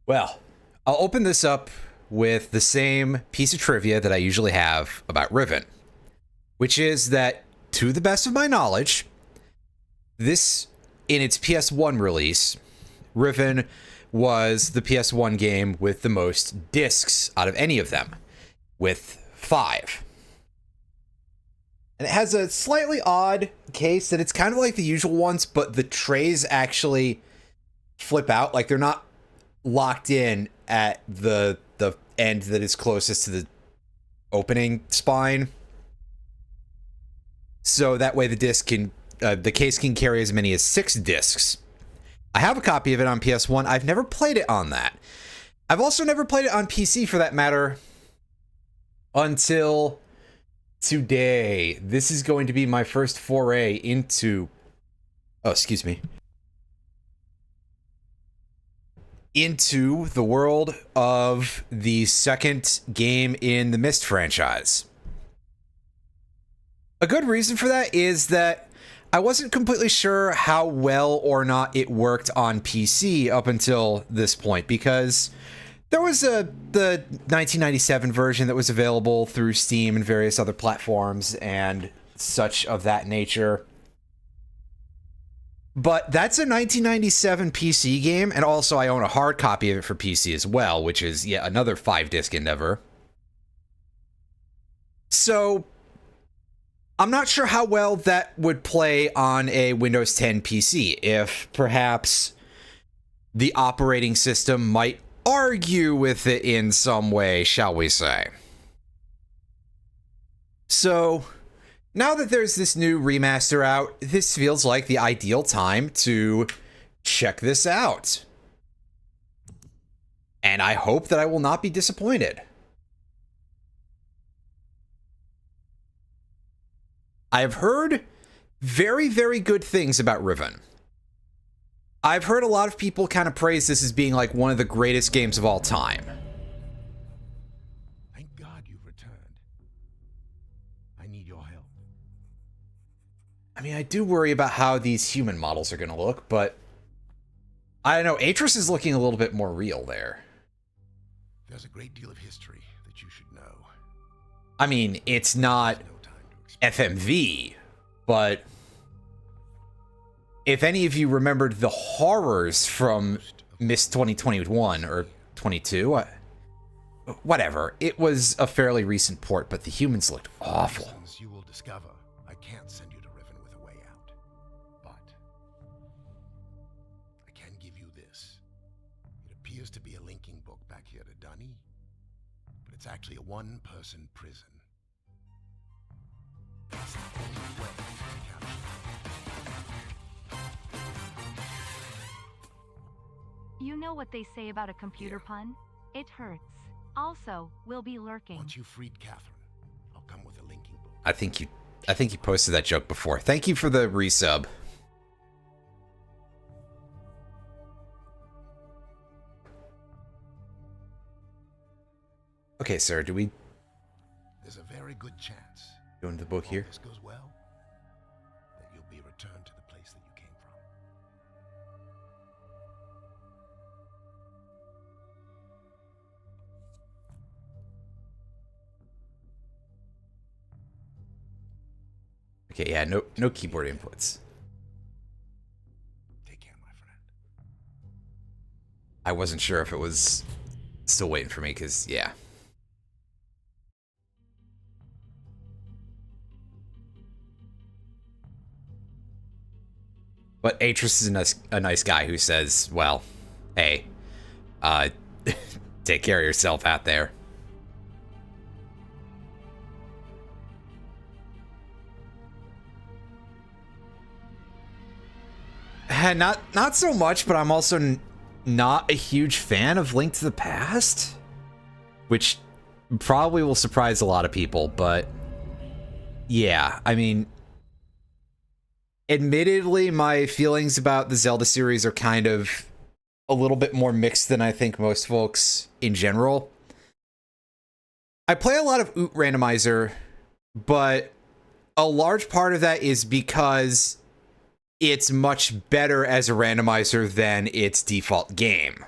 Well, I'll open this up with the same piece of trivia that I usually have about Riven, which is that, to the best of my knowledge, this, in its PS1 release, Riven was the PS1 game with the most discs out of any of them, with 5. And it has a slightly odd case that it's kind of like the usual ones, but the trays actually flip out. Like, they're not locked in at the end that is closest to the opening spine. So that way the case can carry as many as 6 discs. I have a copy of it on PS1. I've never played it on that. I've also never played it on PC, for that matter, until today. This is going to be my first foray into... Oh, excuse me. Into the world of the second game in the Myst franchise. A good reason for that is that I wasn't completely sure how well or not it worked on PC up until this point, because there was the 1997 version that was available through Steam and various other platforms and such of that nature. But that's a 1997 PC game, and also I own a hard copy of it for PC as well, which is yet another 5-disc endeavor. So I'm not sure how well that would play on a Windows 10 PC, if perhaps the operating system might argue with it in some way, shall we say. So now that there's this new remaster out, this feels like the ideal time to check this out. And I hope that I will not be disappointed. I've heard very, very good things about Riven. I've heard a lot of people kind of praise this as being like one of the greatest games of all time. Thank God you've returned. I need your help. I mean, I do worry about how these human models are going to look, but I don't know. Atris is looking a little bit more real there. There's a great deal of history that you should know. I mean, it's not FMV, but if any of you remembered the horrors from Myst 2021 or 22, whatever, it was a fairly recent port, but the humans looked awful. You will discover I can't send you to Riven with a way out, but I can give you this. It appears to be a linking book back here to Dunny, but it's actually a one-person prison. It's the only way to capture it. You know what they say about a computer pun? It hurts. Also, we'll be lurking. Once you've freed Catherine, I'll come with a linking book. I think you posted that joke before. Thank you for the resub. Okay, sir, do we There's a very good chance go into the book if all here? this goes well, that you'll be returned to the place that you came from. Okay, yeah, no keyboard inputs. Take care, my friend. I wasn't sure if it was still waiting for me, because, yeah. But Atris is a nice guy who says, well, hey, take care of yourself out there. Not so much, but I'm also not a huge fan of Link to the Past, which probably will surprise a lot of people, but yeah, I mean, admittedly, my feelings about the Zelda series are kind of a little bit more mixed than I think most folks in general. I play a lot of OOT Randomizer, but a large part of that is because it's much better as a randomizer than its default game.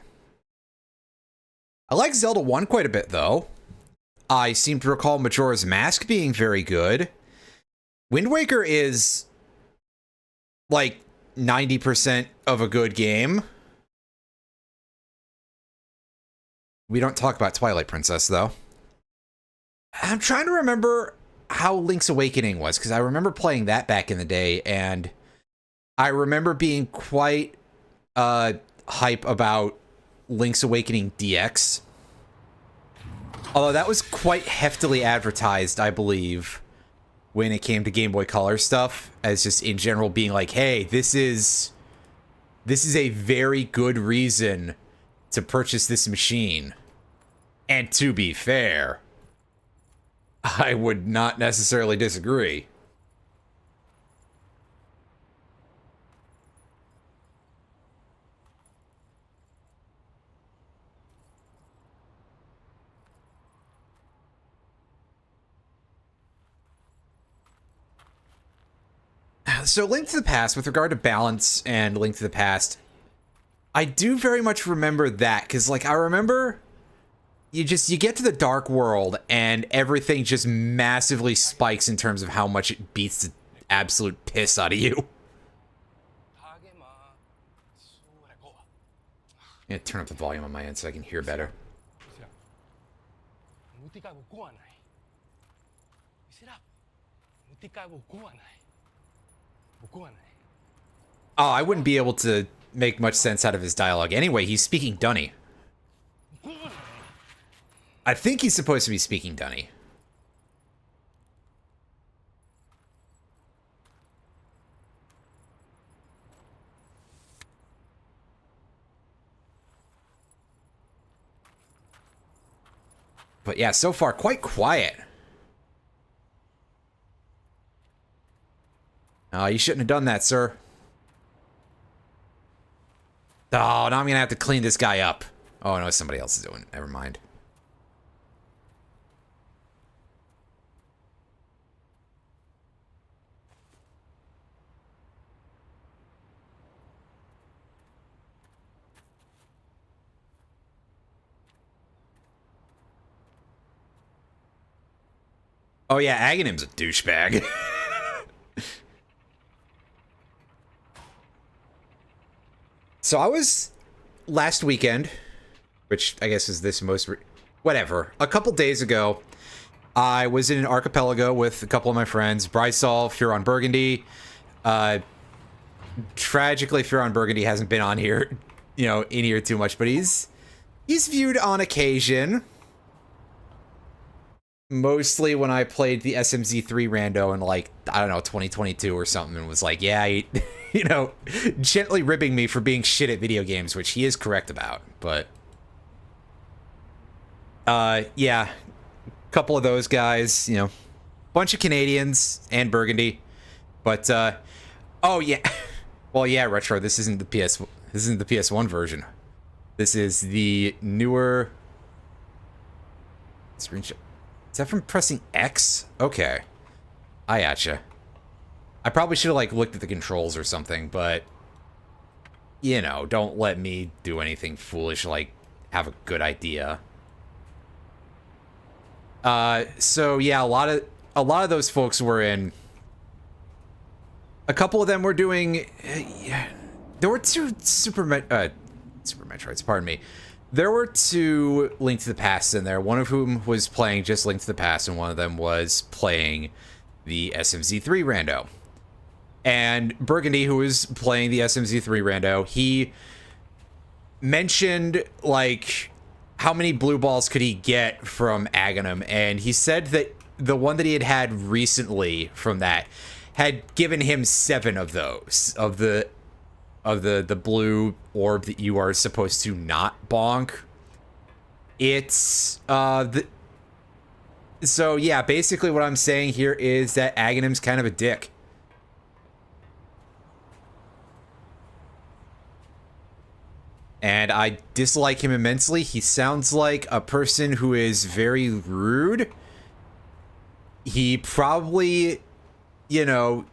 I like Zelda 1 quite a bit, though. I seem to recall Majora's Mask being very good. Wind Waker is like 90% of a good game. We don't talk about Twilight Princess, though. I'm trying to remember how Link's Awakening was, because I remember playing that back in the day, and I remember being quite hype about Link's Awakening DX. Although that was quite heftily advertised, I believe, when it came to Game Boy Color stuff, as just in general being like, hey, this is a very good reason to purchase this machine. And to be fair, I would not necessarily disagree. So Link to the Past, with regard to balance and Link to the Past, I do very much remember that, because, like, I remember you get to the Dark World and everything just massively spikes in terms of how much it beats the absolute piss out of you. I'm gonna turn up the volume on my end so I can hear better. Oh, I wouldn't be able to make much sense out of his dialogue. Anyway, he's speaking Dunny. I think he's supposed to be speaking Dunny. But yeah, so far, quite quiet. Oh, you shouldn't have done that, sir. Oh, now I'm gonna have to clean this guy up. Oh, no, somebody else is doing it. Never mind. Oh yeah, Aghanim's a douchebag. So I was last weekend, which I guess is this most whatever. A couple days ago, I was in an archipelago with a couple of my friends, Brysol, Furon Burgundy. Tragically, Furon Burgundy hasn't been on here, you know, in here too much, but he's viewed on occasion. Mostly when I played the SMZ3 rando in, like, I don't know, 2022 or something, and was like, yeah, he, you know, gently ribbing me for being shit at video games, which he is correct about, but yeah, couple of those guys, you know, bunch of Canadians and Burgundy, but oh yeah, well yeah, Retro, this isn't the PS1 version. This is the newer screenshot. Is that from pressing X? Okay. I gotcha. I probably should have, like, looked at the controls or something, but, you know, don't let me do anything foolish, like, have a good idea. So, yeah, a lot of those folks were in. A couple of them were doing, there were two Super Metroids, pardon me. There were two Link to the Past in there, one of whom was playing just Link to the Past, and one of them was playing the SMZ3 rando. And Burgundy, who was playing the SMZ3 rando, he mentioned, like, how many blue balls could he get from Aghanim, and he said that the one that he had recently from that had given him 7 of those, of the blue orb that you are supposed to not bonk. It's so yeah, basically what I'm saying here is that Aghanim's kind of a dick. And I dislike him immensely. He sounds like a person who is very rude. He probably, you know,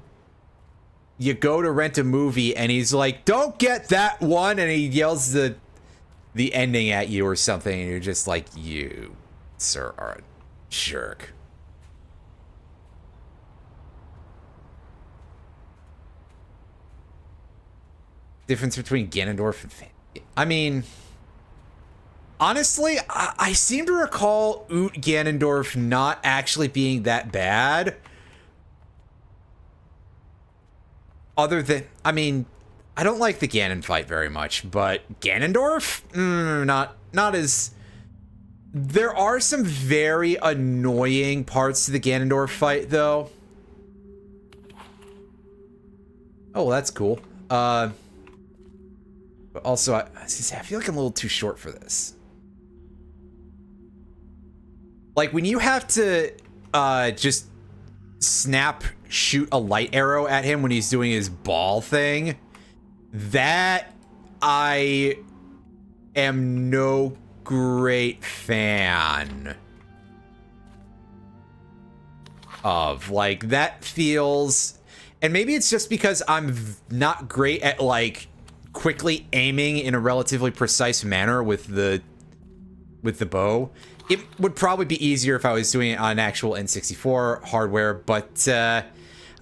you go to rent a movie and he's like, don't get that one, and he yells the the ending at you or something, and you're just like, you, sir, are a jerk. Difference between Ganondorf and I mean, honestly, I seem to recall Oot Ganondorf not actually being that bad. Other than, I mean, I don't like the Ganon fight very much, but Ganondorf? Not as... There are some very annoying parts to the Ganondorf fight, though. Oh, well, that's cool. But also, I feel like I'm a little too short for this. Like, when you have to just shoot a light arrow at him when he's doing his ball thing, that I am no great fan of. Like, that feels... And maybe it's just because I'm not great at, like, quickly aiming in a relatively precise manner with the bow. It would probably be easier if I was doing it on actual N64 hardware, but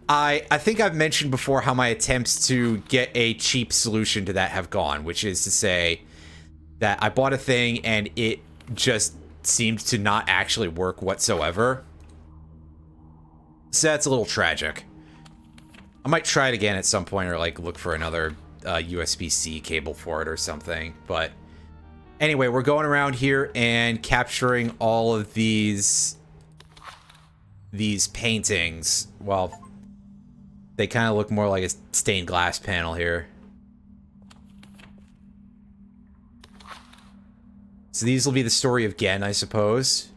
I think I've mentioned before how my attempts to get a cheap solution to that have gone, which is to say that I bought a thing and it just seemed to not actually work whatsoever. So that's a little tragic. I might try it again at some point, or like look for another USB-C cable for it or something, but anyway, we're going around here and capturing all of these paintings. Well, they kind of look more like a stained glass panel here. So these will be the story of Gen, I suppose.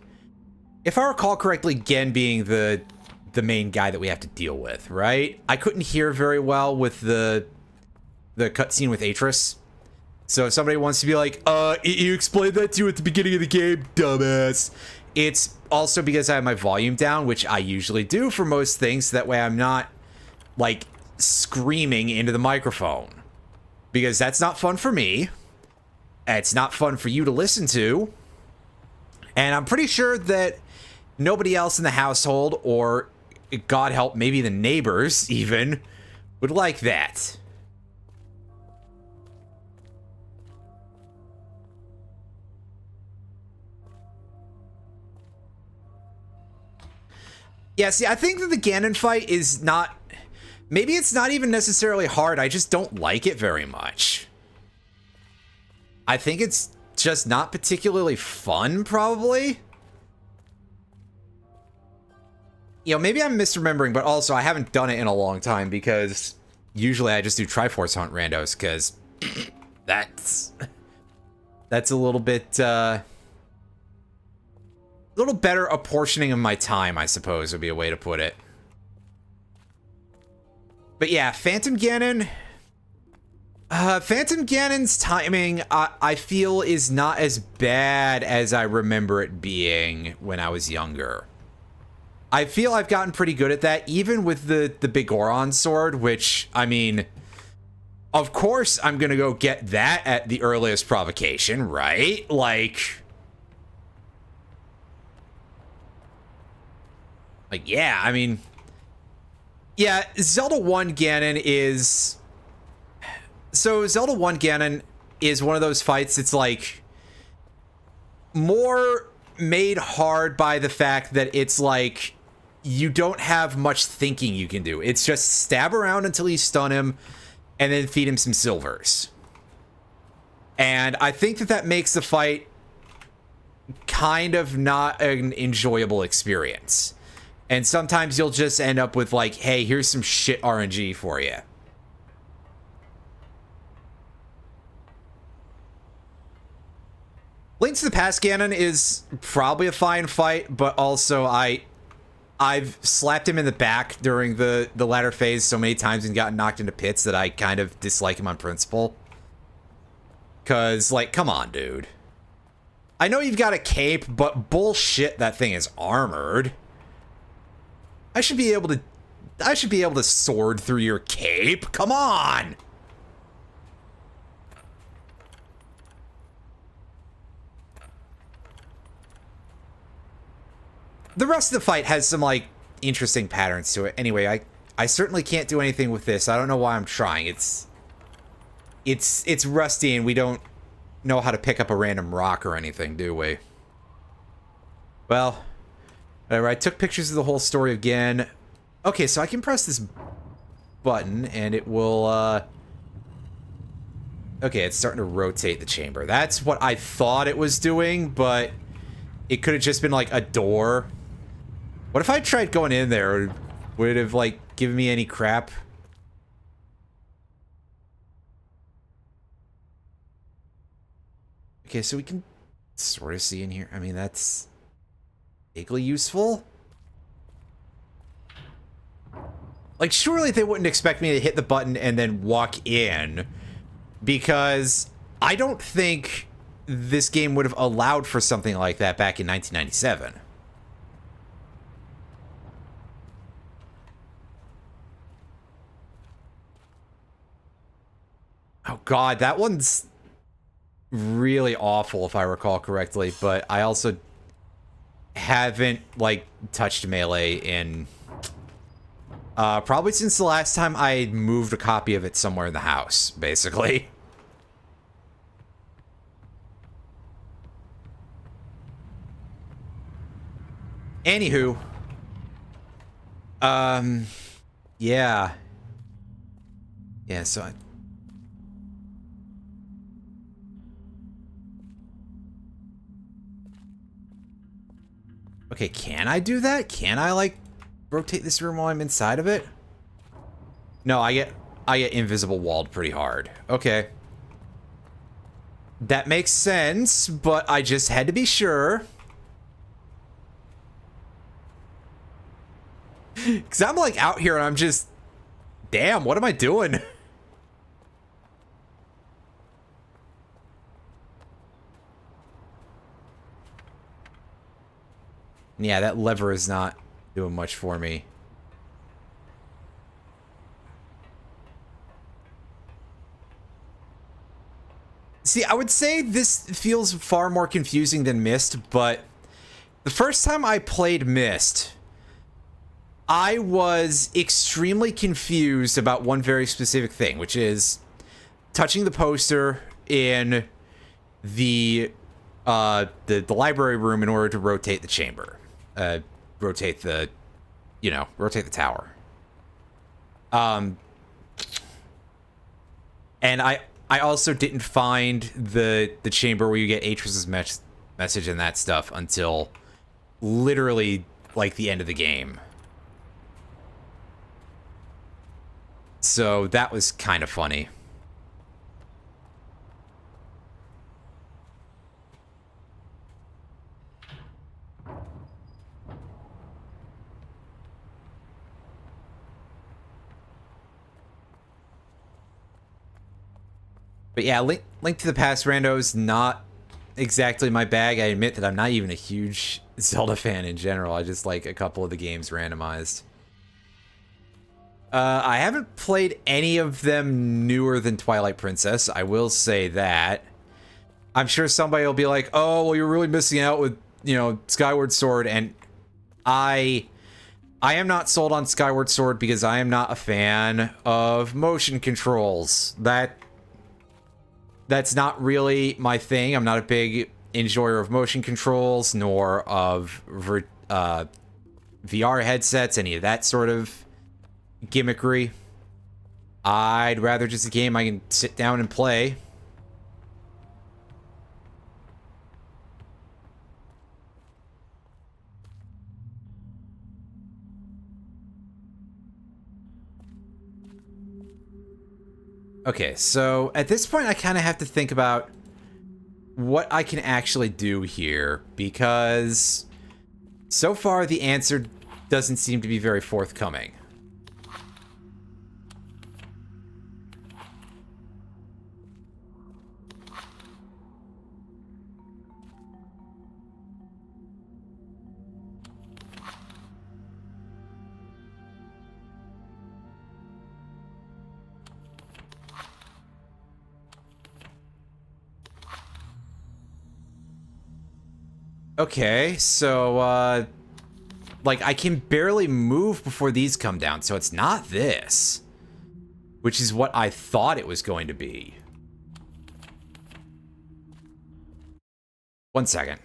If I recall correctly, Gen being the main guy that we have to deal with, right? I couldn't hear very well with the cutscene with Atris. So if somebody wants to be like, you explained that to you at the beginning of the game, dumbass. It's also because I have my volume down, which I usually do for most things. That way I'm not, like, screaming into the microphone. Because that's not fun for me. It's not fun for you to listen to. And I'm pretty sure that nobody else in the household, or, God help, maybe the neighbors even, would like that. Yeah, see, I think that the Ganon fight is not... Maybe it's not even necessarily hard, I just don't like it very much. I think it's just not particularly fun, probably? You know, maybe I'm misremembering, but also I haven't done it in a long time, because usually I just do Triforce Hunt randos, because that's a little bit, a little better apportioning of my time, I suppose, would be a way to put it. But yeah, Phantom Ganon... Phantom Ganon's timing, I feel, is not as bad as I remember it being when I was younger. I feel I've gotten pretty good at that, even with the Bigoron sword, which, I mean... Of course I'm gonna go get that at the earliest provocation, right? Like, yeah, I mean... Yeah, Zelda 1 Ganon is... So, Zelda 1 Ganon is one of those fights that's, like, more made hard by the fact that it's, like, you don't have much thinking you can do. It's just stab around until you stun him, and then feed him some silvers. And I think that makes the fight kind of not an enjoyable experience. And sometimes you'll just end up with, like, hey, here's some shit RNG for you. Link to the Past Ganon is probably a fine fight, but also I've slapped him in the back during the latter phase so many times and gotten knocked into pits that I kind of dislike him on principle. Cause, like, come on, dude. I know you've got a cape, but bullshit, that thing is armored. I should be able to sword through your cape. Come on. the rest of the fight has some, like, interesting patterns to it. Anyway, I certainly can't do anything with this. I don't know why I'm trying. It's rusty, and we don't know how to pick up a random rock or anything, do we? Well, whatever. I took pictures of the whole story again. Okay, so I can press this button, and it will, okay, it's starting to rotate the chamber. That's what I thought it was doing, but it could have just been, like, a door. What if I tried going in there? Would it have, like, given me any crap? Okay, so we can sort of see in here. I mean, that's vaguely useful. Like, surely they wouldn't expect me to hit the button and then walk in, because I don't think this game would have allowed for something like that back in 1997. Oh god, that one's really awful if I recall correctly, but I also haven't, like, touched Melee in probably since the last time I moved a copy of it somewhere in the house, basically. Anywho, yeah. Yeah, so okay, can I do that? Can I, like, rotate this room while I'm inside of it? No, I get invisible walled pretty hard. Okay. That makes sense, but I just had to be sure. Because I'm, like, out here and I'm just... Damn, what am I doing? Yeah, that lever is not doing much for me. See, I would say this feels far more confusing than Myst, but the first time I played Myst, I was extremely confused about one very specific thing, which is touching the poster in the library room in order to rotate the chamber. Rotate the, rotate the tower. And I also didn't find the chamber where you get Atrus's message and that stuff until literally, like, the end of the game. So that was kind of funny. But yeah, Link to the Past rando's not exactly my bag. I admit that I'm not even a huge Zelda fan in general. I just like a couple of the games randomized. I haven't played any of them newer than Twilight Princess. I will say that. I'm sure somebody will be like, oh, well, you're really missing out with, Skyward Sword. And I am not sold on Skyward Sword because I am not a fan of motion controls. That's not really my thing. I'm not a big enjoyer of motion controls, nor of VR headsets, any of that sort of gimmickry. I'd rather just a game I can sit down and play. Okay, so at this point I kind of have to think about what I can actually do here, because so far the answer doesn't seem to be very forthcoming. Okay, so, like, I can barely move before these come down, so it's not this. Which is what I thought it was going to be. 1 second.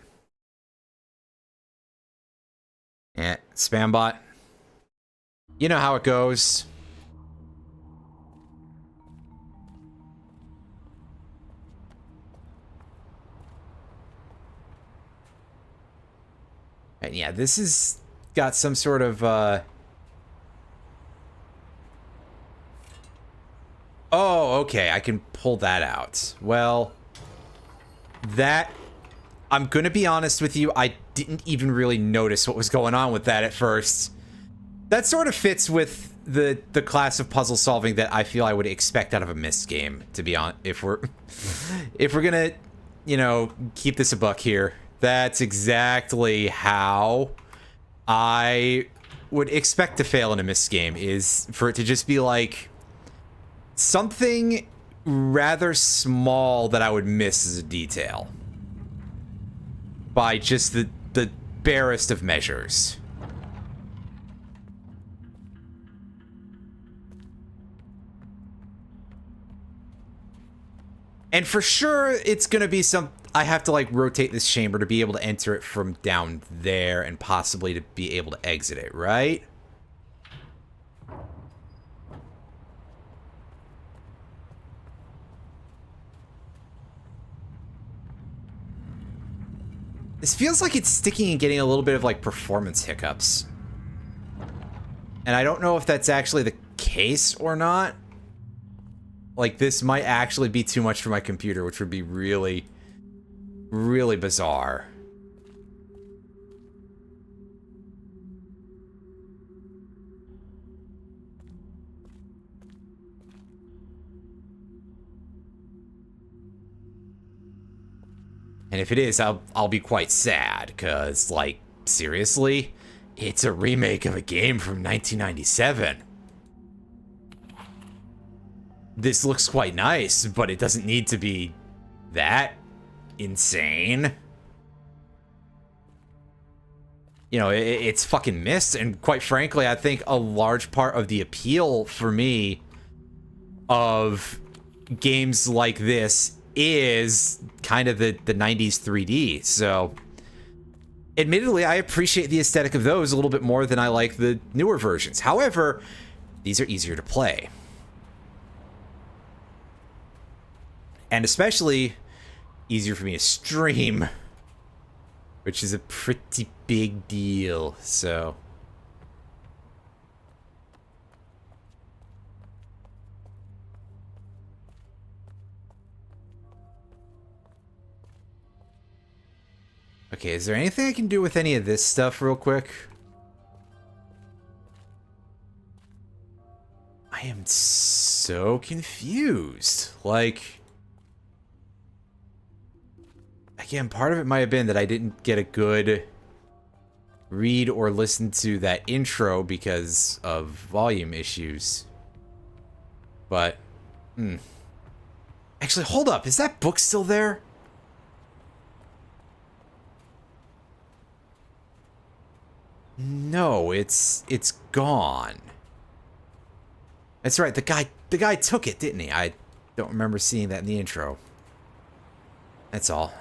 Yeah, spam bot. You know how it goes. And yeah, this has got some sort of, Oh, okay, I can pull that out. Well, that... I'm gonna be honest with you, I didn't even really notice what was going on with that at first. That sort of fits with the class of puzzle solving that I feel I would expect out of a Myst game, to be honest. If we're gonna, you know, keep this a buck here. That's exactly how I would expect to fail in a Myst game, is for it to just be like something rather small that I would miss as a detail by just the barest of measures. And for sure, it's gonna be some... I have to, like, rotate this chamber to be able to enter it from down there and possibly to be able to exit it, right? This feels like it's sticking and getting a little bit of, like, performance hiccups. And I don't know if that's actually the case or not. Like, this might actually be too much for my computer, which would be really, really bizarre. And if it is, I'll be quite sad, because, like, seriously? It's a remake of a game from 1997. This looks quite nice, but it doesn't need to be that insane. You know, it's fucking Myst, and quite frankly, I think a large part of the appeal for me of games like this is kind of the 90s 3D, so admittedly, I appreciate the aesthetic of those a little bit more than I like the newer versions. However, these are easier to play. And especially easier for me to stream, which is a pretty big deal, so... Okay, is there anything I can do with any of this stuff real quick? I am so confused. Like... Again, part of it might have been that I didn't get a good read or listen to that intro because of volume issues. But, Actually, hold up. Is that book still there? No, it's gone. That's right. The guy took it, didn't he? I don't remember seeing that in the intro. That's all.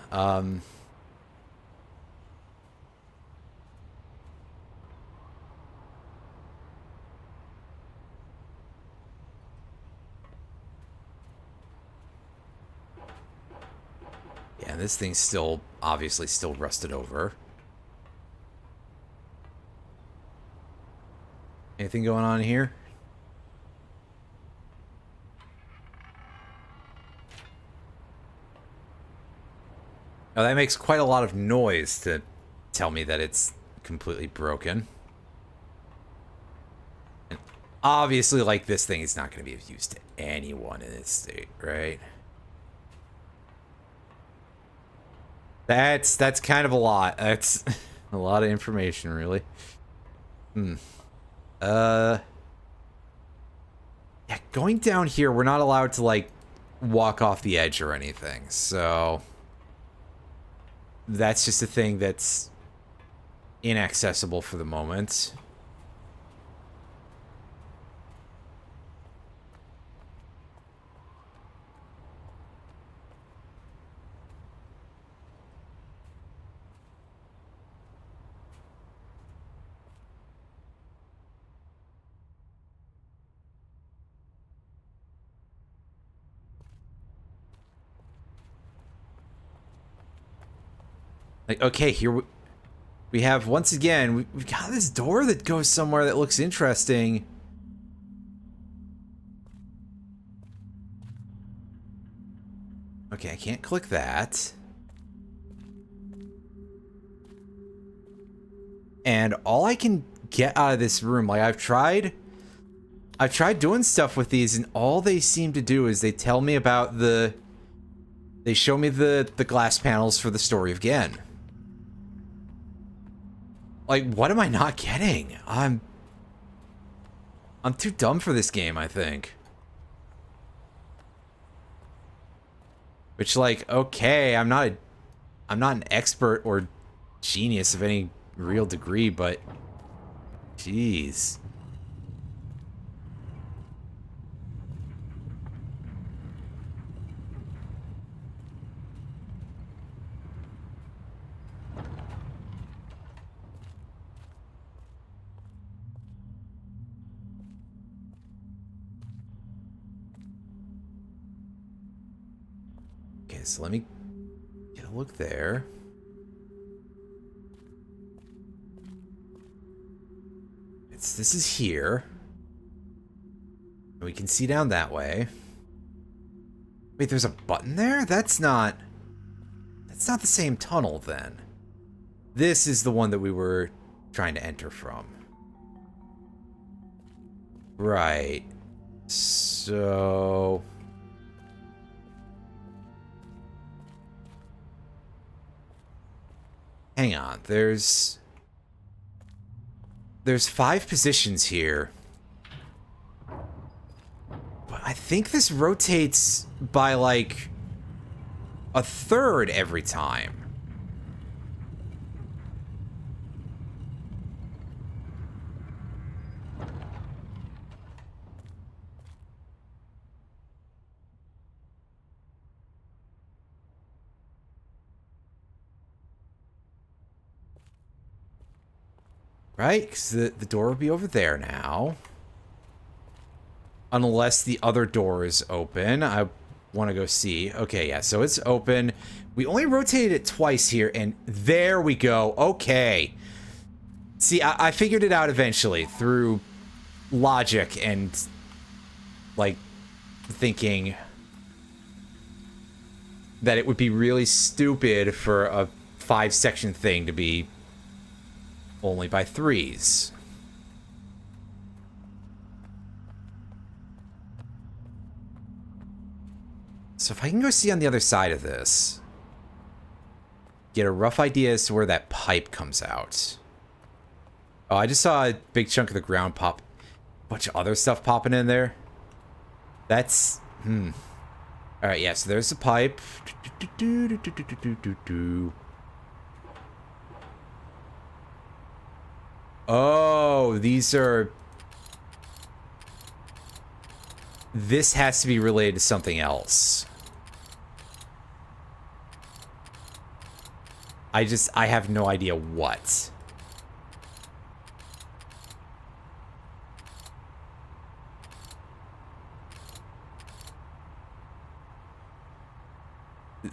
Yeah, this thing's still, obviously still rusted over. Anything going on here? Oh, that makes quite a lot of noise to tell me that it's completely broken. And obviously, like, this thing is not going to be of use to anyone in this state, right? That's kind of a lot. That's a lot of information, really. Yeah, going down here, we're not allowed to, like, walk off the edge or anything, so... That's just a thing that's inaccessible for the moment. Like, okay, here we have, once again, we've got this door that goes somewhere that looks interesting. Okay, I can't click that. And all I can get out of this room, like, I've tried doing stuff with these, and all they seem to do is they tell me about they show me the glass panels for the story of Gen. Like, what am I not getting? I'm too dumb for this game, I think. Which, like, okay, I'm not an expert or genius of any real degree, but jeez. Okay, so let me get a look there. This is here. And we can see down that way. Wait, there's a button there? That's not the same tunnel then. This is the one that we were trying to enter from. Right. So hang on, there's 5 positions here. But I think this rotates by like a third every time. Right? Because the door will be over there now. Unless the other door is open. I want to go see. Okay, yeah, so it's open. We only rotated it twice here, and there we go. Okay. See, I figured it out eventually through logic and, like, thinking that it would be really stupid for a 5-section thing to be only by 3s. So if I can go see on the other side of this, get a rough idea as to where that pipe comes out. Oh, I just saw a big chunk of the ground pop. A bunch of other stuff popping in there. That's... Alright, yeah, so there's the pipe. Oh, these are... This has to be related to something else. I have no idea what.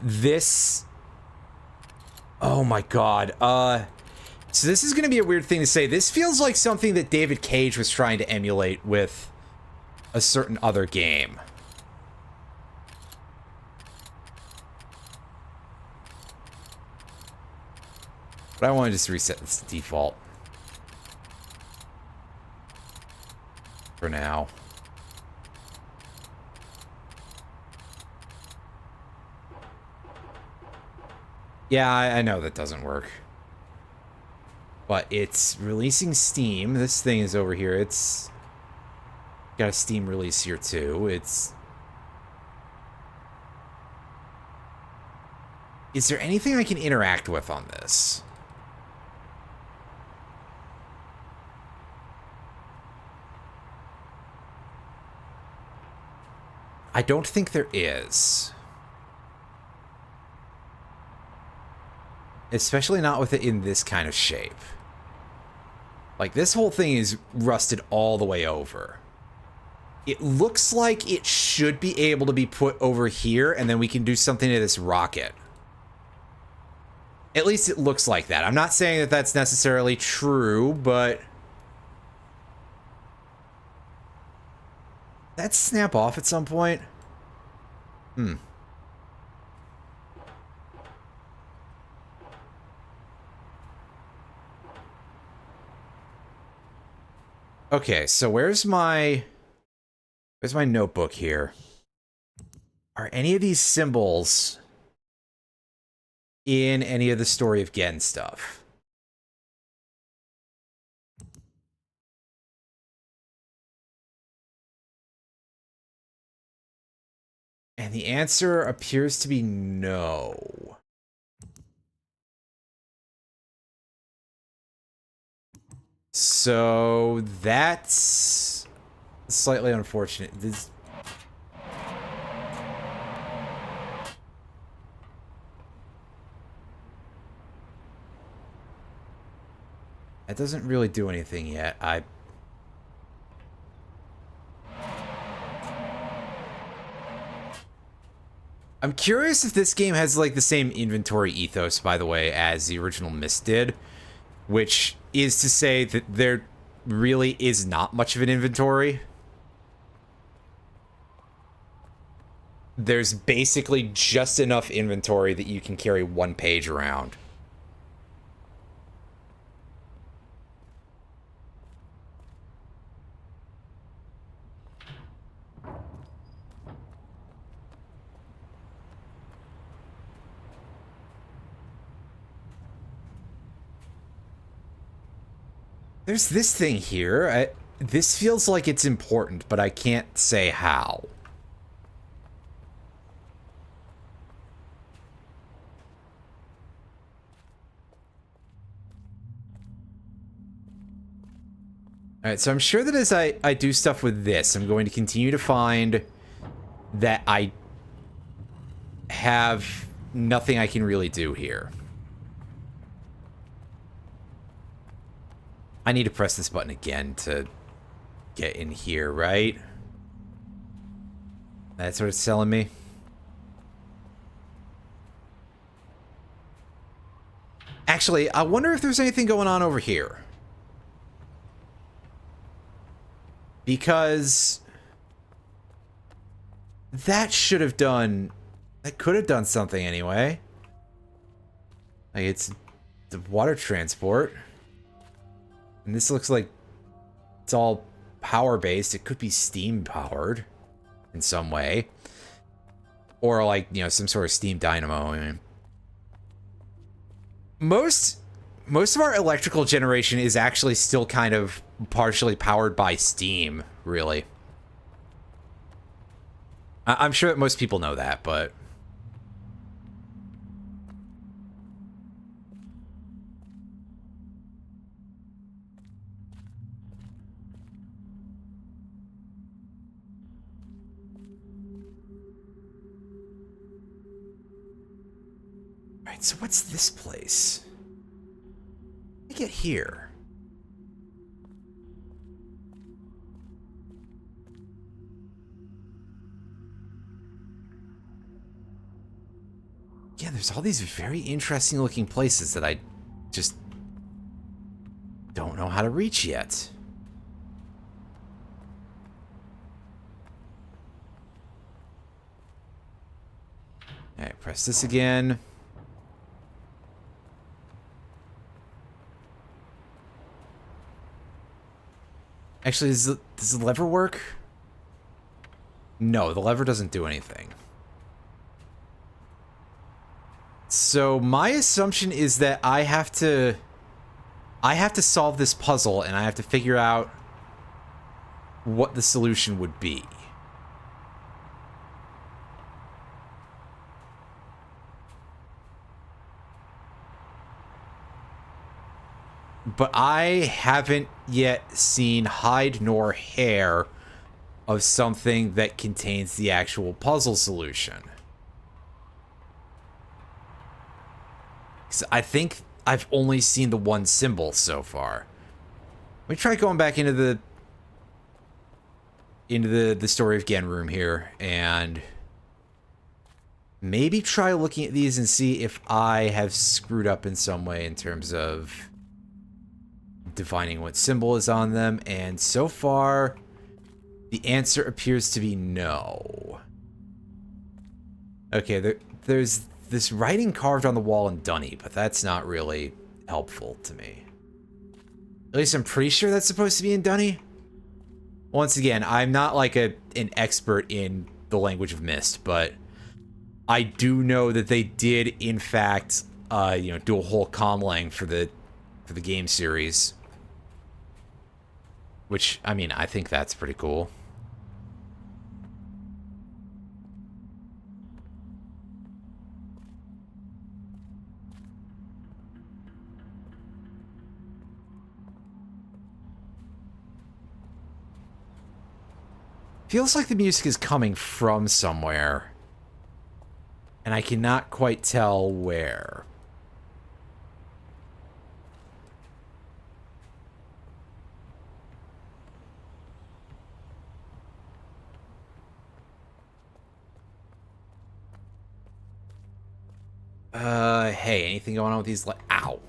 This... Oh my god. So this is going to be a weird thing to say. This feels like something that David Cage was trying to emulate with a certain other game. But I want to just reset this to default. For now. Yeah, I know that doesn't work. But it's releasing Steam. This thing is over here. It's got a Steam release here too. It's... Is there anything I can interact with on this? I don't think there is. Especially not with it in this kind of shape. Like, this whole thing is rusted all the way over. It looks like it should be able to be put over here, and then we can do something to this rocket. At least it looks like that. I'm not saying that that's necessarily true, but... That snap off at some point? Okay, so where's my notebook here? Are any of these symbols in any of the Story of Gen stuff? And the answer appears to be no. So that's slightly unfortunate. That doesn't really do anything yet. I'm curious if this game has like the same inventory ethos, by the way, as the original Myst did, which is to say that there really is not much of an inventory. There's basically just enough inventory that you can carry one page around. There's this thing here. This feels like it's important, but I can't say how. Alright, so I'm sure that as I do stuff with this, I'm going to continue to find that I have nothing I can really do here. I need to press this button again to get in here, right? That's what it's telling me. Actually, I wonder if there's anything going on over here. Because that should have done... That could have done something anyway. Like, it's the water transport. And this looks like it's all power-based. It could be steam-powered in some way. Or, like, you know, some sort of steam dynamo. I mean, most of our electrical generation is actually still kind of partially powered by steam, really. I'm sure that most people know that, but... Alright, so what's this place? Let me get here. Yeah, there's all these very interesting looking places that I just don't know how to reach yet. Alright, press this again. Actually, does the lever work? No, the lever doesn't do anything. So my assumption is that I have to solve this puzzle and I have to figure out what the solution would be. But I haven't yet seen hide nor hair of something that contains the actual puzzle solution. 'Cause I think I've only seen the one symbol so far. Let me try going back into the story of Genroom here and maybe try looking at these and see if I have screwed up in some way in terms of defining what symbol is on them, and so far the answer appears to be no. Okay, there's this writing carved on the wall in Dunny, but that's not really helpful to me. At least I'm pretty sure that's supposed to be in Dunny. Once again, I'm not like an expert in the language of Mist, but I do know that they did, in fact, do a whole conlang for the game series. Which, I mean, I think that's pretty cool. Feels like the music is coming from somewhere, and I cannot quite tell where. Hey, anything going on with these ow.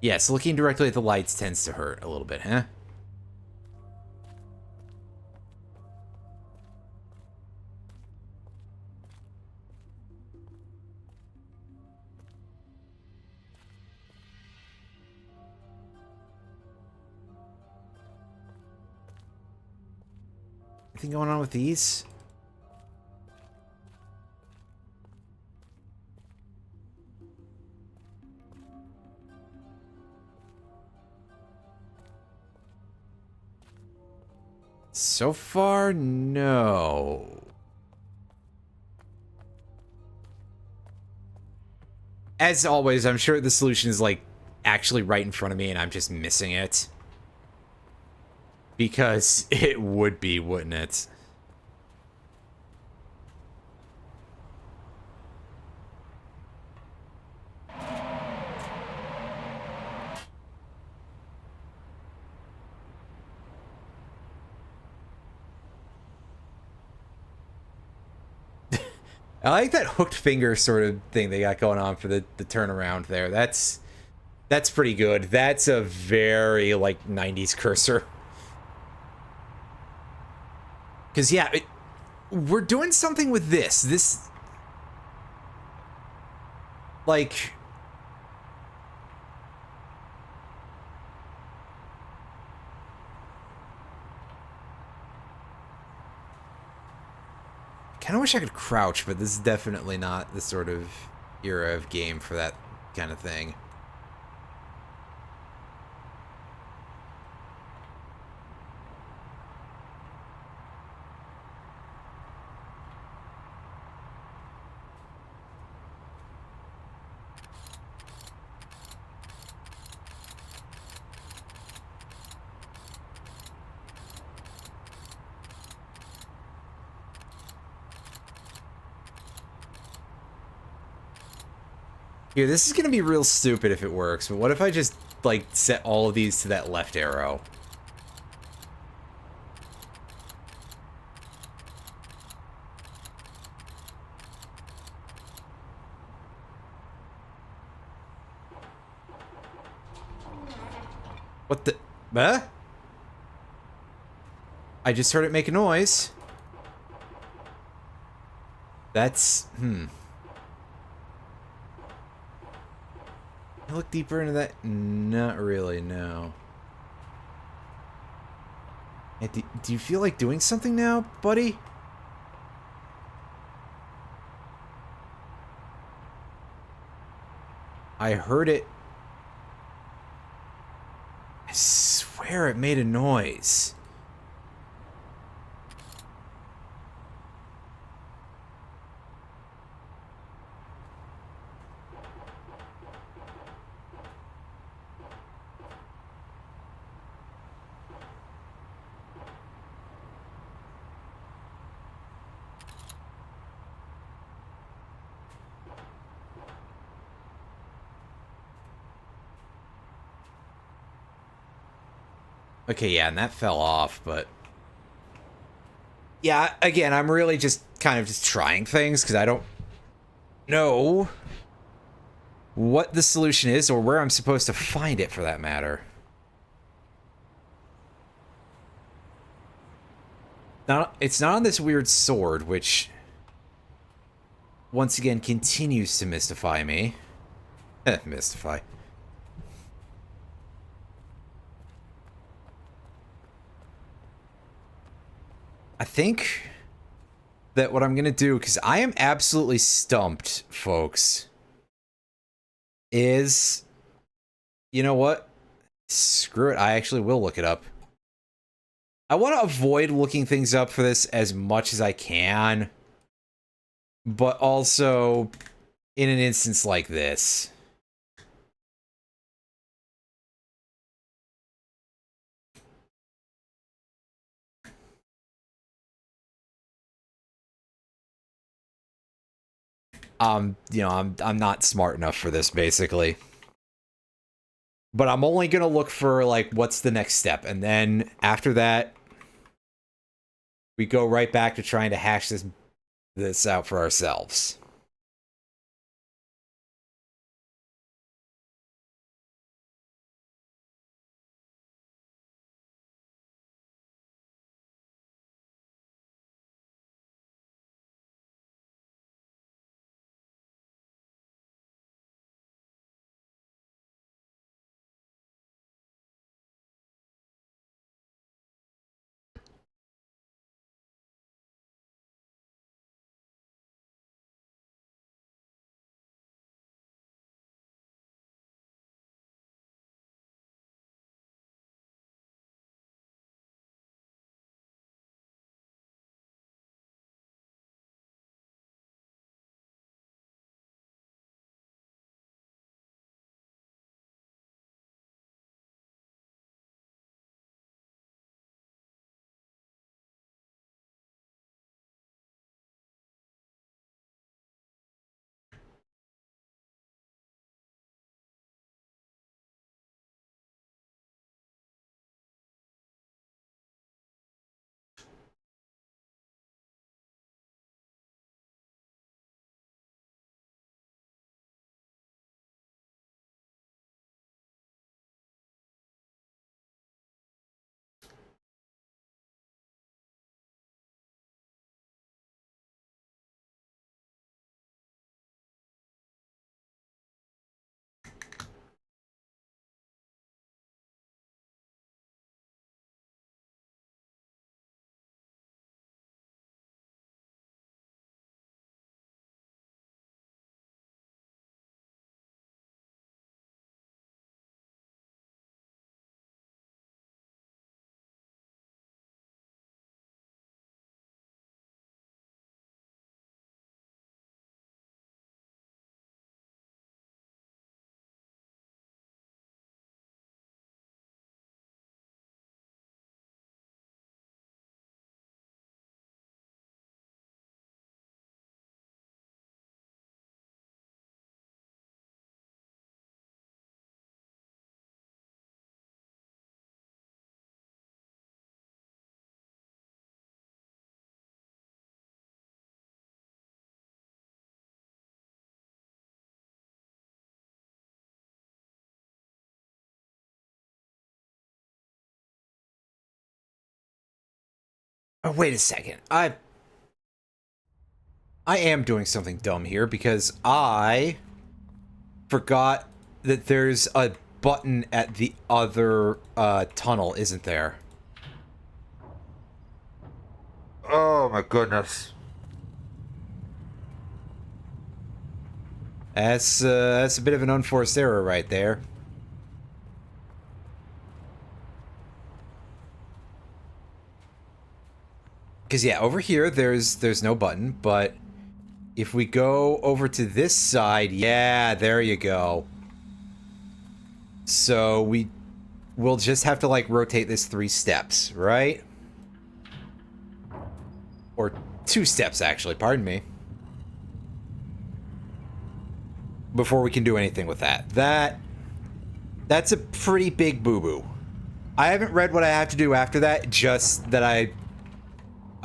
Yes, looking directly at the lights tends to hurt a little bit, huh? Anything going on with these? So far, no. As always, I'm sure the solution is like actually right in front of me and I'm just missing it. Because it would be, wouldn't it? I like that hooked finger sort of thing they got going on for the turnaround there. That's pretty good. That's a very, like, 90s cursor. Because, yeah, we're doing something with this. This, like... I kind of wish I could crouch, but this is definitely not the sort of era of game for that kind of thing. Here, this is gonna be real stupid if it works, but what if I just, like, set all of these to that left arrow? What the... Huh? I just heard it make a noise. That's... Can I look deeper into that? Not really, no. Yeah, do you feel like doing something now, buddy? I heard it. I swear it made a noise. Okay, yeah, and that fell off, but... Yeah, again, I'm really just kind of just trying things, because I don't know what the solution is, or where I'm supposed to find it, for that matter. It's not on this weird sword, which... once again, continues to mystify me. Mystify. I think that what I'm going to do, because I am absolutely stumped, folks, is... You know what? Screw it, I actually will look it up. I want to avoid looking things up for this as much as I can, but also in an instance like this. You know, I'm not smart enough for this, basically. But I'm only gonna look for, like, what's the next step, and then after that, we go right back to trying to hash this out for ourselves. Oh, wait a second. I am doing something dumb here, because I forgot that there's a button at the other tunnel, isn't there? Oh my goodness. That's a bit of an unforced error right there. Because yeah, over here there's no button, but if we go over to this side, yeah, there you go. So we'll just have to, like, rotate this 3 steps, right? Or 2 steps, actually, pardon me. Before we can do anything with that. That's a pretty big boo-boo. I haven't read what I have to do after that, just that I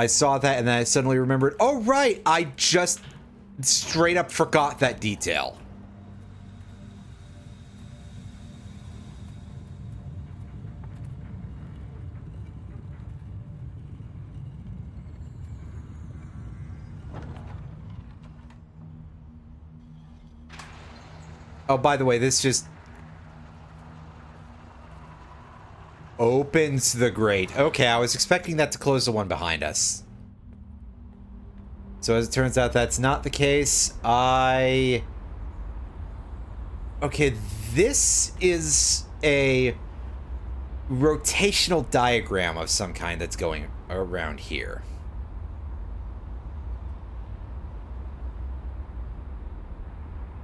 saw that and then I suddenly remembered, oh right, I just straight up forgot that detail. Oh, by the way, this just opens the grate. Okay, I was expecting that to close the one behind us. So as it turns out, that's not the case. Okay, this is a rotational diagram of some kind that's going around here.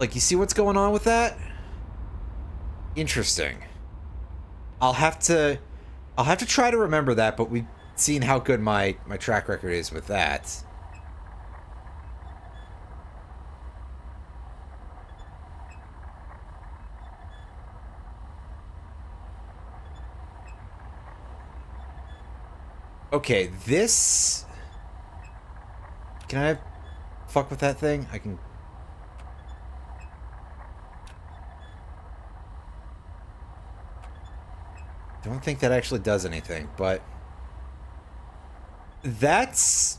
Like, you see what's going on with that? Interesting. I'll have to try to remember that, but we've seen how good my track record is with that. Okay, this... Can I fuck with that thing? I can... Don't think that actually does anything, but... That's...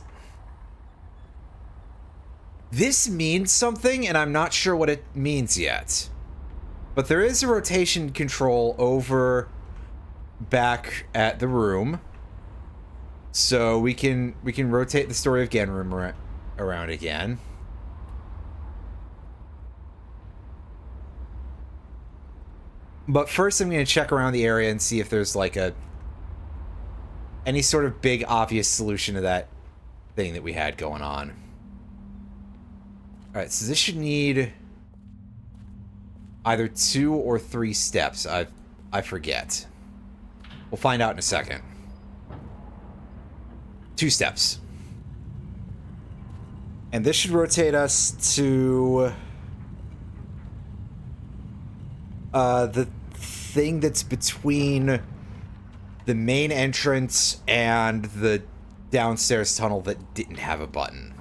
This means something, and I'm not sure what it means yet. But there is a rotation control over back at the room. So we can rotate the Story of Gen room around again. But first I'm going to check around the area and see if there's like any sort of big obvious solution to that thing that we had going on. Alright, so this should need either 2 or 3 steps. I forget. We'll find out in a second. 2 steps. And this should rotate us to the thing that's between the main entrance and the downstairs tunnel that didn't have a button.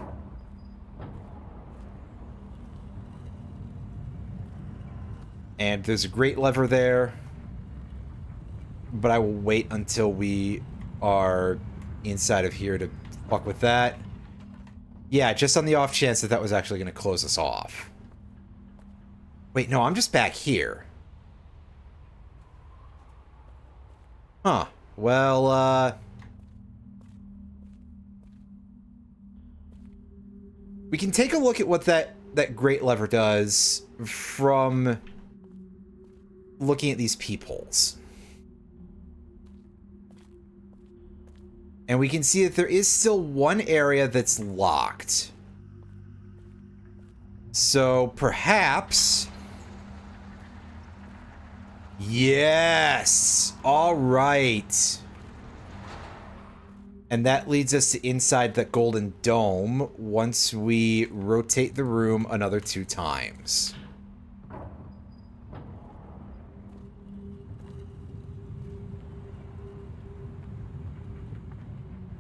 And there's a grate lever there, but I will wait until we are inside of here to fuck with that. Yeah, just on the off chance that that was actually going to close us off. Wait, no, I'm just back here. Huh. Well, we can take a look at what that grate lever does from looking at these peepholes. And we can see that there is still one area that's locked. So perhaps... Yes! Alright. And that leads us to inside the golden dome once we rotate the room another 2 times.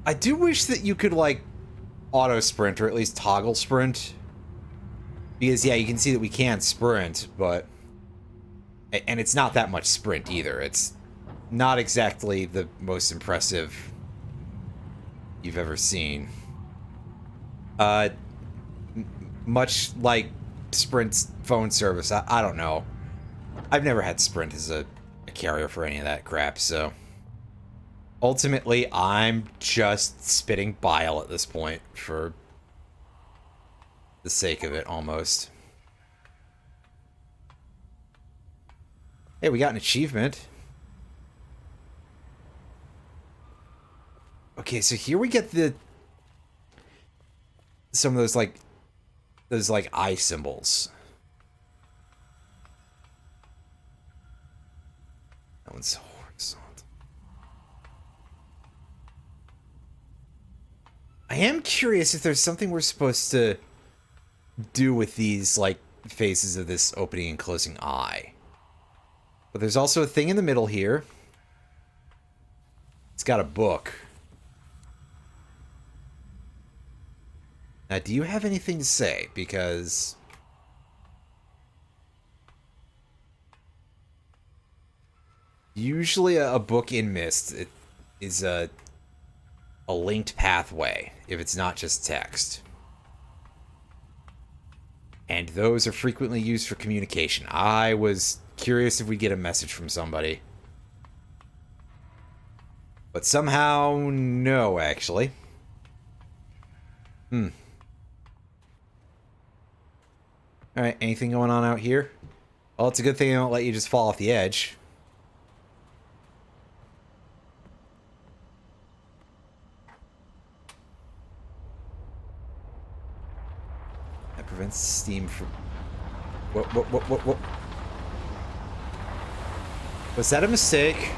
I do wish that you could, like, auto-sprint, or at least toggle sprint. Because, yeah, you can see that we can't sprint, but... And it's not that much sprint, either. It's not exactly the most impressive you've ever seen. Much like Sprint's phone service, I don't know. I've never had Sprint as a carrier for any of that crap, so... Ultimately, I'm just spitting bile at this point for the sake of it, almost. Hey, we got an achievement. Okay, so here we get some of those eye symbols. That one's horizontal. I am curious if there's something we're supposed to do with these, like, phases of this opening and closing eye. But there's also a thing in the middle here. It's got a book. Now, do you have anything to say? Because usually a book in Mist it is a linked pathway if it's not just text. And those are frequently used for communication. I was curious if we get a message from somebody. But somehow, no, actually. Alright, anything going on out here? Well, it's a good thing they don't let you just fall off the edge. That prevents steam from... Whoa. Was that a mistake?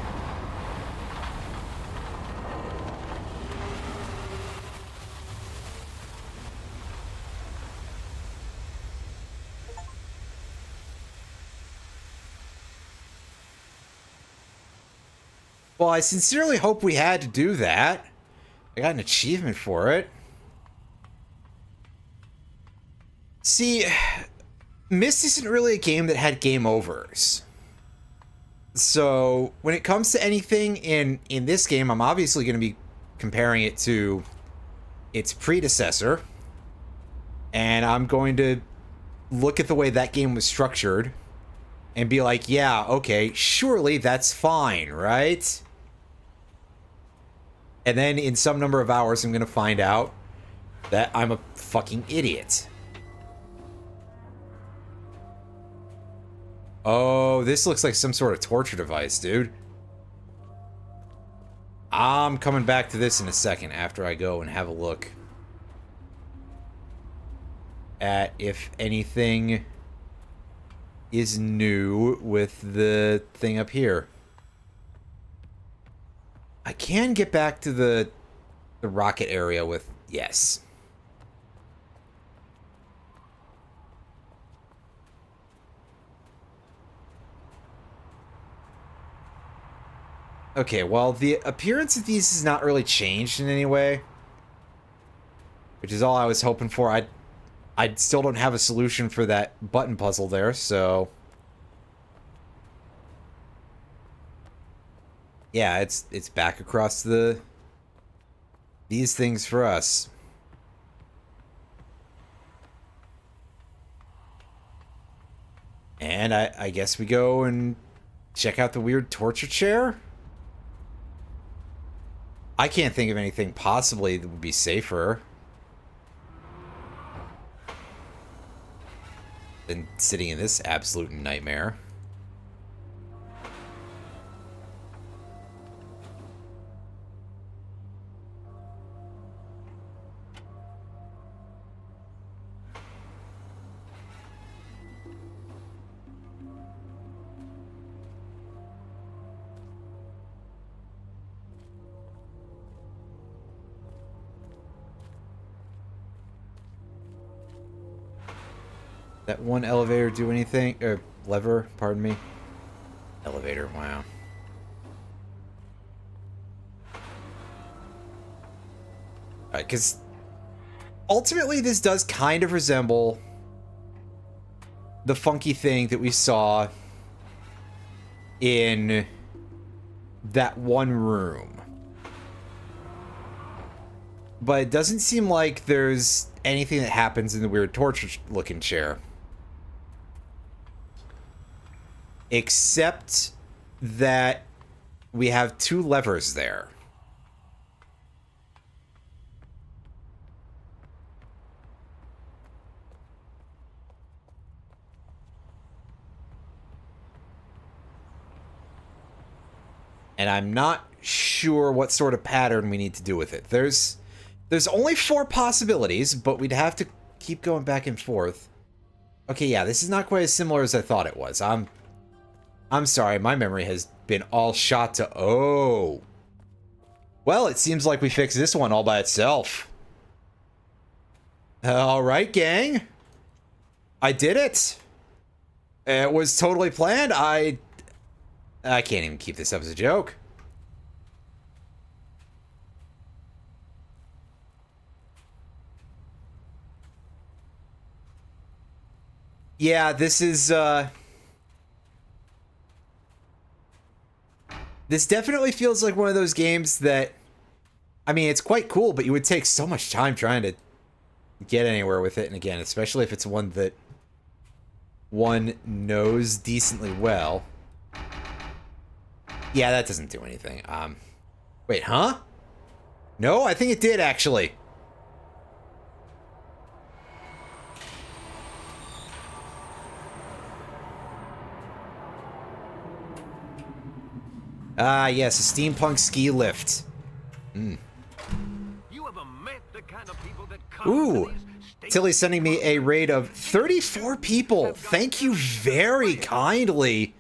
Well, I sincerely hope we had to do that. I got an achievement for it. See, Myst isn't really a game that had game overs. So, when it comes to anything in this game, I'm obviously going to be comparing it to its predecessor. And I'm going to look at the way that game was structured and be like, yeah, okay, surely that's fine, right? And then in some number of hours, I'm going to find out that I'm a fucking idiot. Oh, this looks like some sort of torture device, dude. I'm coming back to this in a second after I go and have a look at if anything is new with the thing up here. I can get back to the rocket area with... Yes. Okay, well, the appearance of these has not really changed in any way. Which is all I was hoping for. I still don't have a solution for that button puzzle there, so... Yeah, it's back across these things for us. And I guess we go and check out the weird torture chair? I can't think of anything possibly that would be safer than sitting in this absolute nightmare. That one elevator do anything? Or lever, pardon me. Elevator, wow. Alright, because ultimately this does kind of resemble the funky thing that we saw in that one room. But it doesn't seem like there's anything that happens in the weird torture-looking chair. Except that we have two levers there. And I'm not sure what sort of pattern we need to do with it. There's only 4 possibilities, but we'd have to keep going back and forth. Okay, yeah, this is not quite as similar as I thought it was. I'm sorry, my memory has been all shot to... Oh. Well, it seems like we fixed this one all by itself. Alright, gang. I did it. It was totally planned. I can't even keep this up as a joke. Yeah, this is, this definitely feels like one of those games that, I mean, it's quite cool, but you would take so much time trying to get anywhere with it. And again, especially if it's one that one knows decently well. Yeah, that doesn't do anything. Wait, huh? No, I think it did, actually. Ah, yes, a steampunk ski lift. You ever met the kind of people that come Ooh, to these states? Tilly's sending me a raid of 34 people. Thank you very kindly.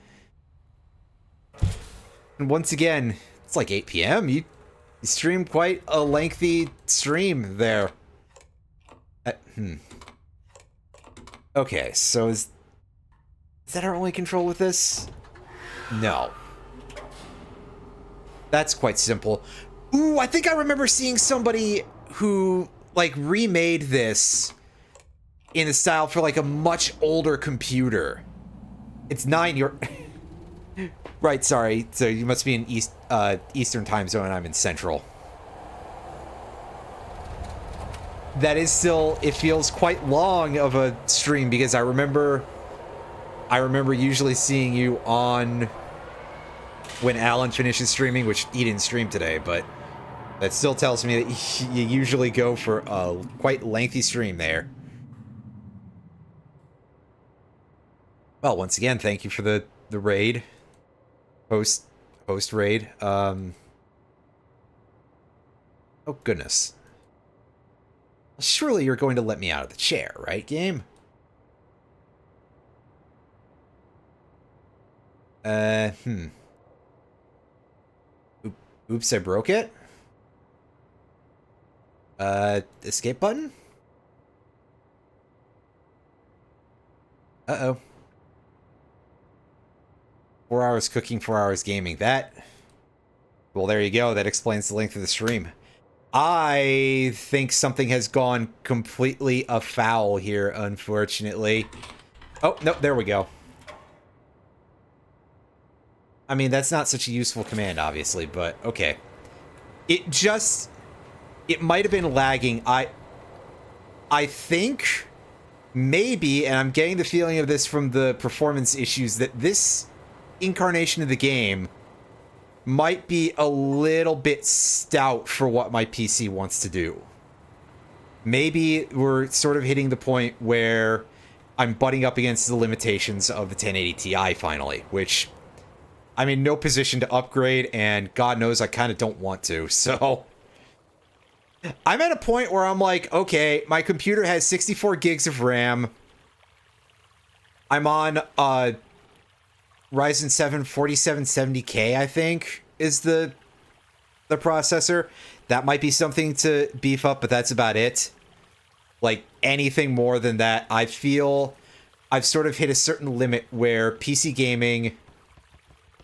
And once again, it's like 8 p.m. You streamed quite a lengthy stream there. Okay, so is that our only control with this? No. That's quite simple. Ooh, I think I remember seeing somebody who, like, remade this in the style for, like, a much older computer. It's 9 your... Right, sorry. So you must be in Eastern time zone, and I'm in Central. That is still... It feels quite long of a stream, because I remember usually seeing you on... when Alan finishes streaming, which he didn't stream today, but that still tells me that you usually go for a quite lengthy stream there. Well, once again, thank you for the raid. Post raid. Oh, goodness. Surely you're going to let me out of the chair, right, game? Oops, I broke it. Escape button? Uh-oh. 4 hours cooking, 4 hours gaming. Well, there you go. That explains the length of the stream. I think something has gone completely afoul here, unfortunately. Oh, no, there we go. I mean, that's not such a useful command, obviously, but okay. It might have been lagging. I think maybe, and I'm getting the feeling of this from the performance issues, that this incarnation of the game might be a little bit stout for what my PC wants to do. Maybe we're sort of hitting the point where I'm butting up against the limitations of the 1080 Ti finally, which I'm in no position to upgrade, and God knows I kind of don't want to, so... I'm at a point where I'm like, okay, my computer has 64 gigs of RAM. I'm on Ryzen 7 4770K, I think, is the processor. That might be something to beef up, but that's about it. Like, anything more than that, I feel I've sort of hit a certain limit where PC gaming,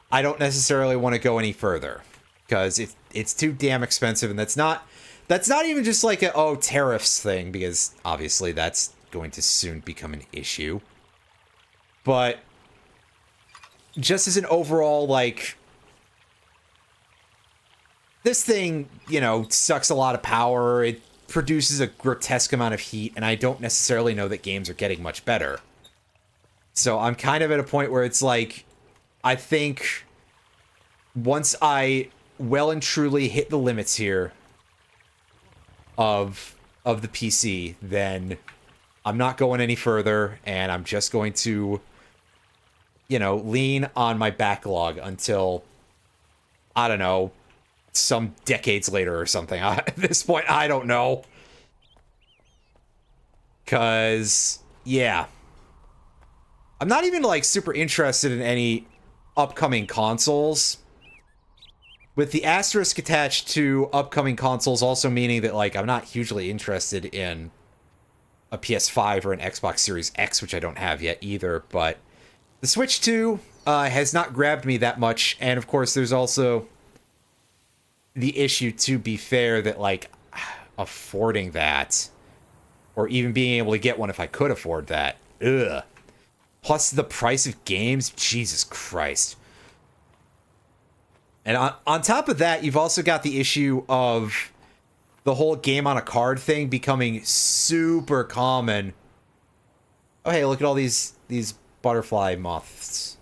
I don't necessarily want to go any further. Because it's too damn expensive, and that's not even just like a, tariffs thing, because obviously that's going to soon become an issue. But just as an overall, like, this thing, you know, sucks a lot of power, it produces a grotesque amount of heat, and I don't necessarily know that games are getting much better. So I'm kind of at a point where it's like, I think once I well and truly hit the limits here of the PC, then I'm not going any further, and I'm just going to, you know, lean on my backlog until, I don't know, some decades later or something. At this point, I don't know. Because, yeah. I'm not even, like, super interested in any upcoming consoles. With the asterisk attached to upcoming consoles also meaning that, like, I'm not hugely interested in a PS5 or an Xbox Series X, which I don't have yet either, but the Switch 2 has not grabbed me that much, and of course there's also the issue, to be fair, that, like, affording that, or even being able to get one if I could afford that, ugh. plus the price of games. Jesus Christ. And on top of that, you've also got the issue of the whole game on a card thing becoming super common. Oh, hey, look at all these butterfly moths.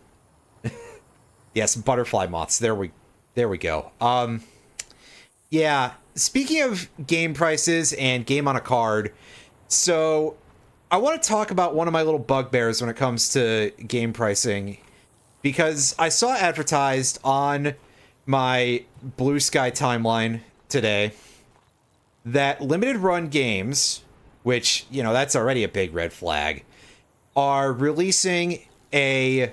Yes, butterfly moths. There we go. Yeah, speaking of game prices and game on a card, so I want to talk about one of my little bugbears when it comes to game pricing, because I saw advertised on my Blue Sky timeline today that limited run games, which, you know, that's already a big red flag, are releasing a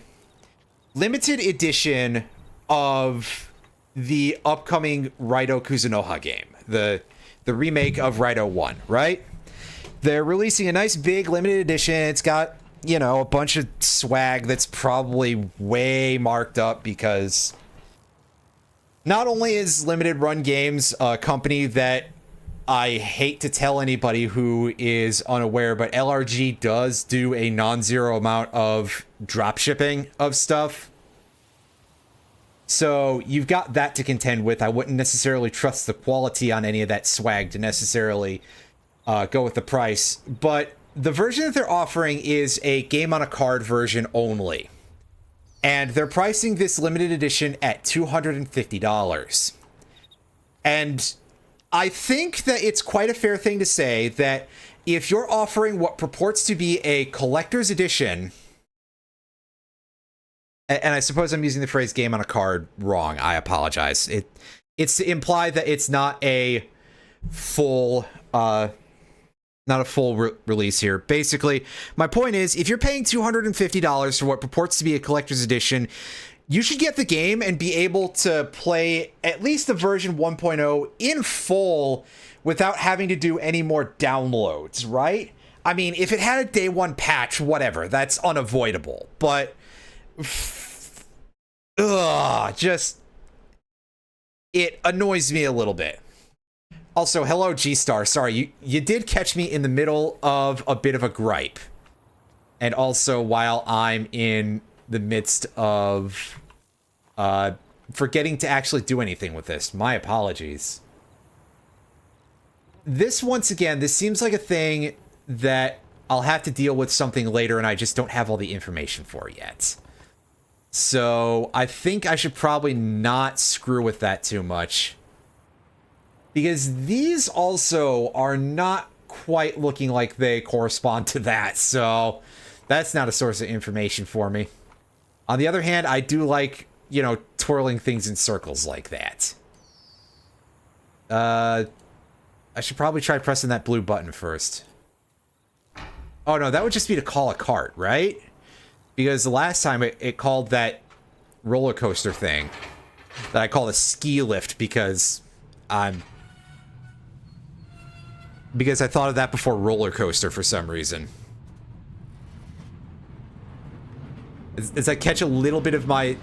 limited edition of the upcoming Raito Kuzunoha game, the remake of Raito 1, right? They're releasing a nice big limited edition. It's got, you know, a bunch of swag that's probably way marked up, because not only is Limited Run Games a company that I hate to tell anybody who is unaware, but LRG does do a non-zero amount of drop shipping of stuff. So you've got that to contend with. I wouldn't necessarily trust the quality on any of that swag to necessarily go with the price. But the version that they're offering is a game on a card version only. And they're pricing this limited edition at $250. And I think that it's quite a fair thing to say that if you're offering what purports to be a collector's edition, and I suppose I'm using the phrase game on a card wrong, I apologize. It's to imply that it's not a full release here. Basically, my point is, if you're paying $250 for what purports to be a collector's edition, you should get the game and be able to play at least the version 1.0 in full without having to do any more downloads, right? I mean, if it had a day one patch, whatever, that's unavoidable. But, just, it annoys me a little bit. Also, hello, G-Star. Sorry, you did catch me in the middle of a bit of a gripe. And also while I'm in the midst of forgetting to actually do anything with this. My apologies. This, once again, this seems like a thing that I'll have to deal with something later, and I just don't have all the information for yet. So I think I should probably not screw with that too much, because these also are not quite looking like they correspond to that, so that's not a source of information for me. On the other hand, I do like, you know, twirling things in circles like that. I should probably try pressing that blue button first. Oh no, that would just be to call a cart, right? Because the last time it called that roller coaster thing that I call a ski lift because I thought of that before roller coaster for some reason. As I catch a little bit of my,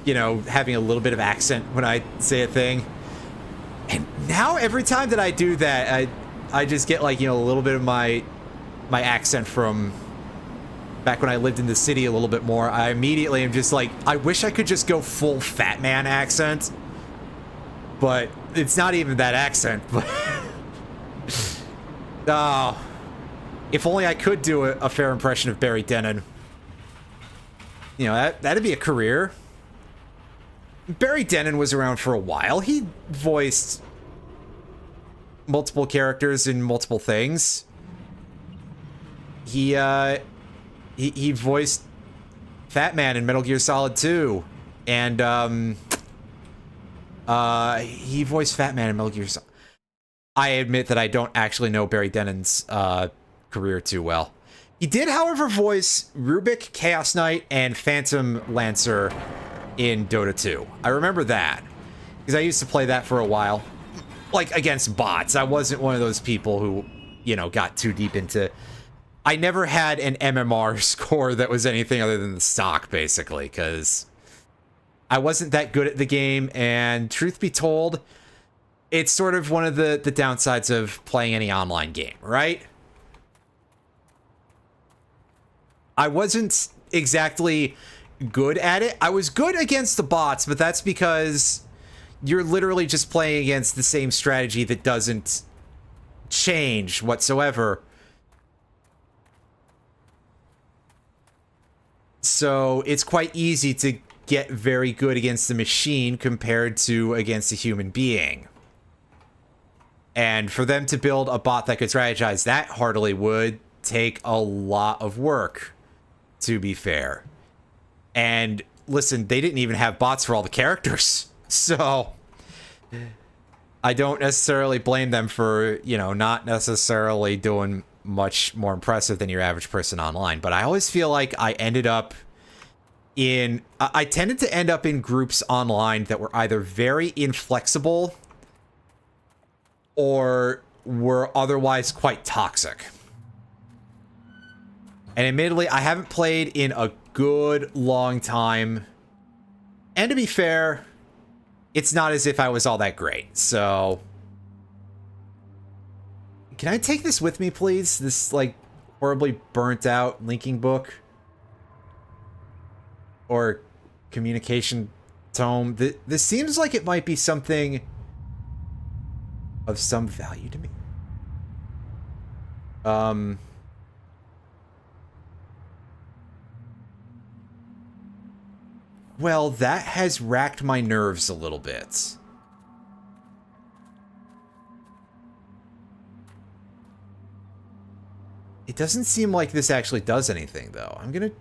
you know, having a little bit of accent when I say a thing. And now every time that I do that, I just get, like, you know, a little bit of my accent from back when I lived in the city a little bit more. I immediately am just like, I wish I could just go full fat man accent. But it's not even that accent. But oh, if only I could do a fair impression of Barry Denon. You know, that'd be a career. Barry Denon was around for a while. He voiced multiple characters in multiple things. He voiced Fat Man in Metal Gear Solid 2. And, he voiced Fat Man in Metal Gear Solid. I admit that I don't actually know Barry Denon's, career too well. He did, however, voice Rubik, Chaos Knight, and Phantom Lancer in Dota 2. I remember that, because I used to play that for a while. Like, against bots. I wasn't one of those people who, you know, got too deep into... I never had an MMR score that was anything other than the stock, basically, because I wasn't that good at the game, and truth be told, it's sort of one of the downsides of playing any online game, right? I wasn't exactly good at it. I was good against the bots, but that's because you're literally just playing against the same strategy that doesn't change whatsoever. So it's quite easy to get very good against the machine compared to against a human being. And for them to build a bot that could strategize that heartily would take a lot of work, to be fair. And listen, they didn't even have bots for all the characters. So I don't necessarily blame them for, you know, not necessarily doing much more impressive than your average person online. But I always feel like I tended to end up in groups online that were either very inflexible or were otherwise quite toxic. And admittedly, I haven't played in a good long time. And to be fair, it's not as if I was all that great. So can I take this with me, please? This, like, horribly burnt out linking book? Or communication tome? This seems like it might be something of some value to me. Well, that has racked my nerves a little bit. It doesn't seem like this actually does anything, though. I'm gonna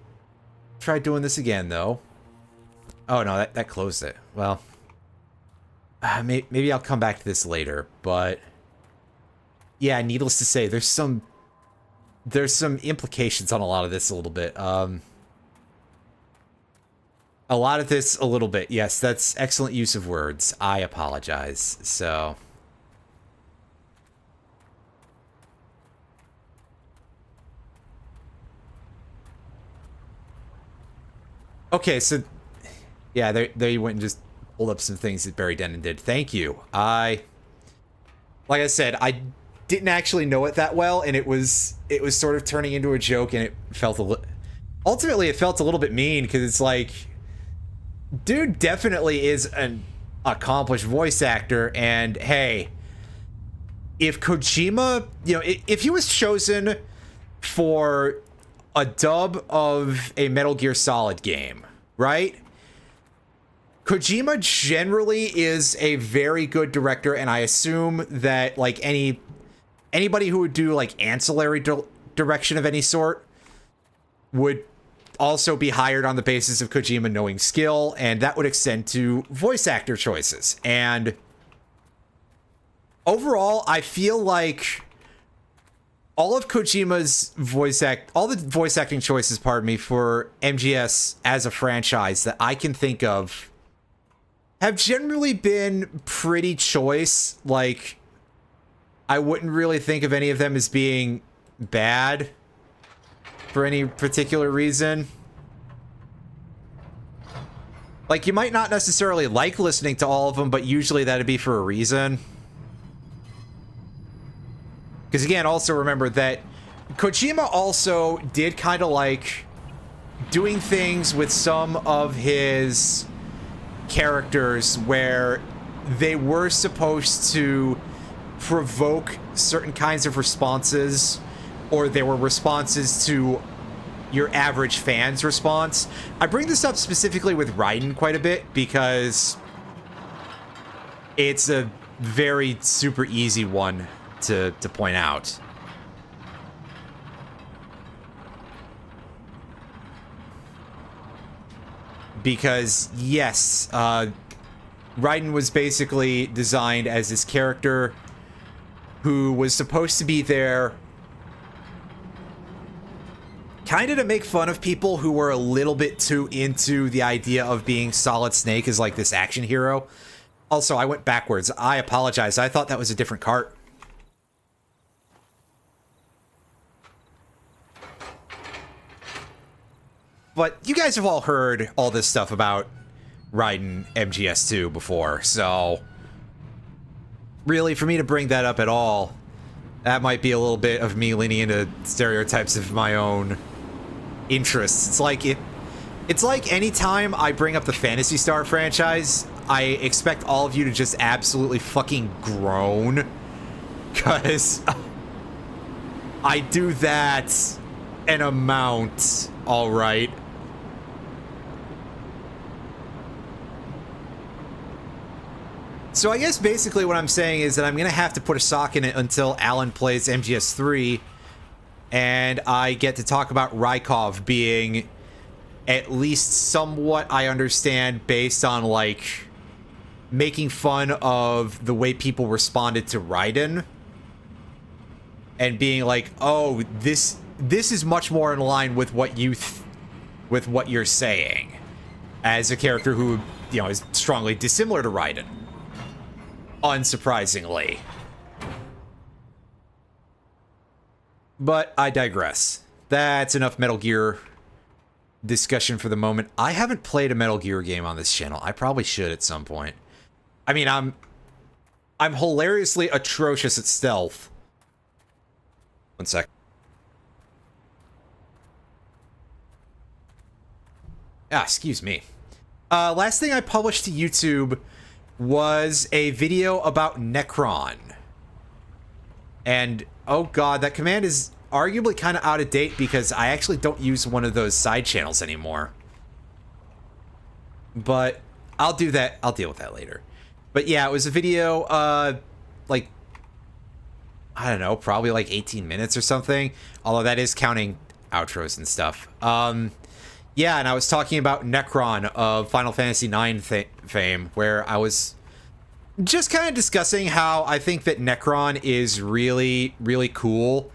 try doing this again, though. Oh, no, that closed it. Well, maybe I'll come back to this later, but yeah, needless to say, there's some implications on a lot of this a little bit. A lot of this a little bit. Yes, that's excellent use of words. I apologize. So okay, so yeah, there you went and just pulled up some things that Barry Denon did. Thank you. Like I said, I didn't actually know it that well, and it was sort of turning into a joke, and it felt ultimately it felt a little bit mean, because it's like, dude definitely is an accomplished voice actor, and hey, if Kojima, you know, if he was chosen for a dub of a Metal Gear Solid game, right? Kojima generally is a very good director, and I assume that, like, anybody who would do, like, ancillary direction of any sort would also be hired on the basis of Kojima knowing skill, and that would extend to voice actor choices. And overall, I feel like all of Kojima's all the voice acting choices, pardon me, for MGS as a franchise that I can think of have generally been pretty choice. Like, I wouldn't really think of any of them as being bad for any particular reason. Like, you might not necessarily like listening to all of them, but usually that'd be for a reason. Because again, also remember that Kojima also did kind of like doing things with some of his characters where they were supposed to provoke certain kinds of responses, or they were responses to your average fan's response. I bring this up specifically with Raiden quite a bit because it's a very super easy one to point out. Because yes, Raiden was basically designed as this character who was supposed to be there kind of to make fun of people who were a little bit too into the idea of being Solid Snake as like this action hero. Also, I went backwards. I apologize. I thought that was a different cart. But you guys have all heard all this stuff about Raiden MGS2 before, so really, for me to bring that up at all, that might be a little bit of me leaning into stereotypes of my own interests. It's like anytime I bring up the Phantasy Star franchise, I expect all of you to just absolutely fucking groan. Because I do that an amount, alright. So I guess basically what I'm saying is that I'm going to have to put a sock in it until Alan plays MGS3, and I get to talk about Rykov being at least somewhat, I understand, based on, like, making fun of the way people responded to Raiden, and being like, oh, this is much more in line with what with what you're saying, as a character who, you know, is strongly dissimilar to Raiden. Unsurprisingly. But I digress. That's enough Metal Gear discussion for the moment. I haven't played a Metal Gear game on this channel. I probably should at some point. I mean, I'm hilariously atrocious at stealth. One sec. Ah, excuse me. Last thing I published to YouTube was a video about Necron. And, oh god, that command is arguably kind of out of date because I actually don't use one of those side channels anymore. But I'll do that. I'll deal with that later. But yeah, it was a video, like, I don't know, probably like 18 minutes or something. Although that is counting outros and stuff. Yeah, and I was talking about Necron of Final Fantasy IX fame, where I was just kind of discussing how I think that Necron is really, really cool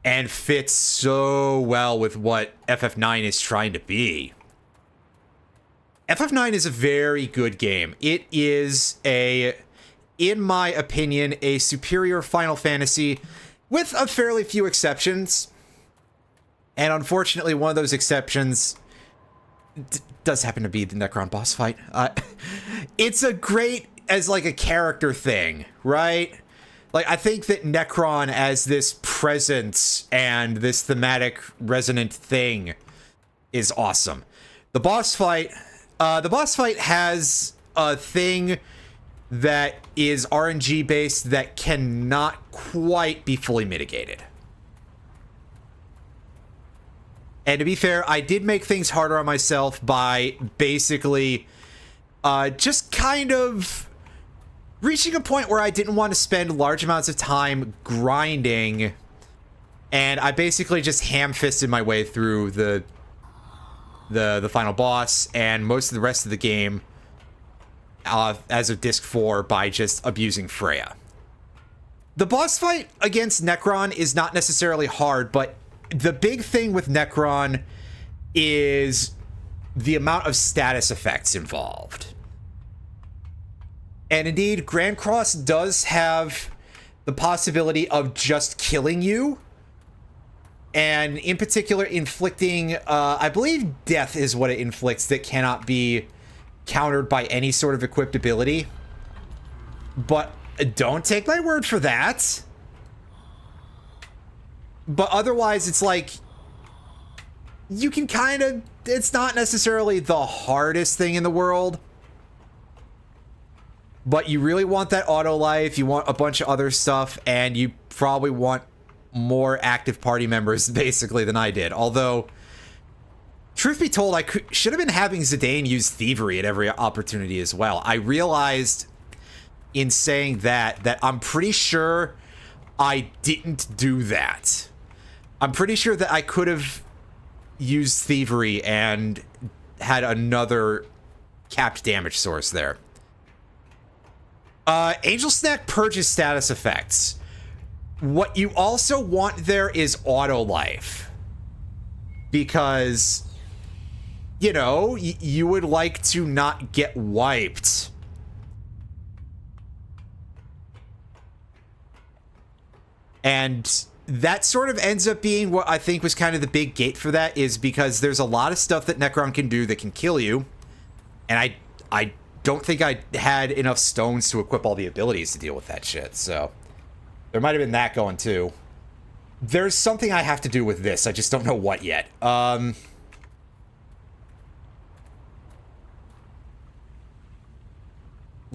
and fits so well with what FF9 is trying to be. FF9 is a very good game. It is in my opinion, a superior Final Fantasy with a fairly few exceptions. And unfortunately, one of those exceptions does happen to be the Necron boss fight. It's a great, as like a character thing, right? Like, I think that Necron as this presence and this thematic resonant thing is awesome. The boss fight has a thing that is RNG based that cannot quite be fully mitigated. And to be fair, I did make things harder on myself by basically just kind of reaching a point where I didn't want to spend large amounts of time grinding, and I basically just ham-fisted my way through the final boss and most of the rest of the game as of Disc 4 by just abusing Freya. The boss fight against Necron is not necessarily hard, but the big thing with Necron is the amount of status effects involved. And indeed, Grand Cross does have the possibility of just killing you. And in particular, inflicting, I believe death is what it inflicts that cannot be countered by any sort of equipped ability. But don't take my word for that. But otherwise, it's like, you can kind of, it's not necessarily the hardest thing in the world. But you really want that auto life, you want a bunch of other stuff, and you probably want more active party members, basically, than I did. Although, truth be told, I should have been having Zidane use Thievery at every opportunity as well. I realized in saying that I'm pretty sure I didn't do that. I'm pretty sure that I could have used Thievery and had another capped damage source there. Angel Snack purges status effects. What you also want there is auto life. Because, you know, you would like to not get wiped. And that sort of ends up being what I think was kind of the big gate for that, is because there's a lot of stuff that Necron can do that can kill you. And I don't think I had enough stones to equip all the abilities to deal with that shit, so there might have been that going too. There's something I have to do with this. I just don't know what yet. Will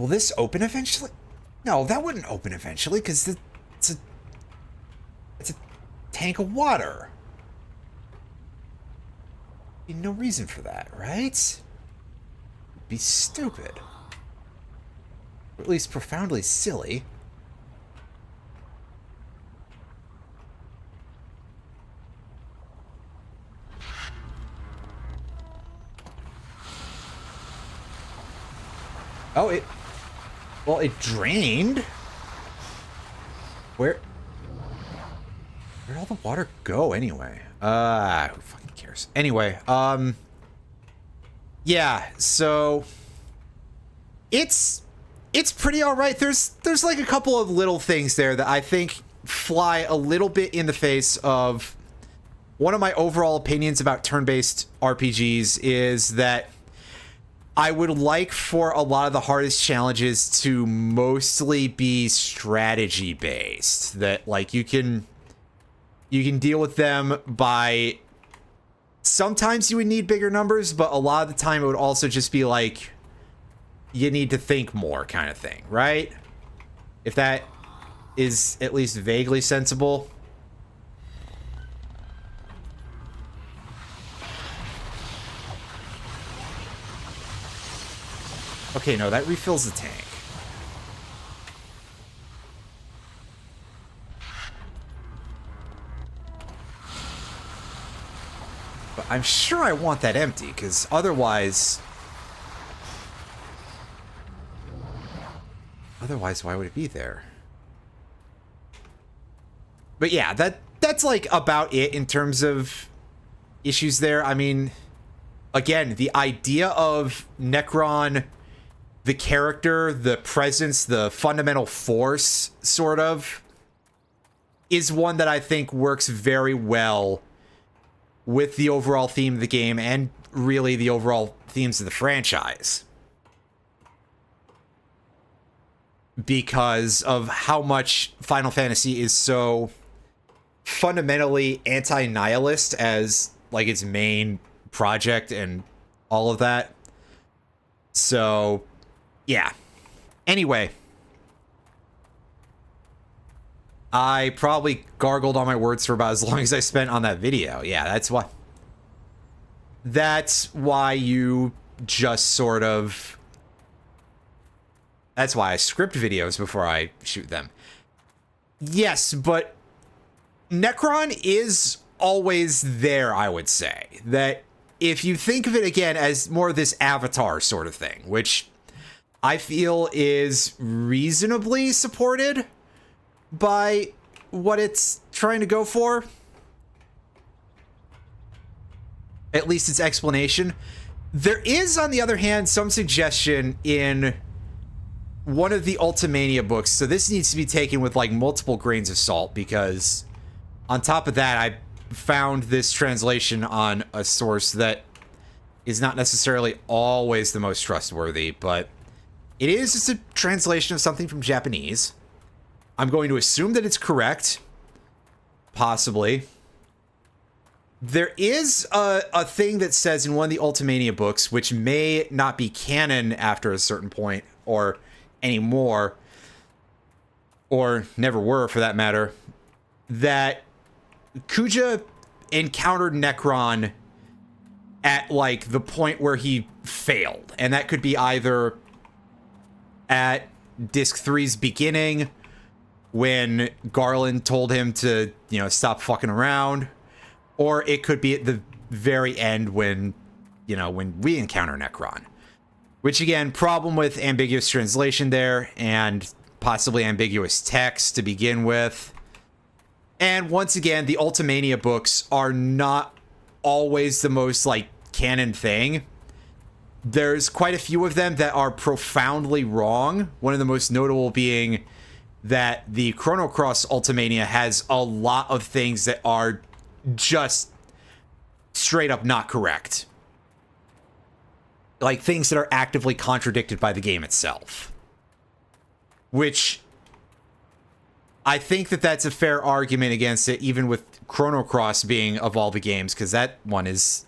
this open eventually? No, that wouldn't open eventually, because it's a tank of water. Be no reason for that, right? Be stupid. Or at least profoundly silly. Oh, well, it drained. Where'd all the water go anyway? Who fucking cares? Anyway, yeah, so it's pretty all right. There's like a couple of little things there that I think fly a little bit in the face of one of my overall opinions about turn-based RPGs is that I would like for a lot of the hardest challenges to mostly be strategy based. That like you can deal with them by sometimes you would need bigger numbers, but a lot of the time it would also just be like you need to think more kind of thing, right? If that is at least vaguely sensible. Okay, no, that refills the tank. But I'm sure I want that empty, because otherwise... Otherwise, why would it be there? But yeah, that's like about it in terms of issues there. I mean, again, the idea of Necron... the character, the presence, the fundamental force, sort of, is one that I think works very well with the overall theme of the game and really the overall themes of the franchise. Because of how much Final Fantasy is so fundamentally anti-nihilist as, like, its main project and all of that. So... yeah. Anyway. I probably gargled on my words for about as long as I spent on that video. Yeah, that's why. That's why you just sort of... that's why I script videos before I shoot them. Yes, but Necron is always there, I would say. That if you think of it again as more of this Avatar sort of thing, which... I feel is reasonably supported by what it's trying to go for. At least its explanation. There is, on the other hand, some suggestion in one of the Ultimania books. So this needs to be taken with like multiple grains of salt, because on top of that, I found this translation on a source that is not necessarily always the most trustworthy, but it is just a translation of something from Japanese. I'm going to assume that it's correct. Possibly. There is a thing that says in one of the Ultimania books, which may not be canon after a certain point, or anymore, or never were for that matter, that Kuja encountered Necron at, like, the point where he failed. And that could be either... at Disc 3's beginning, when Garland told him to, you know, stop fucking around. Or it could be at the very end when, you know, when we encounter Necron. Which, again, problem with ambiguous translation there, and possibly ambiguous text to begin with. And once again, the Ultimania books are not always the most, like, canon thing. There's quite a few of them that are profoundly wrong. One of the most notable being that the Chrono Cross Ultimania has a lot of things that are just straight up not correct. Like things that are actively contradicted by the game itself. Which I think that that's a fair argument against it, even with Chrono Cross being of all the games, because that one is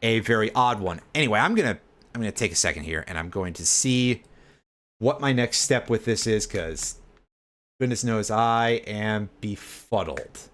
a very odd one. Anyway, I'm gonna take a second here, and I'm going to see what my next step with this is, because goodness knows I am befuddled.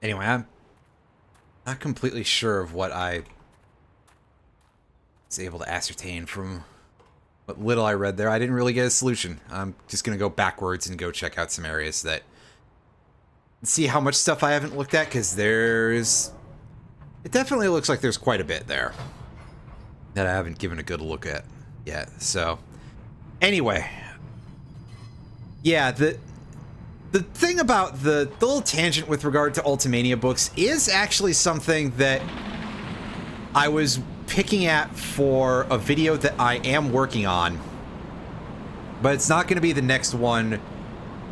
Anyway, I'm not completely sure of what I was able to ascertain from what little I read there. I didn't really get a solution. I'm just going to go backwards and go check out some areas that... see how much stuff I haven't looked at, because there's... it definitely looks like there's quite a bit there that I haven't given a good look at yet. So, anyway. Yeah, the thing about the little tangent with regard to Ultimania books is actually something that I was picking at for a video that I am working on, but it's not going to be the next one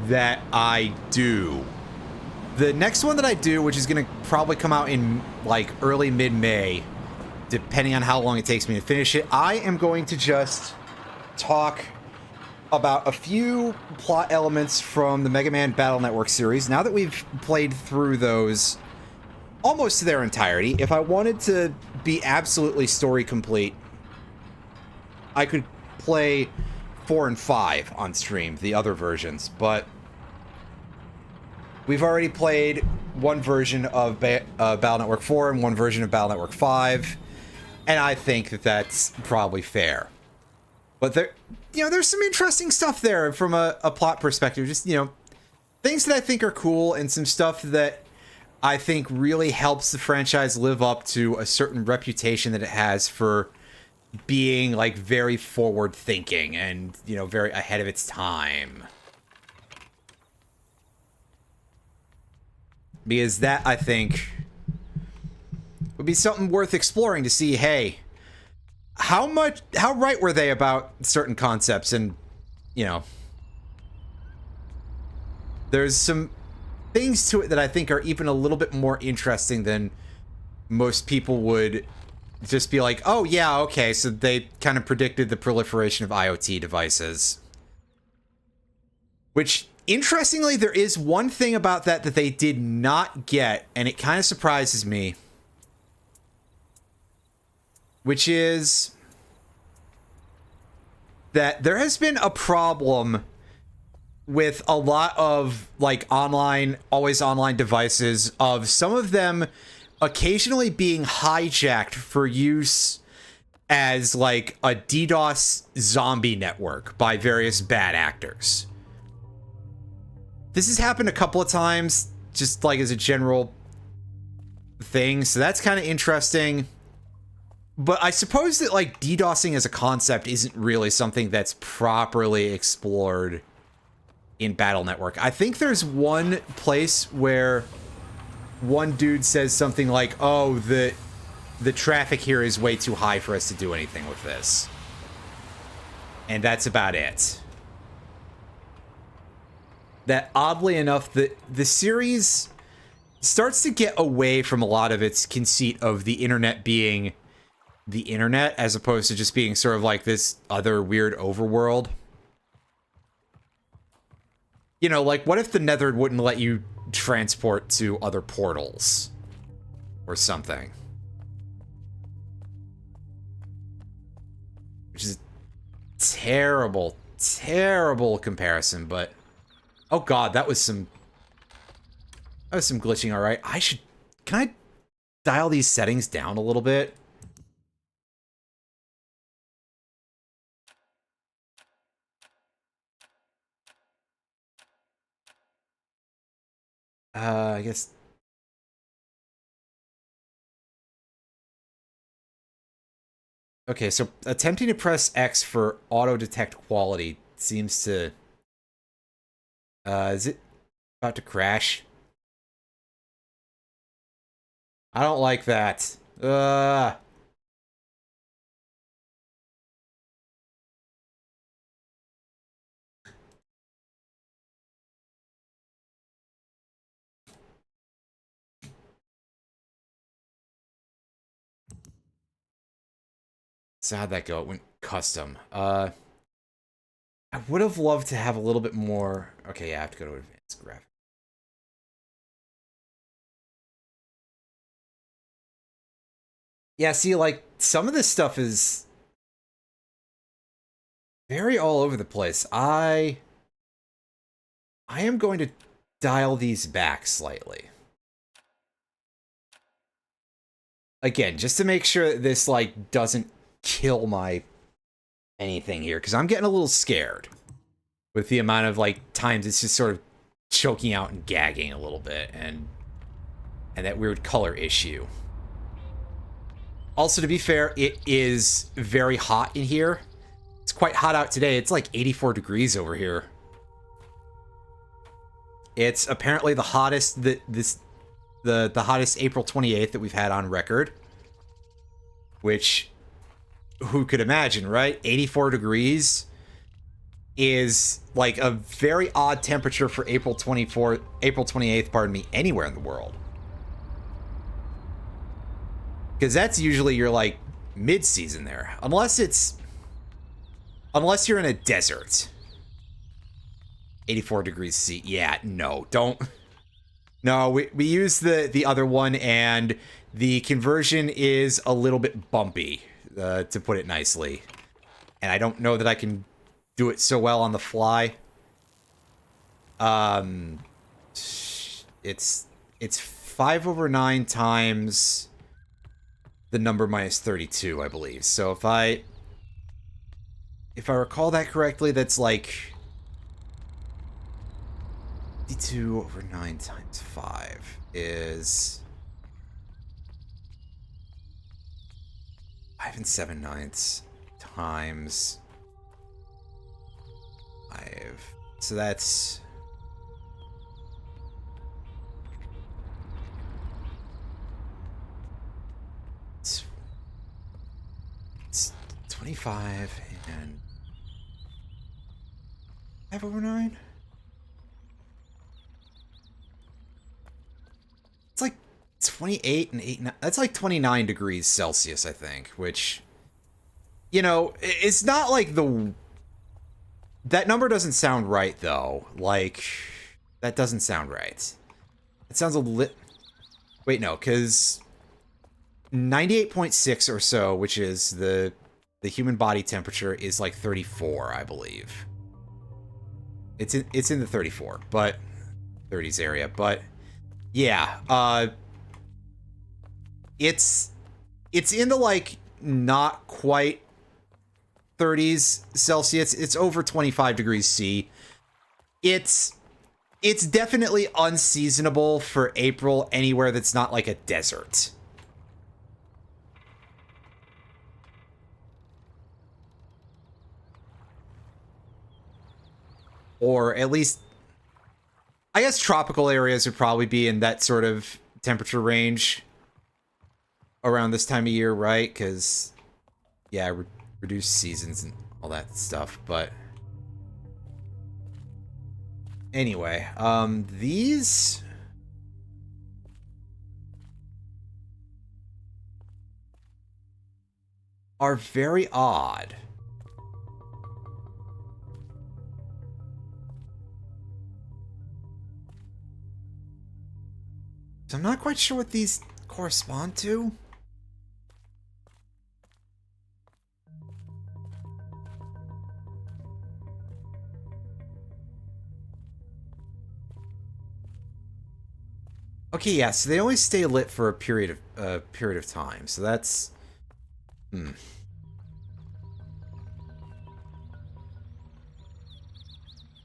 that I do. The next one that I do, which is going to probably come out in like early mid-May, depending on how long it takes me to finish it, I am going to just talk about a few plot elements from the Mega Man Battle Network series. Now that we've played through those almost to their entirety, if I wanted to be absolutely story complete, I could play 4 and 5 on stream, the other versions, but we've already played one version of Battle Network 4 and one version of Battle Network 5, and I think that that's probably fair. But there, there's some interesting stuff there from a plot perspective. Just, things that I think are cool and some stuff that I think really helps the franchise live up to a certain reputation that it has for being, like, very forward-thinking and, very ahead of its time. Because that, I think, would be something worth exploring to see, hey, how right were they about certain concepts? And, there's some things to it that I think are even a little bit more interesting than most people would just be like, oh yeah, okay, so they kind of predicted the proliferation of IoT devices. Which, interestingly, there is one thing about that they did not get, and it kind of surprises me, which is that there has been a problem with a lot of, like, always online devices, of some of them occasionally being hijacked for use as, like, a DDoS zombie network by various bad actors. This has happened a couple of times, just, like, as a general thing, so that's kind of interesting. But I suppose that, like, DDoSing as a concept isn't really something that's properly explored in Battle Network. I think there's one place where one dude says something like, oh, the traffic here is way too high for us to do anything with this. And that's about it. That, oddly enough, the series starts to get away from a lot of its conceit of the internet being the internet as opposed to just being sort of like this other weird overworld. You know, like, what if the Nether wouldn't let you transport to other portals? Or something. Which is a terrible, terrible comparison, but... Oh god, that was some... That was some glitching, alright. I should... Can I dial these settings down a little bit? I guess... Okay, so attempting to press X for auto-detect quality seems to... is it about to crash? I don't like that. So how'd that go? It went custom. I would have loved to have a little bit more... Okay, yeah, I have to go to advanced graphics. Yeah, see, like, some of this stuff is very all over the place. I am going to dial these back slightly. Again, just to make sure that this, like, doesn't kill my anything here, because I'm getting a little scared with the amount of, like, times it's just sort of choking out and gagging a little bit, and that weird color issue. Also, to be fair, it is very hot in here. It's quite hot out today. It's like 84 degrees over here. It's apparently the hottest the hottest April 28th that we've had on record. Which, who could imagine, right? 84 degrees is like a very odd temperature for April 28th, pardon me, anywhere in the world. Because that's usually your, like, mid-season there. Unless you're in a desert. 84 degrees C. Yeah, no, don't. No, we use the other one, and the conversion is a little bit bumpy, to put it nicely. And I don't know that I can do it so well on the fly. It's 5/9 times the number minus 32, I believe. So if I recall that correctly, that's like 52/9 times 5 is 5 7/9 times 5. So that's... It's 25 and 5/9? It's like 28 and 8. That's like 29 degrees Celsius, I think, which, you know, it's not like the... That number doesn't sound right, though. Like, that doesn't sound right. It sounds a lit... Wait, no, because 98.6 or so, which is the human body temperature, is like 34, I believe. It's in the 34, but 30s area, but yeah, it's in the, like, not quite 30s Celsius. It's over 25 degrees C. It's definitely unseasonable for April anywhere that's not like a desert. Or at least, I guess tropical areas would probably be in that sort of temperature range around this time of year, right? Because, yeah, reduced seasons and all that stuff. But anyway, these... are very odd. So I'm not quite sure what these correspond to. Okay, yeah, so they only stay lit for a period of time. So that's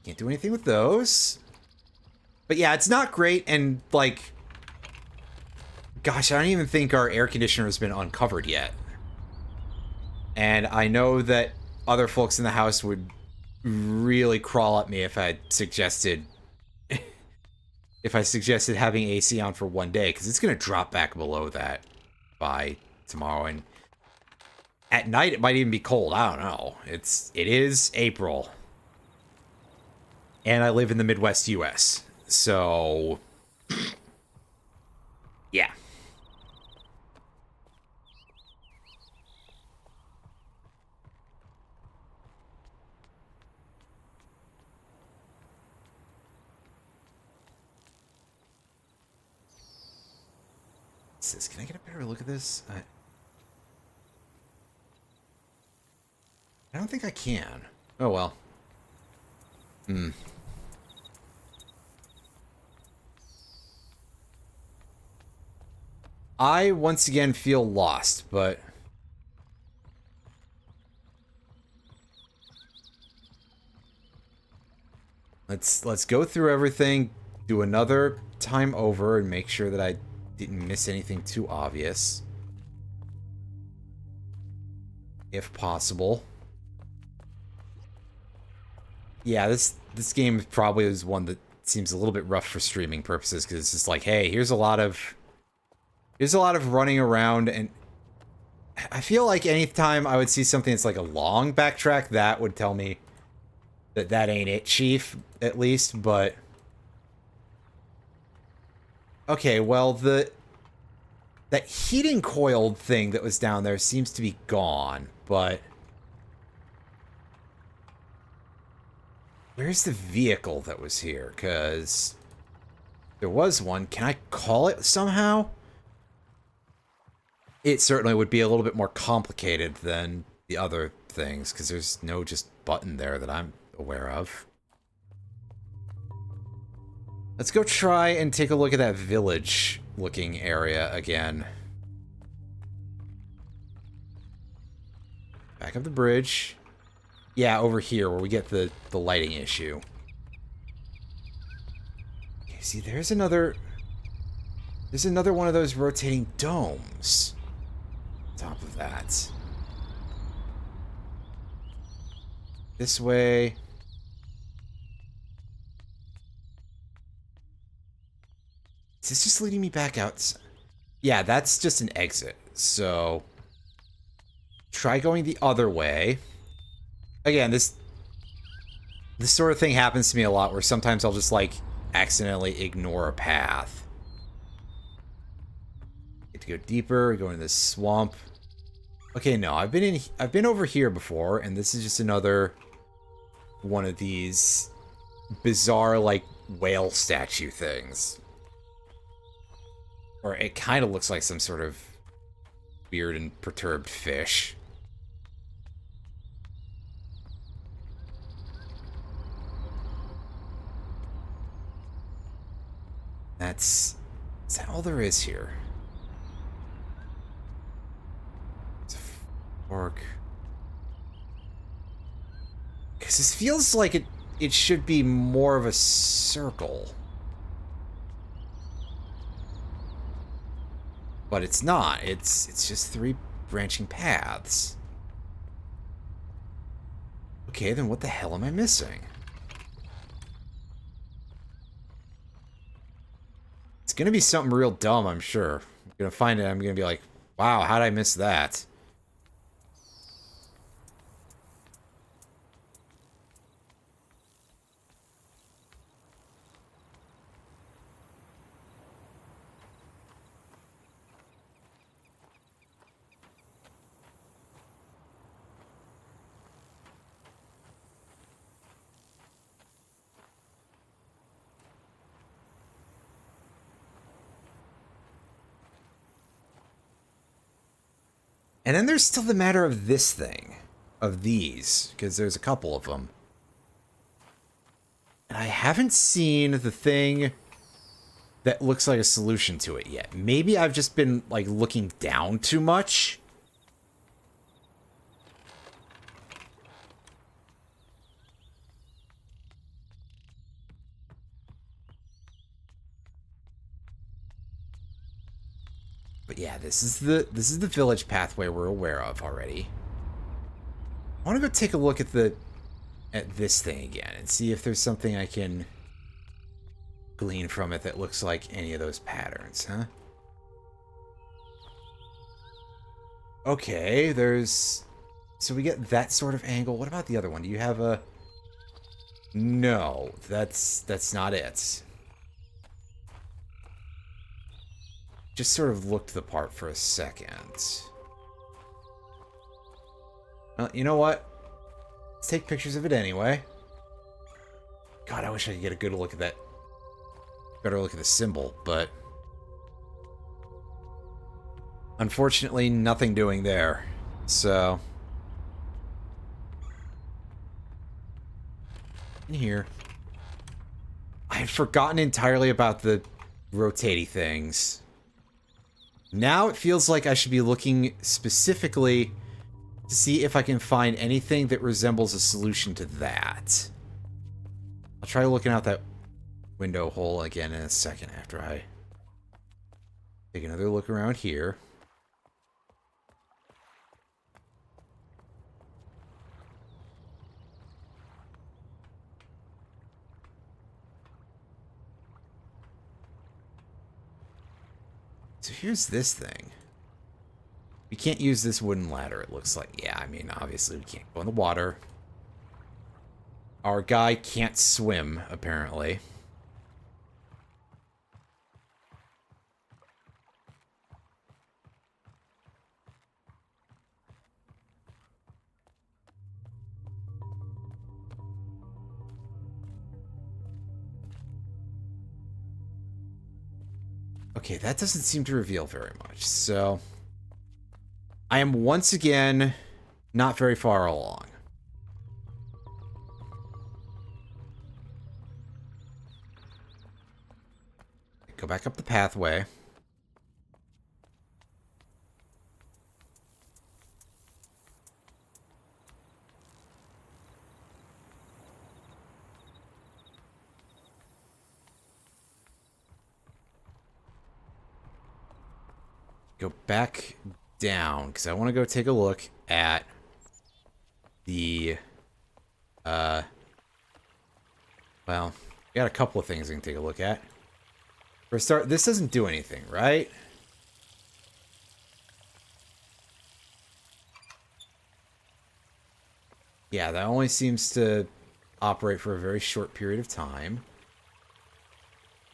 Can't do anything with those. But yeah, it's not great, and like, gosh, I don't even think our air conditioner has been uncovered yet. And I know that other folks in the house would really crawl at me if I suggested having AC on for one day, because it's going to drop back below that by tomorrow, and at night it might even be cold. I don't know. It is April, and I live in the Midwest US, so yeah. Can I get a better look at this? I don't think I can. Oh well. I once again feel lost, but let's go through everything, do another time over, and make sure that I didn't miss anything too obvious, if possible. Yeah, this game probably is one that seems a little bit rough for streaming purposes, because it's just like, hey, here's a lot of running around, and I feel like anytime I would see something that's like a long backtrack, that would tell me that ain't it, Chief, at least. But okay, well, that heating coil thing that was down there seems to be gone, but where's the vehicle that was here? Because there was one. Can I call it somehow? It certainly would be a little bit more complicated than the other things, because there's no just button there that I'm aware of. Let's go try and take a look at that village-looking area again. Back up the bridge. Yeah, over here where we get the lighting issue. Okay, see, there's another one of those rotating domes. Top of that. This way. Is this just leading me back out? Yeah, that's just an exit. So try going the other way. Again, this sort of thing happens to me a lot, where sometimes I'll just like accidentally ignore a path. Get to go deeper, go into this swamp. Okay, no, I've been over here before, and this is just another one of these bizarre, like, whale statue things. Or it kind of looks like some sort of weird and perturbed fish. Is that all there is here? It's a fork. Because this feels like it should be more of a circle. But it's not. It's just 3 branching paths. Okay, then what the hell am I missing? It's gonna be something real dumb, I'm sure. I'm gonna find it, I'm gonna be like, wow, how did I miss that? And then there's still the matter of this thing. Of these. Because there's a couple of them. And I haven't seen the thing that looks like a solution to it yet. Maybe I've just been, like, looking down too much. But yeah, this is the village pathway we're aware of already. I want to go take a look at this thing again and see if there's something I can glean from it that looks like any of those patterns, huh? Okay, so we get that sort of angle. What about the other one? Do you have a... No, that's not it. Just sort of looked the part for a second. Well, you know what? Let's take pictures of it anyway. God, I wish I could get a good look at that. Better look at the symbol, but... Unfortunately, nothing doing there. So... In here. I had forgotten entirely about the rotating things. Now it feels like I should be looking specifically to see if I can find anything that resembles a solution to that. I'll try looking out that window hole again in a second after I take another look around here. So here's this thing. We can't use this wooden ladder, it looks like. Yeah, I mean, obviously we can't go in the water. Our guy can't swim, apparently. Okay, that doesn't seem to reveal very much, so... I am once again not very far along. Go back up the pathway. Go back down, because I want to go take a look at the, well, we got a couple of things we can take a look at. For a start, this doesn't do anything, right? Yeah, that only seems to operate for a very short period of time.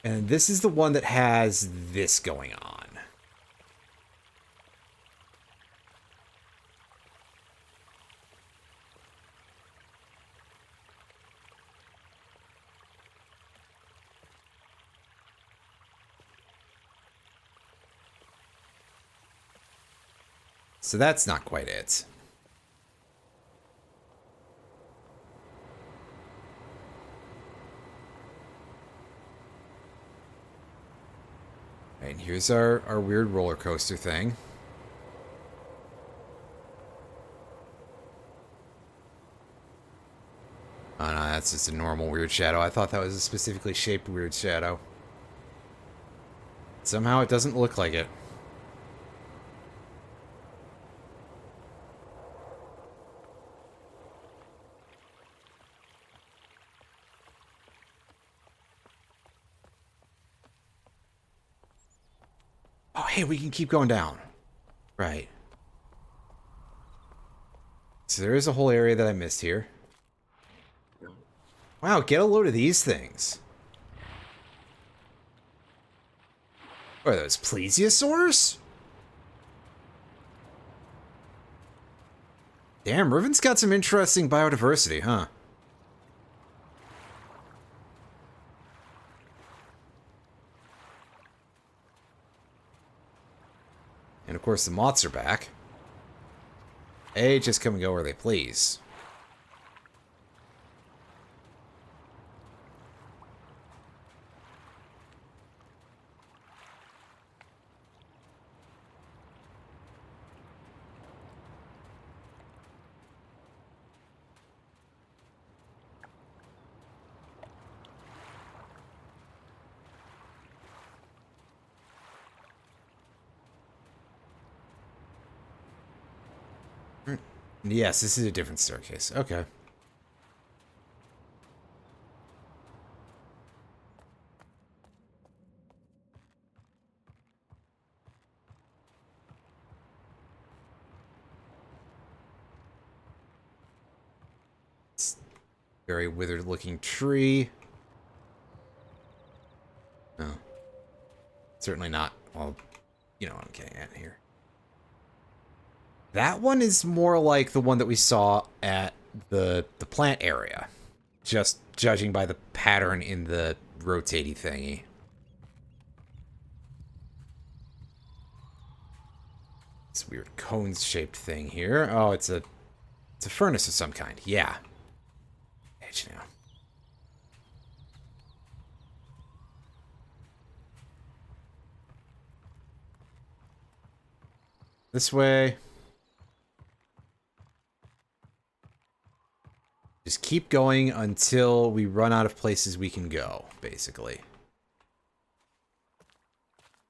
And this is the one that has this going on. So that's not quite it. Right, and here's our weird roller coaster thing. Oh no, that's just a normal weird shadow. I thought that was a specifically shaped weird shadow. Somehow it doesn't look like it. Oh, hey, we can keep going down. Right. So there is a whole area that I missed here. Wow, get a load of these things. What are those, plesiosaurs? Damn, Riven's got some interesting biodiversity, huh? And of course the moths are back. They just come and go where they please. Yes, this is a different staircase. Okay. It's a very withered looking tree. Oh. Certainly not. Well, you know what I'm getting at here. That one is more like the one that we saw at the plant area. Just judging by the pattern in the rotating thingy. This weird cone-shaped thing here. Oh, it's a furnace of some kind. Yeah. Edge now. This way. Just keep going until we run out of places we can go, basically.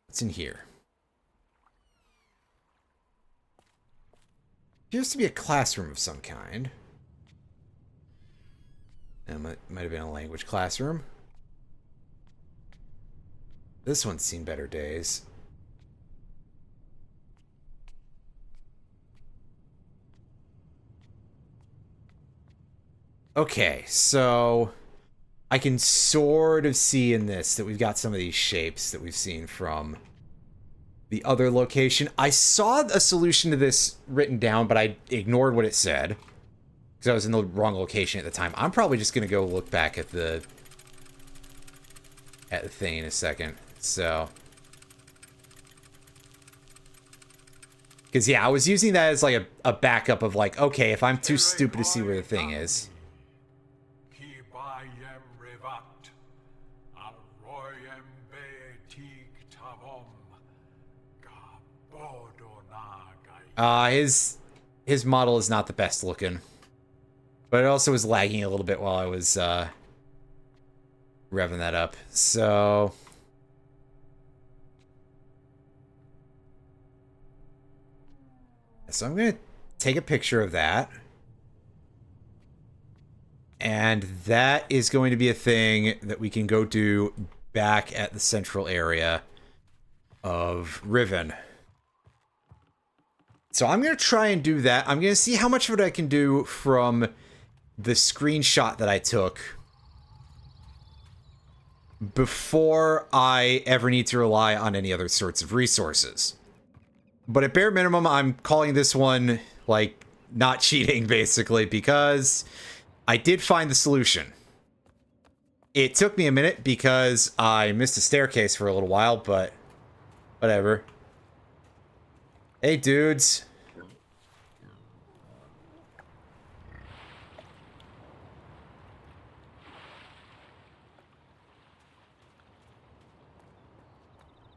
What's in here? Appears to be a classroom of some kind. And it might have been a language classroom. This one's seen better days. Okay, so I can sort of see in this that we've got some of these shapes that we've seen from the other location. I saw a solution to this written down, but I ignored what it said because I was in the wrong location at the time. I'm probably just going to go look back at the thing in a second. So, because yeah, I was using that as like a backup of like, okay, if I'm too stupid to see where the thing is. His model is not the best looking. But it also was lagging a little bit while I was revving that up. So I'm going to take a picture of that. And that is going to be a thing that we can go do back at the central area of Riven. So I'm going to try and do that. I'm going to see how much of it I can do from the screenshot that I took before I ever need to rely on any other sorts of resources. But at bare minimum, I'm calling this one, like, not cheating, basically, because I did find the solution. It took me a minute because I missed a staircase for a little while, but whatever. Hey, dudes.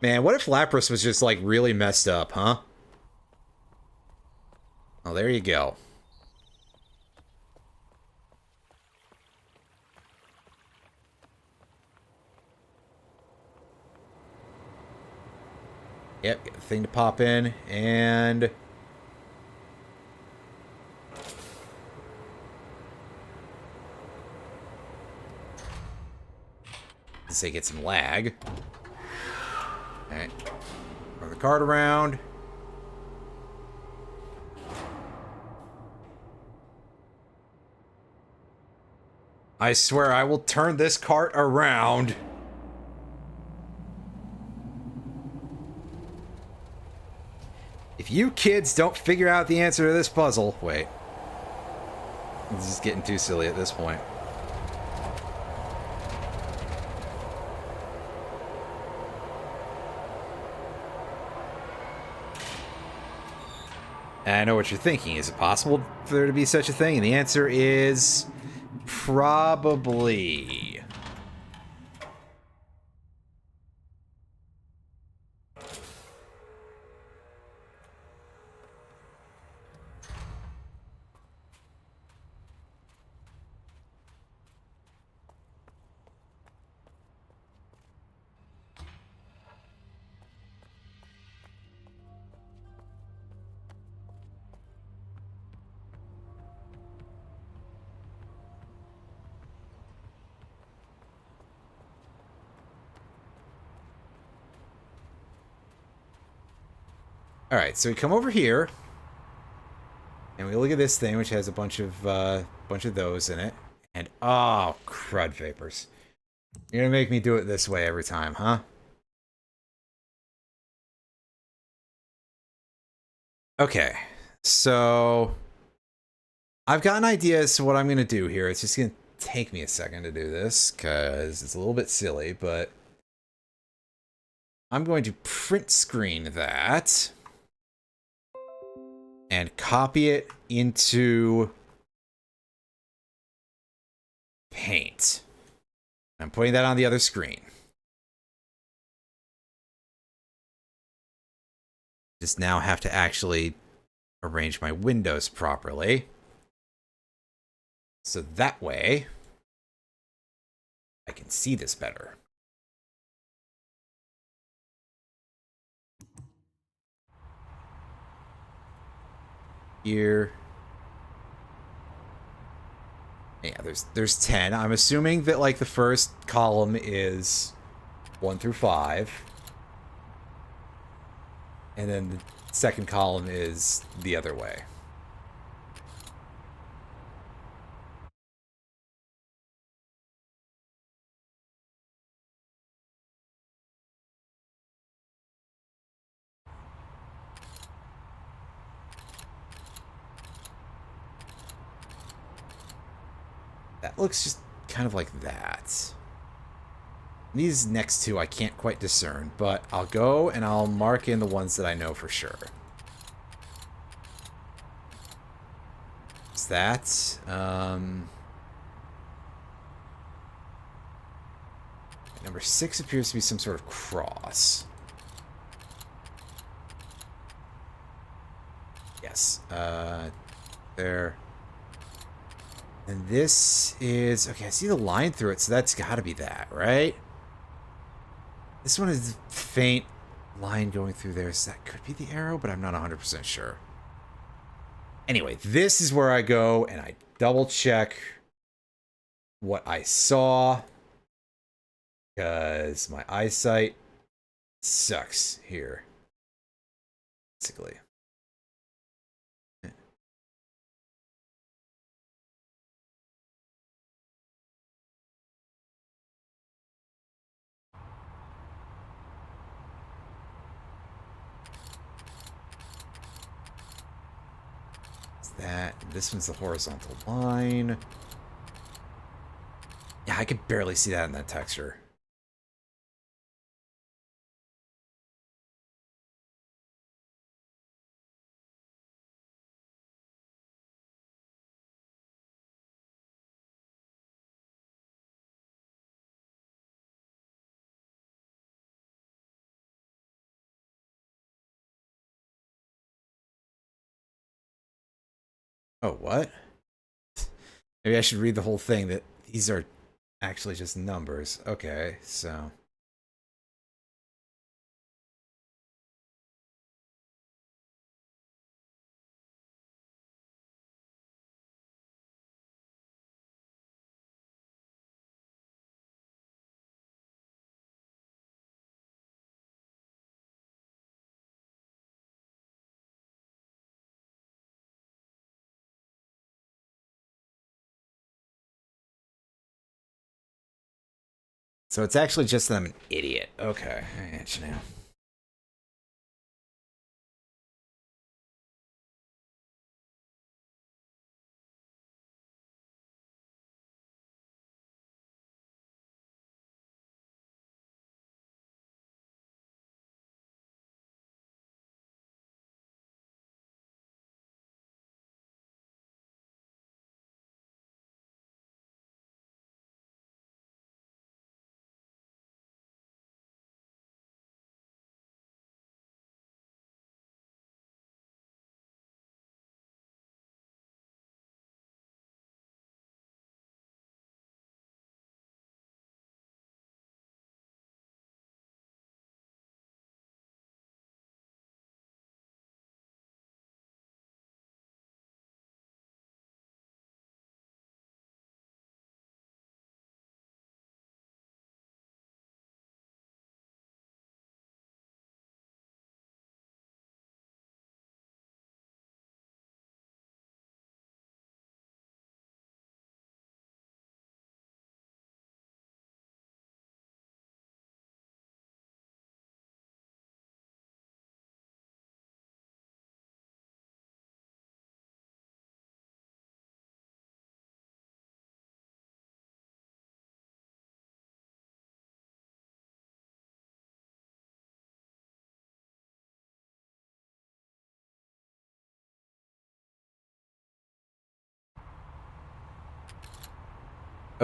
Man, what if Lapras was just, like, really messed up, huh? Oh, there you go. Yep, get the thing to pop in, and say get some lag. Alright. Throw the cart around. I swear I will turn this cart around. If you kids don't figure out the answer to this puzzle... Wait. This is getting too silly at this point. And I know what you're thinking. Is it possible for there to be such a thing? And the answer is probably. All right, so we come over here, and we look at this thing, which has a bunch of those in it, and oh, crud vapors! You're gonna make me do it this way every time, huh? Okay, so I've got an idea as to what I'm gonna do here. It's just gonna take me a second to do this because it's a little bit silly, but I'm going to print screen that and copy it into Paint. I'm putting that on the other screen. Just now have to actually arrange my windows properly. So that way I can see this better. Here. Yeah, there's 10. I'm assuming that like the first column is 1 through 5. And then the second column is the other way. That looks just kind of like that. These next two I can't quite discern, but I'll go and I'll mark in the ones that I know for sure. Is that? Number 6 appears to be some sort of cross. Yes. There. And this is... Okay, I see the line through it, so that's got to be that, right? This one is a faint line going through there, so that could be the arrow, but I'm not 100% sure. Anyway, this is where I go, and I double check what I saw, because my eyesight sucks here, basically. That. This one's the horizontal line. Yeah, I could barely see that in that texture. Oh, what? Maybe I should read the whole thing, that these are actually just numbers. Okay, so... So it's actually just that I'm an idiot. Okay, I get you now.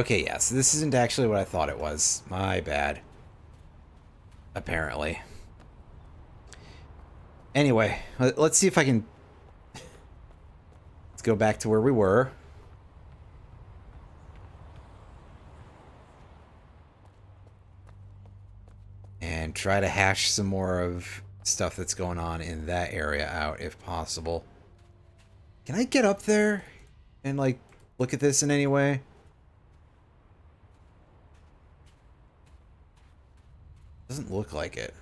Okay, yeah, so this isn't actually what I thought it was. My bad. Apparently. Anyway, let's see if I can... Let's go back to where we were. And try to hash some more of stuff that's going on in that area out, if possible. Can I get up there and, like, look at this in any way? Doesn't look like it.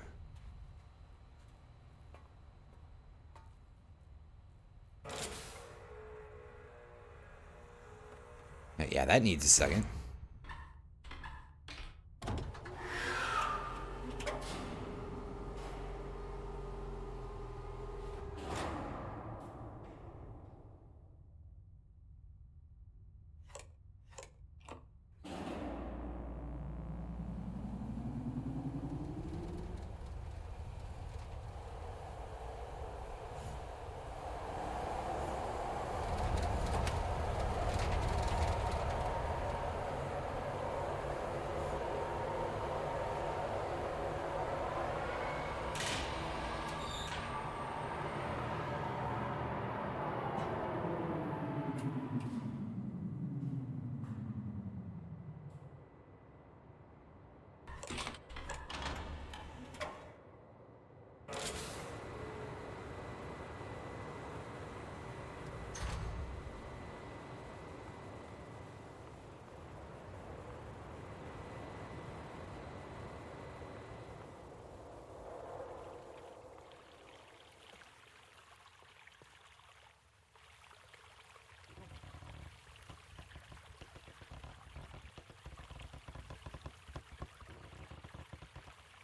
Yeah, that needs a second.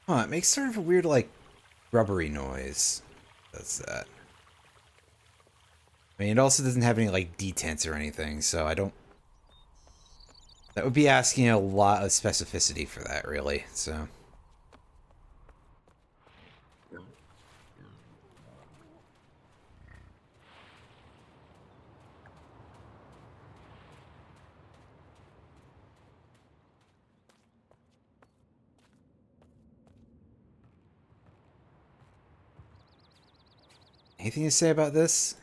Huh, it makes sort of a weird, like, rubbery noise. That's that. I mean, it also doesn't have any, like, detents or anything, so I don't... That would be asking a lot of specificity for that, really, so... Anything to say about this?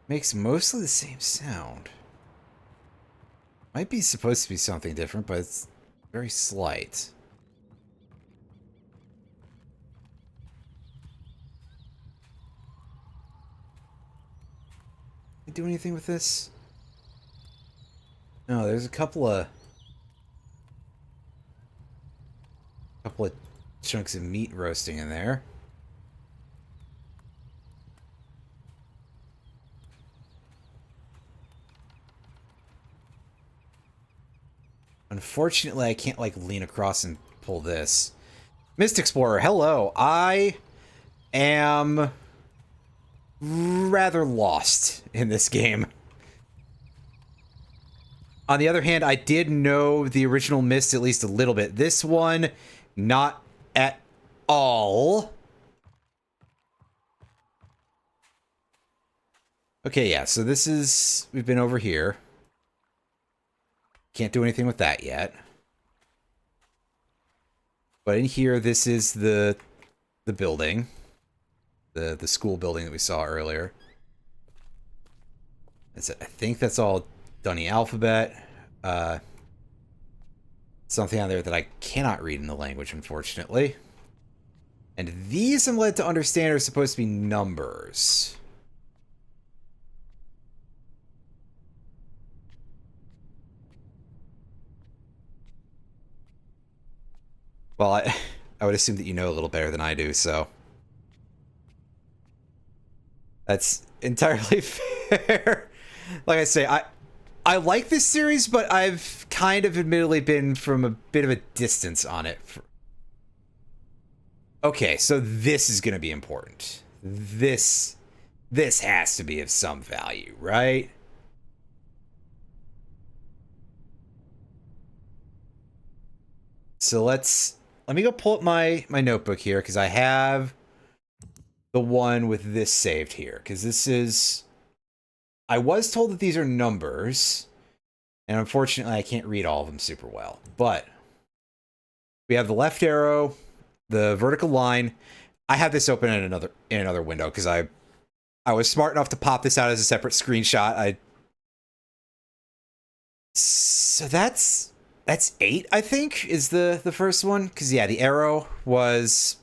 Makes mostly the same sound. Might be supposed to be something different, but it's very slight. Can I do anything with this? No, there's a couple of chunks of meat roasting in there. Unfortunately, I can't, like, lean across and pull this. Mist Explorer, hello. I am rather lost in this game. On the other hand, I did know the original Myst at least a little bit. This one, not at all. Okay, yeah, so this is... We've been over here. Can't do anything with that yet. But in here, this is the building. The school building that we saw earlier. That's it. I think that's all Dunny alphabet. Something on there that I cannot read in the language, unfortunately. And these, I'm led to understand, are supposed to be numbers. Well, I would assume that you know a little better than I do, so... That's entirely fair. Like I say, I like this series, but I've kind of admittedly been from a bit of a distance on it. Okay, so this is going to be important. This has to be of some value, right? So let me go pull up my notebook here, because I have the one with this saved here, because this is... I was told that these are numbers, and unfortunately I can't read all of them super well. But we have the left arrow, the vertical line. I have this open in another window because I was smart enough to pop this out as a separate screenshot. So that's 8, I think, is the first one. Because yeah, the arrow was...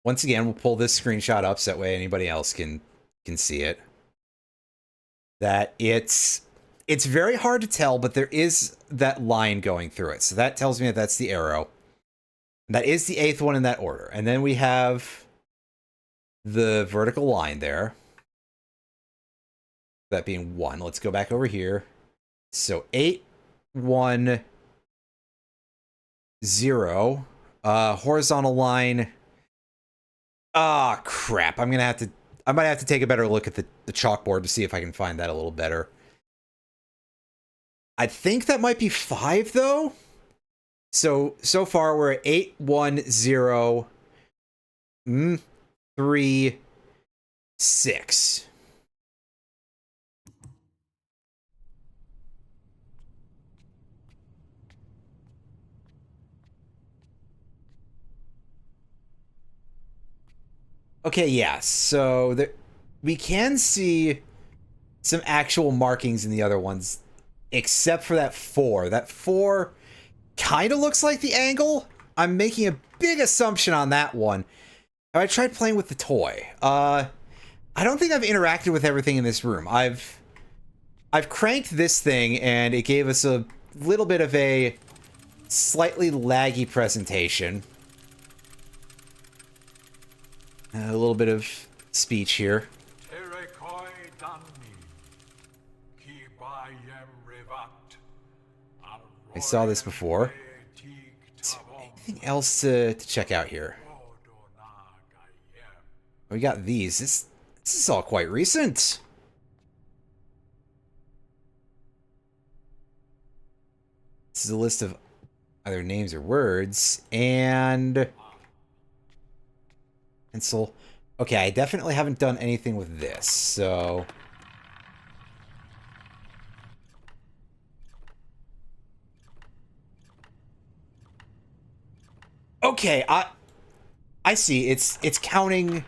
Once again, we'll pull this screenshot up so that way anybody else can see it. That it's very hard to tell, but there is that line going through it. So that tells me that that's the arrow. That is the 8th one in that order. And then we have the vertical line there. That being 1. Let's go back over here. So 8, 1, 0. Horizontal line. Ah, crap. I might have to take a better look at the chalkboard to see if I can find that a little better. I think that might be 5, though. So far we're at 8, 1, 0, 3, 6. Okay, yeah, so we can see some actual markings in the other ones, except for that 4. That 4 kind of looks like the angle. I'm making a big assumption on that one. I tried playing with the toy. I don't think I've interacted with everything in this room. I've cranked this thing, and it gave us a little bit of a slightly laggy presentation. A little bit of speech here. I saw this before. Anything else to check out here? We got these. This is all quite recent. This is a list of either names or words. And... pencil. Okay, I definitely haven't done anything with this, so... Okay, I see. It's counting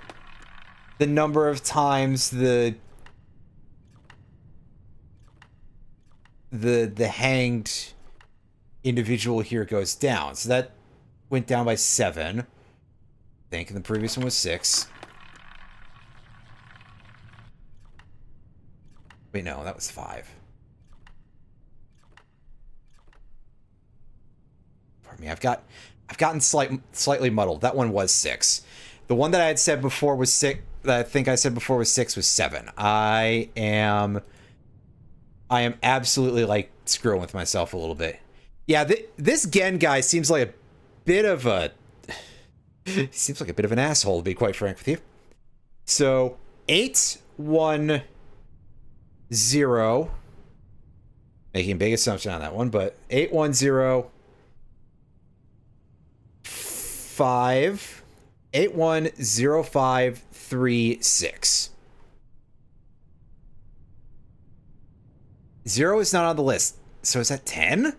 the number of times the hanged individual here goes down. So that went down by 7. I think, and the previous one was 6. Wait, no, that was 5. Pardon me, I've gotten slightly muddled. That one was 6. The one that I had said before was 6. That I think I said before was 6 was 7. I am absolutely like screwing with myself a little bit. Yeah, this Gen guy seems like a bit of a... seems like a bit of an asshole, to be quite frank with you. So, 8, 1, 0. Making a big assumption on that one, but 8, 1, 0, 5, 8, 1, 0, 5, 3, 6. 0 is not on the list. So is that 10?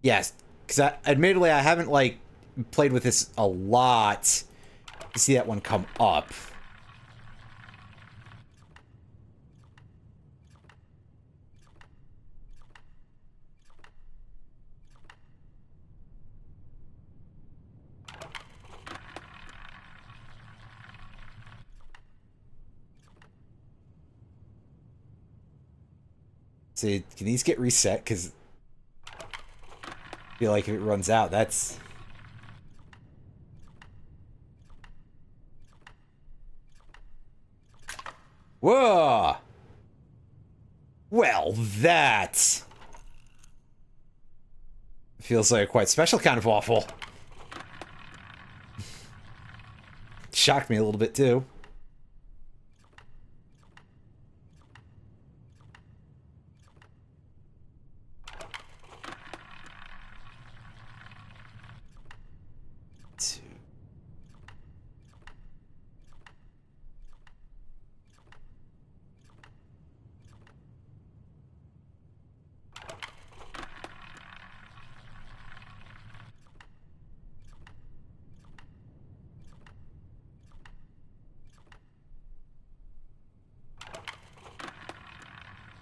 Yes, because admittedly I haven't like played with this a lot to see that one come up. So can these get reset? Because I feel like if it runs out, that's... Whoa! Well, that... feels like a quite special kind of waffle. Shocked me a little bit, too.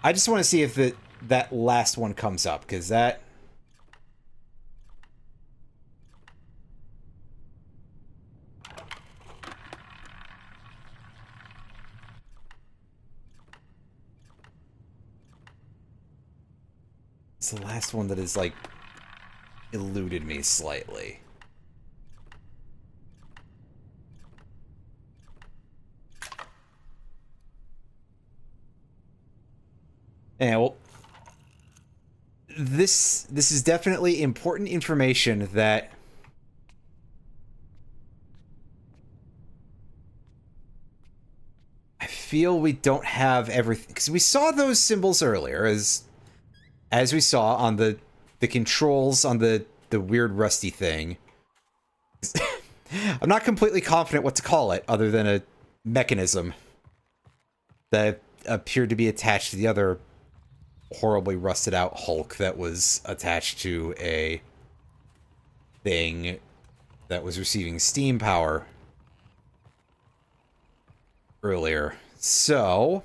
I just want to see if that last one comes up, because that... It's the last one that has, like, eluded me slightly. Yeah, well, this is definitely important information that I feel we don't have everything, because we saw those symbols earlier, as we saw on the controls on the weird rusty thing. I'm not completely confident what to call it other than a mechanism that appeared to be attached to the other horribly rusted out Hulk that was attached to a thing that was receiving steam power earlier. So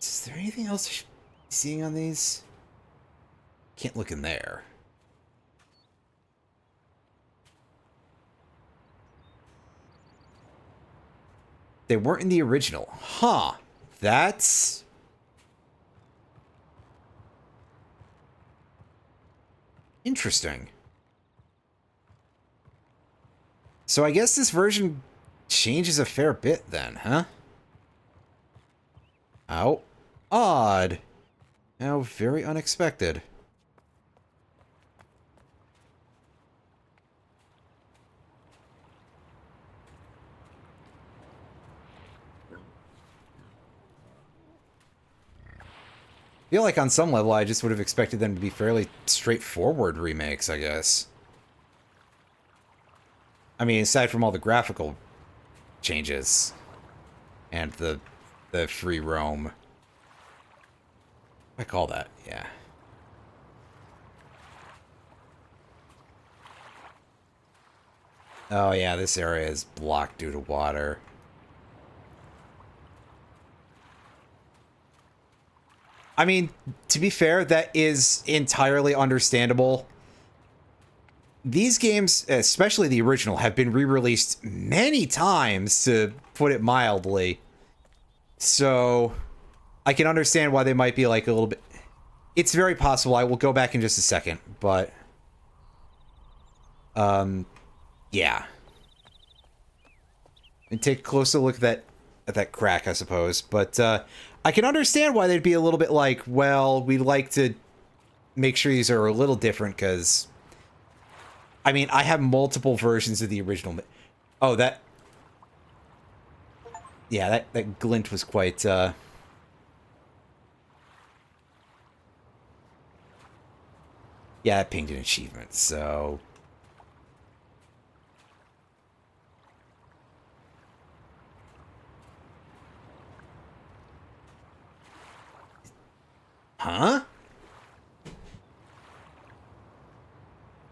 is there anything else I should be seeing on these? Can't look in there. They weren't in the original. Huh. That's... interesting. So I guess this version changes a fair bit then, huh? How odd. How very unexpected. I feel like on some level I just would have expected them to be fairly straightforward remakes, I guess. I mean, aside from all the graphical changes and the free roam. I call that, yeah. Oh yeah, this area is blocked due to water. I mean, to be fair, that is entirely understandable. These games, especially the original, have been re-released many times, to put it mildly. So, I can understand why they might be like a little bit... It's very possible. I will go back in just a second, but... yeah. And take a closer look at that crack, I suppose. But, I can understand why they'd be a little bit like, well, we'd like to make sure these are a little different, because... I mean, I have multiple versions of the original... Oh, that... Yeah, that glint was quite, Yeah, that pinged an achievement, so... Huh?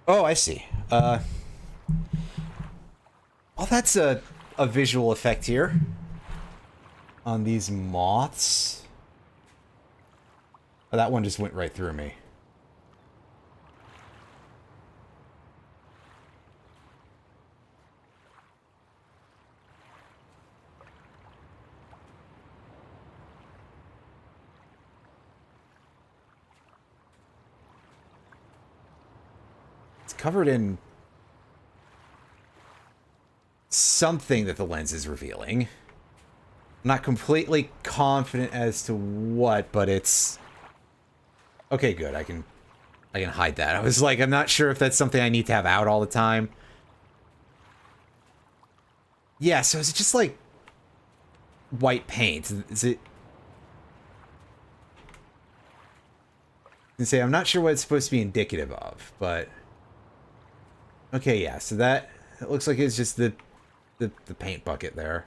Oh, I see. Well, that's a visual effect here. On these moths. Oh, that one just went right through me. It's covered in something that the lens is revealing. I'm not completely confident as to what, but it's... Okay, good. I can hide that. I was like, I'm not sure if that's something I need to have out all the time. Yeah, so is it just like white paint? Is it... I'm not sure what it's supposed to be indicative of, but... Okay, yeah, so that... It looks like it's just the paint bucket there.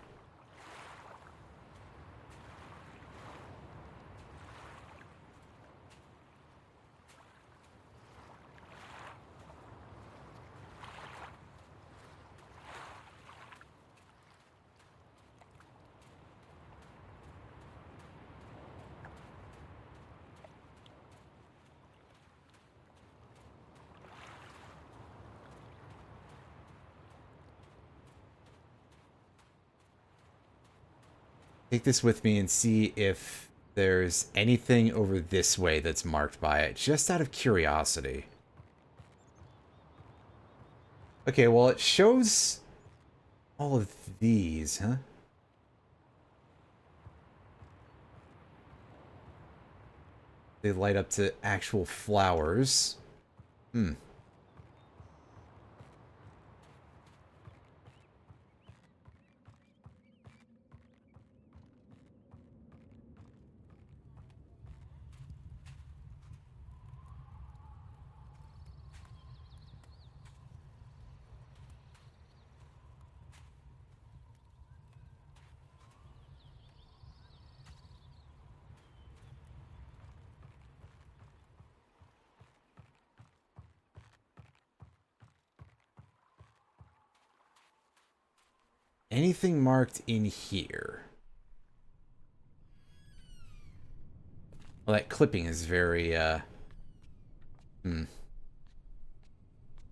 take this with me and see if there's anything over this way that's marked by it, just out of curiosity. Okay, well, it shows all of these, huh? They light up to actual flowers. Hmm. Anything marked in here? Well, that clipping is very,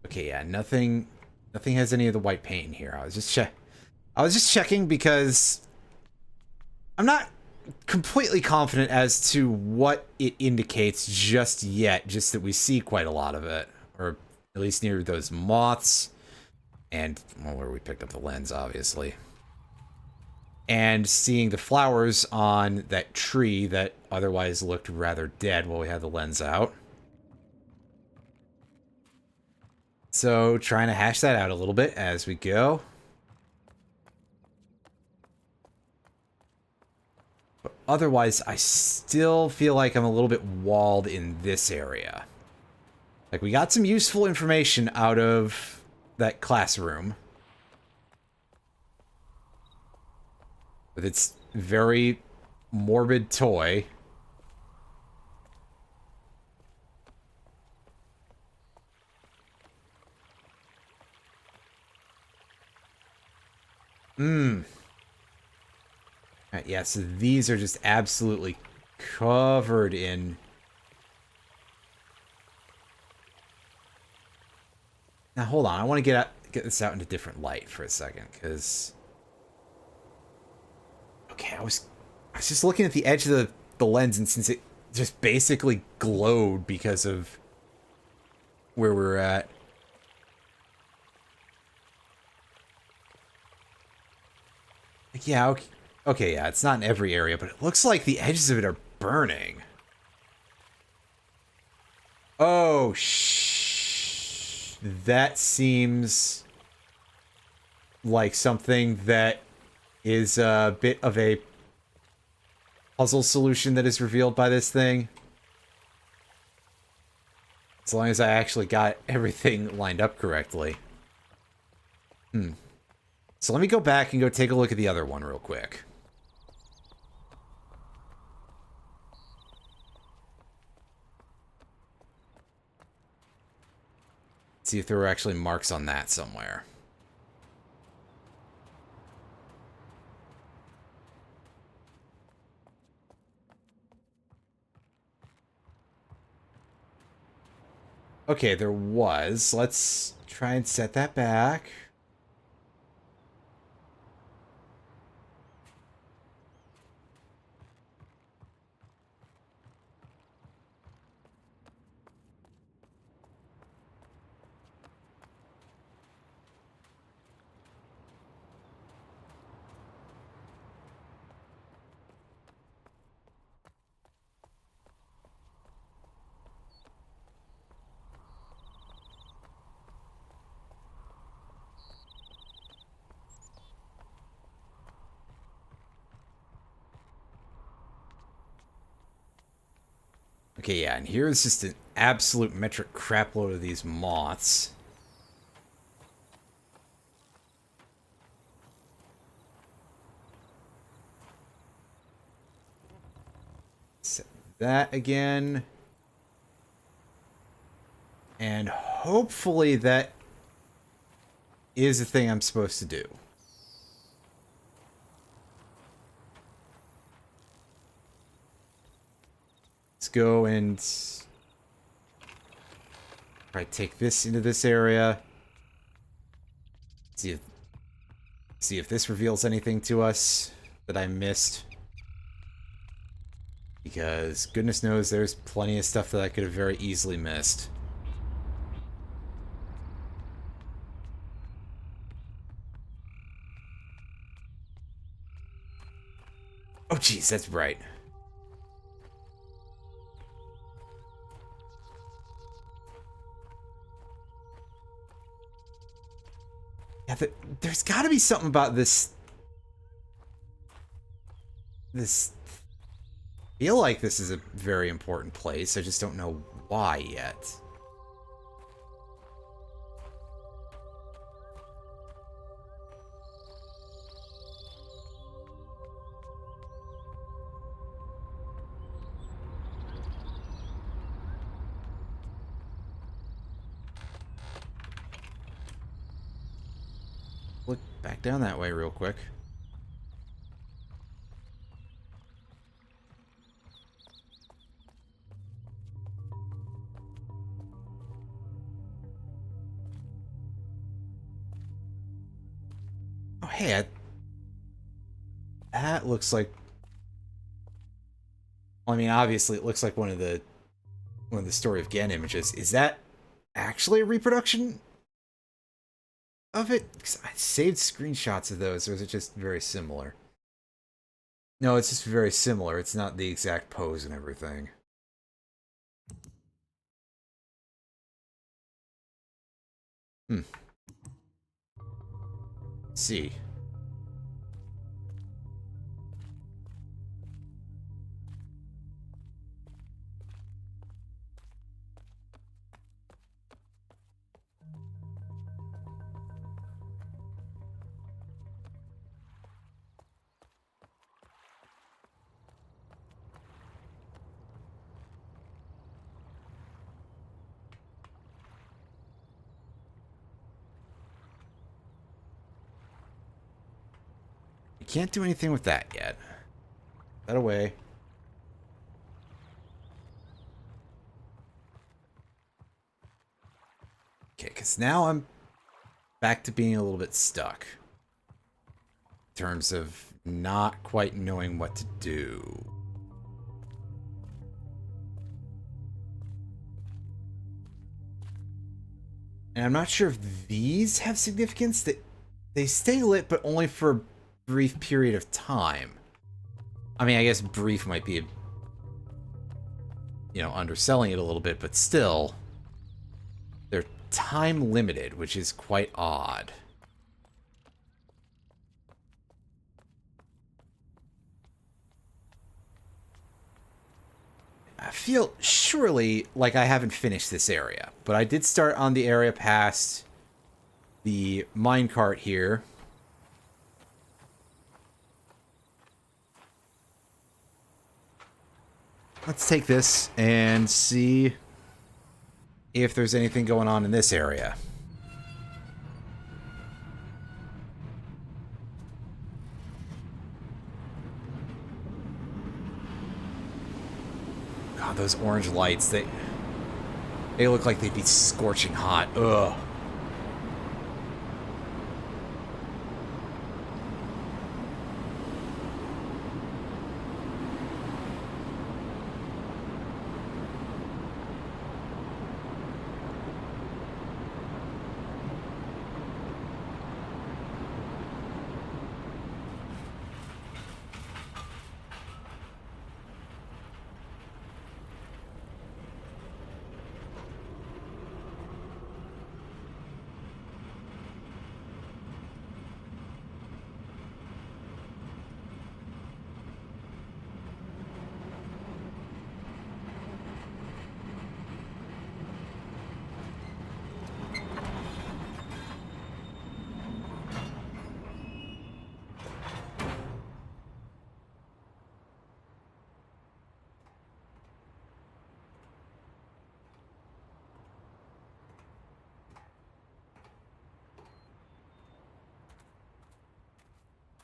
Okay, yeah, nothing has any of the white paint in here. I was just checking because I'm not completely confident as to what it indicates just yet, just that we see quite a lot of it. Or at least near those moths. And, well, where we picked up the lens, obviously. And seeing the flowers on that tree that otherwise looked rather dead while we had the lens out. So, trying to hash that out a little bit as we go. But otherwise, I still feel like I'm a little bit walled in this area. Like, we got some useful information out of that classroom. With its very morbid toy. Alright, yeah, so these are just absolutely covered in... Now, hold on. I want to get this out into different light for a second, because... Okay, I was just looking at the edge of the lens, and since it just basically glowed because of where we're at... Yeah, okay, yeah, it's not in every area, but it looks like the edges of it are burning. Oh, that seems like something that is a bit of a puzzle solution that is revealed by this thing. As long as I actually got everything lined up correctly. So let me go back and go take a look at the other one real quick. See if there were actually marks on that somewhere. Okay, there was. Let's try and set that back. Okay, yeah, and here's just an absolute metric crapload of these moths. Set that again. And hopefully that is the thing I'm supposed to do. Let's go and try to take this into this area. See if this reveals anything to us that I missed. Because goodness knows there's plenty of stuff that I could have very easily missed. Oh jeez, that's right. Yeah, there's got to be something about this. I feel like this is a very important place. I just don't know why yet. Look back down that way real quick. Oh, hey, that looks like... Well, I mean, obviously it looks like one of the Story of Gen images. Is that actually a reproduction of it? 'Cause I saved screenshots of those, or is it just very similar? No, it's just very similar. It's not the exact pose and everything. Let's see. You can't do anything with that yet. Put that away. Okay, because now I'm back to being a little bit stuck. In terms of not quite knowing what to do. And I'm not sure if these have significance. They stay lit, but only for a brief period of time. I mean, I guess brief might be, underselling it a little bit, but still, they're time limited, which is quite odd. I feel surely like I haven't finished this area, but I did start on the area past the minecart here. Let's take this and see if there's anything going on in this area. God, those orange lights, they look like they'd be scorching hot. Ugh.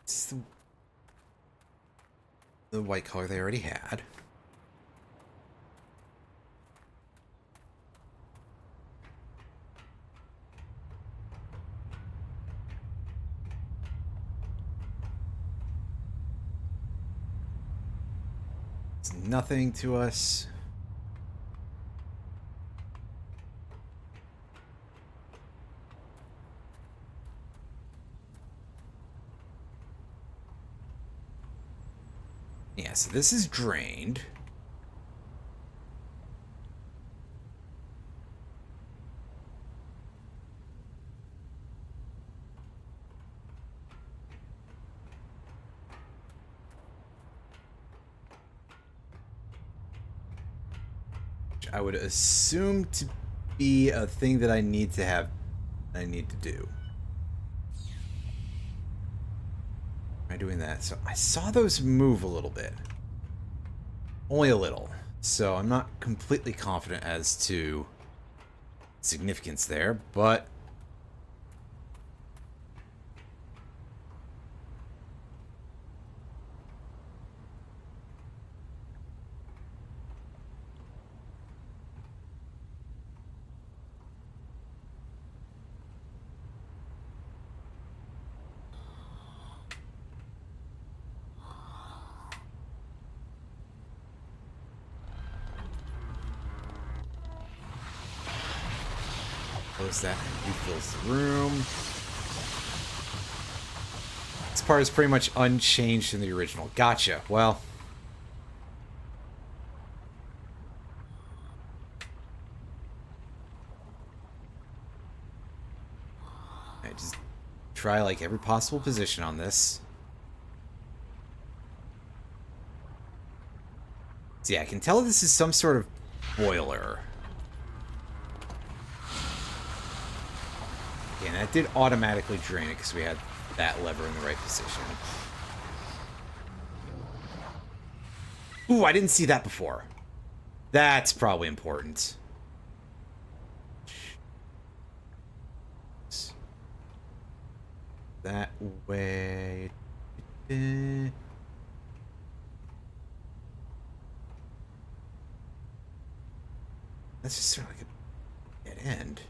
This is the white color they already had. It's nothing to us. Yeah, so this is drained. Which I would assume to be a thing that I need to have, I need to do. Am I doing that? So I saw those move a little bit. Only a little. So I'm not completely confident as to significance there, but close that and refills the room. This part is pretty much unchanged from the original. Gotcha. Well, I just try like every possible position on this. So yeah, I can tell this is some sort of boiler. And that did automatically drain it because we had that lever in the right position. Ooh, I didn't see that before. That's probably important. That way. That's just sort of like a dead end.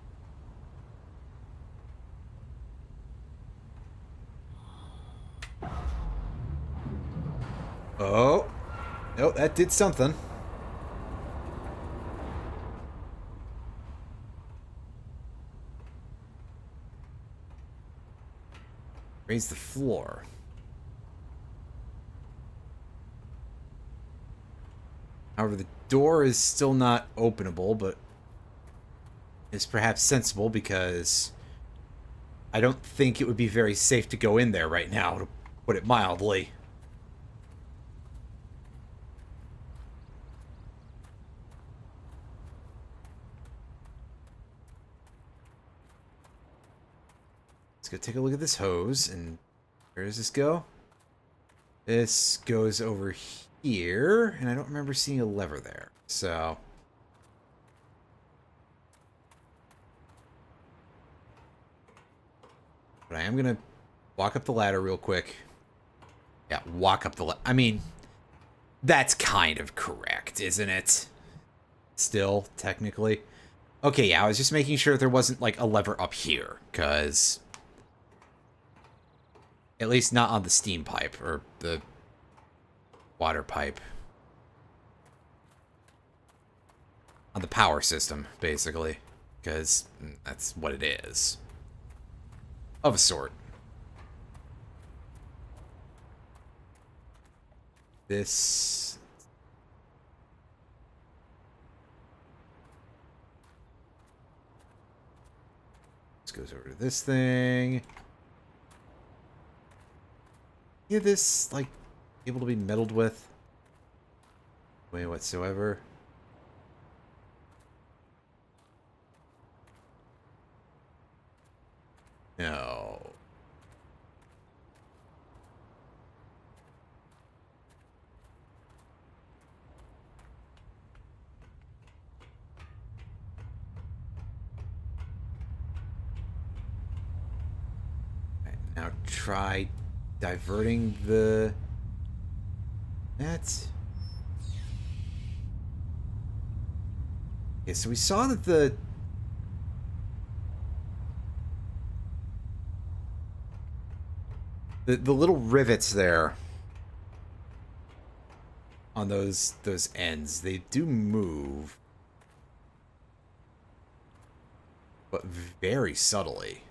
Oh. Oh, that did something. Raise the floor. However, the door is still not openable, but is perhaps sensible because I don't think it would be very safe to go in there right now, to put it mildly. Let's go take a look at this hose, and where does this go? This goes over here, and I don't remember seeing a lever there, so... But I am gonna walk up the ladder real quick. Yeah, walk up the ladder. I mean, that's kind of correct, isn't it? Still, technically. Okay, yeah, I was just making sure there wasn't, like, a lever up here, because... At least not on the steam pipe, or the water pipe. On the power system, basically. Because that's what it is. Of a sort. This... This goes over to this thing. Yeah, this, like, able to be meddled with? Way whatsoever. No. Right, now try diverting the... That... Okay, so we saw that the little rivets there on those ends. They do move, but very subtly.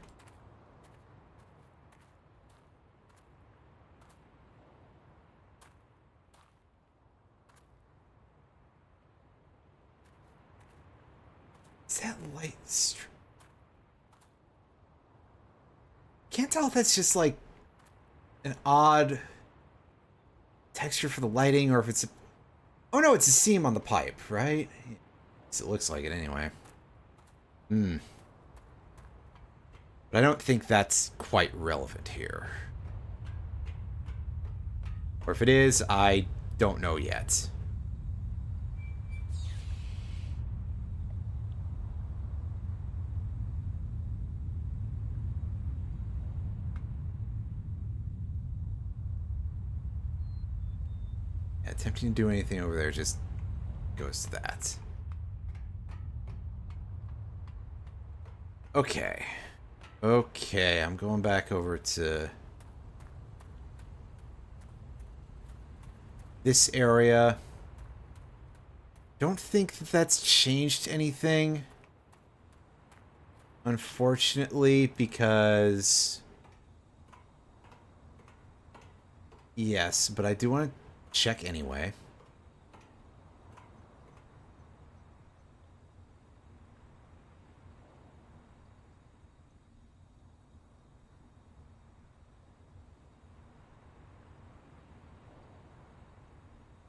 Is that light? Can't tell if that's just like an odd texture for the lighting or if it's a... Oh no, it's a seam on the pipe, right? It looks like it anyway. But I don't think that's quite relevant here. Or if it is, I don't know yet. Attempting to do anything over there just goes to that. Okay. Okay, I'm going back over to this area. Don't think that that's changed anything, unfortunately, because... Yes, but I do want to check anyway.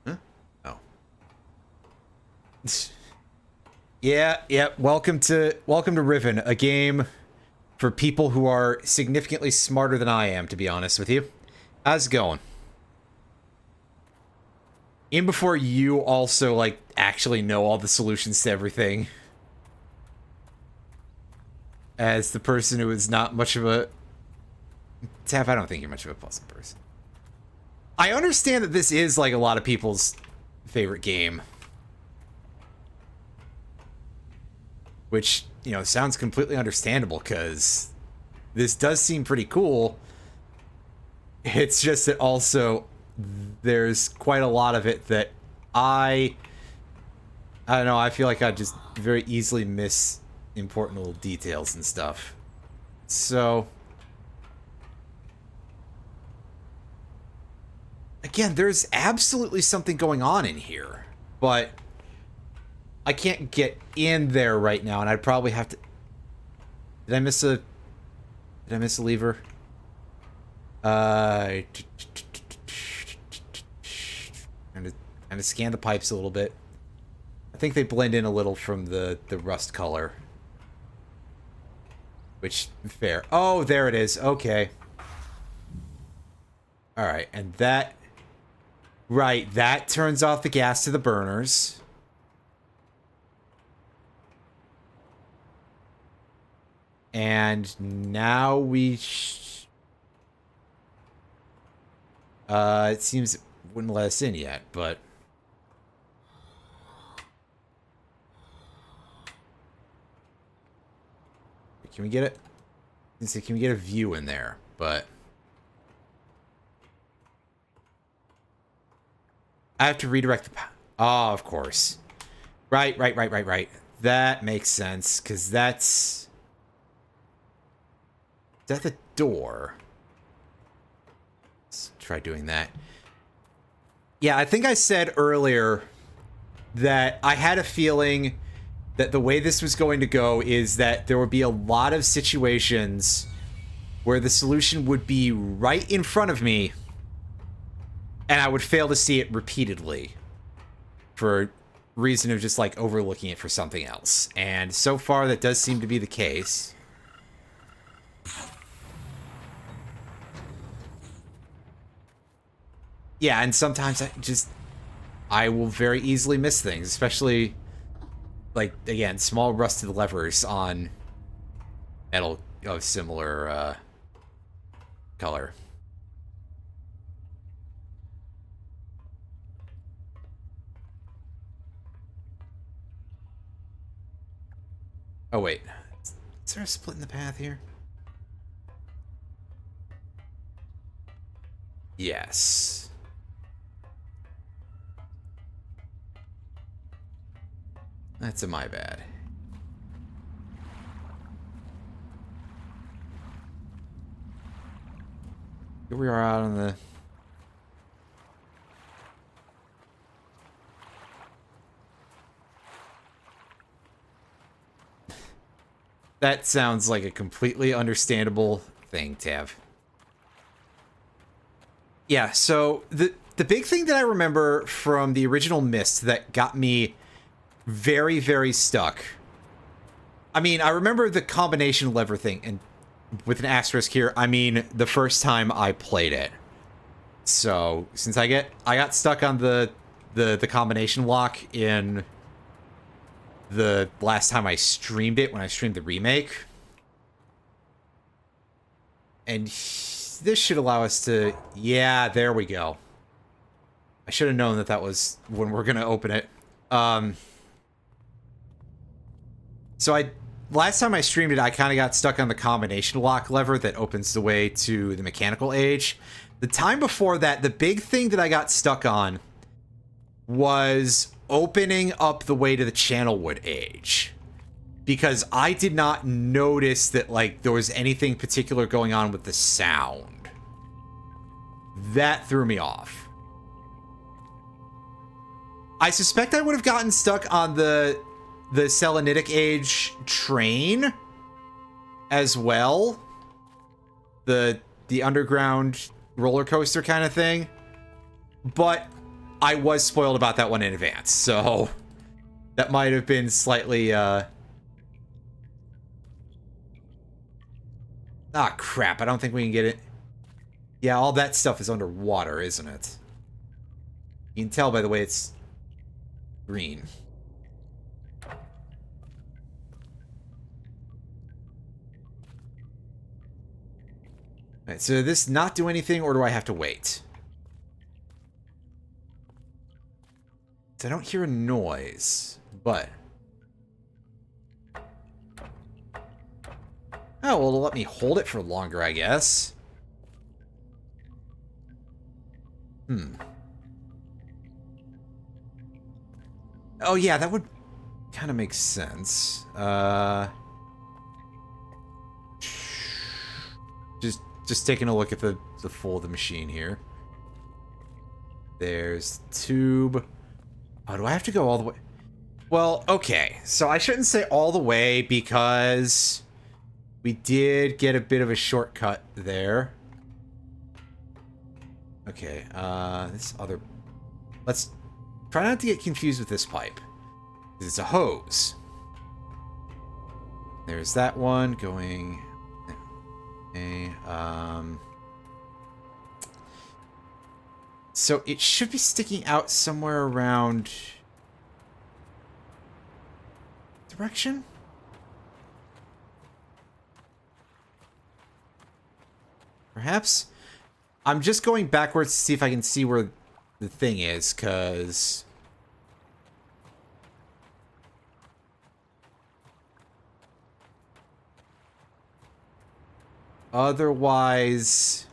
Huh? Oh. Yeah. Welcome to Riven, a game for people who are significantly smarter than I am, to be honest with you. How's it going? Even before you also, like, actually know all the solutions to everything. As the person who is not much of a... Taff, I don't think you're much of a puzzle person. I understand that this is, like, a lot of people's favorite game. Which, you know, sounds completely understandable, because this does seem pretty cool. It's just that also... there's quite a lot of it that I don't know, I feel like I just very easily miss important little details and stuff. So, again, there's absolutely something going on in here, but I can't get in there right now, and I'd probably have to... Did I miss a lever? Trying to scan the pipes a little bit. I think they blend in a little from the rust color. Which, fair. Oh, there it is. Okay. Alright, and that... Right, that turns off the gas to the burners. And now we... it seems it wouldn't let us in yet, but... Can we get it? Let's see, can we get a view in there? But... I have to redirect the... Oh, of course. Right. That makes sense, because that's... Is that the door? Let's try doing that. Yeah, I think I said earlier that I had a feeling that the way this was going to go is that there would be a lot of situations where the solution would be right in front of me and I would fail to see it repeatedly for reason of just like overlooking it for something else. And so far that does seem to be the case. Yeah, and sometimes I will very easily miss things, especially, like, again, small rusted levers on metal of similar color. Oh, wait. Is there a split in the path here? Yes. That's a my bad. Here we are out on the... That sounds like a completely understandable thing to have. Yeah, so the big thing that I remember from the original Myst that got me very, very stuck. I mean, I remember the combination lever thing, and with an asterisk here, I mean the first time I played it. So, since I got stuck on the combination lock in the last time I streamed it, when I streamed the remake. And this should allow us to... Yeah, there we go. I should have known that that was when we're going to open it. So last time I streamed it, I kind of got stuck on the combination lock lever that opens the way to the mechanical age. The time before that, the big thing that I got stuck on was opening up the way to the Channelwood age. Because I did not notice that, like, there was anything particular going on with the sound. That threw me off. I suspect I would have gotten stuck on the Selenitic Age train as well. The underground roller coaster kind of thing. But I was spoiled about that one in advance, so that might have been slightly, Ah, crap, I don't think we can get it. Yeah, all that stuff is underwater, isn't it? You can tell by the way it's green. Alright, so does this not do anything, or do I have to wait? I don't hear a noise, but... Oh, well, it'll let me hold it for longer, I guess. Oh, yeah, that would kind of make sense. Just taking a look at the full of the machine here. There's the tube. Oh, do I have to go all the way? Well, okay. So I shouldn't say all the way because we did get a bit of a shortcut there. Okay, this other... Let's try not to get confused with this pipe. It's a hose. There's that one going... Okay, so it should be sticking out somewhere around... Direction? Perhaps? I'm just going backwards to see if I can see where the thing is, because... Otherwise...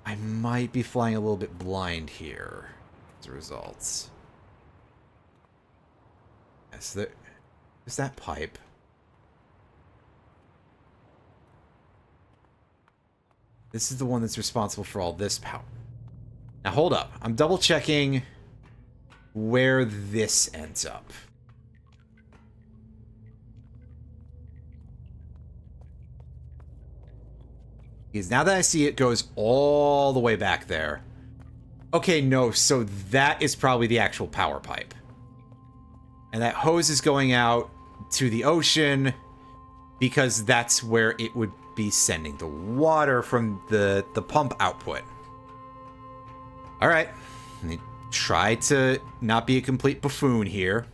I might be flying a little bit blind here as a result. Yes, there's that pipe. This is the one that's responsible for all this power. Now hold up. I'm double checking where this ends up. Because now that I see it goes all the way back there. Okay, no, so that is probably the actual power pipe. And that hose is going out to the ocean because that's where it would be sending the water from the pump output. Alright. Try to not be a complete buffoon here.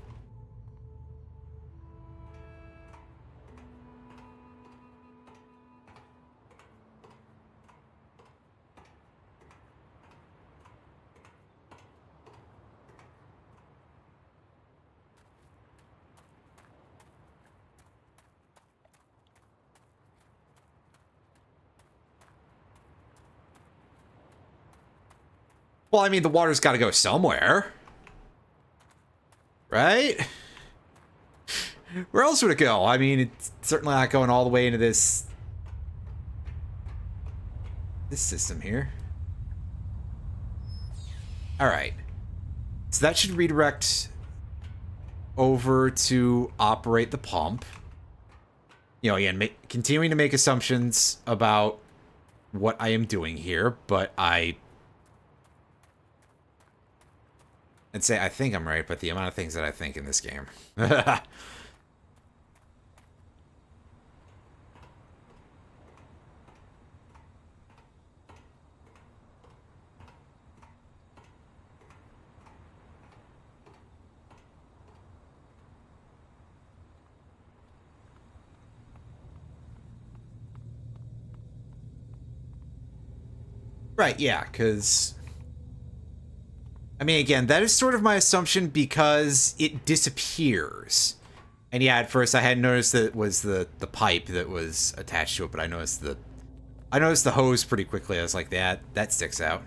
Well, I mean, the water's got to go somewhere. Right? Where else would it go? I mean, it's certainly not going all the way into this system here. Alright. So that should redirect over to operate the pump. You know, again, continuing to make assumptions about what I am doing here, but I'd say I think I'm right, but the amount of things that I think in this game. Right, yeah, because... I mean, again, that is sort of my assumption because it disappears. And yeah, at first I hadn't noticed that it was the pipe that was attached to it, but I noticed the hose pretty quickly. I was like, that sticks out.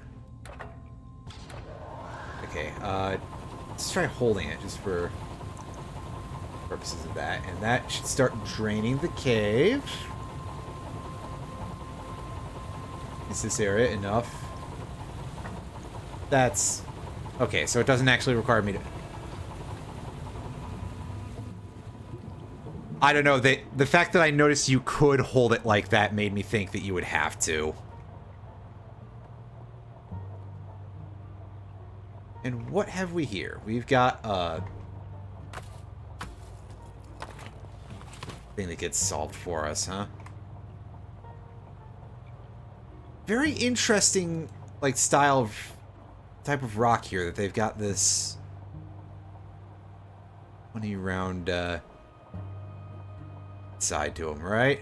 Okay, let's try holding it just for purposes of that. And that should start draining the cave. Is this area enough? That's... Okay, so it doesn't actually require me to... I don't know, the fact that I noticed you could hold it like that made me think that you would have to. And what have we here? We've got a thing that gets solved for us, huh? Very interesting, like, style of... type of rock here that they've got this... funny round, side to them, right?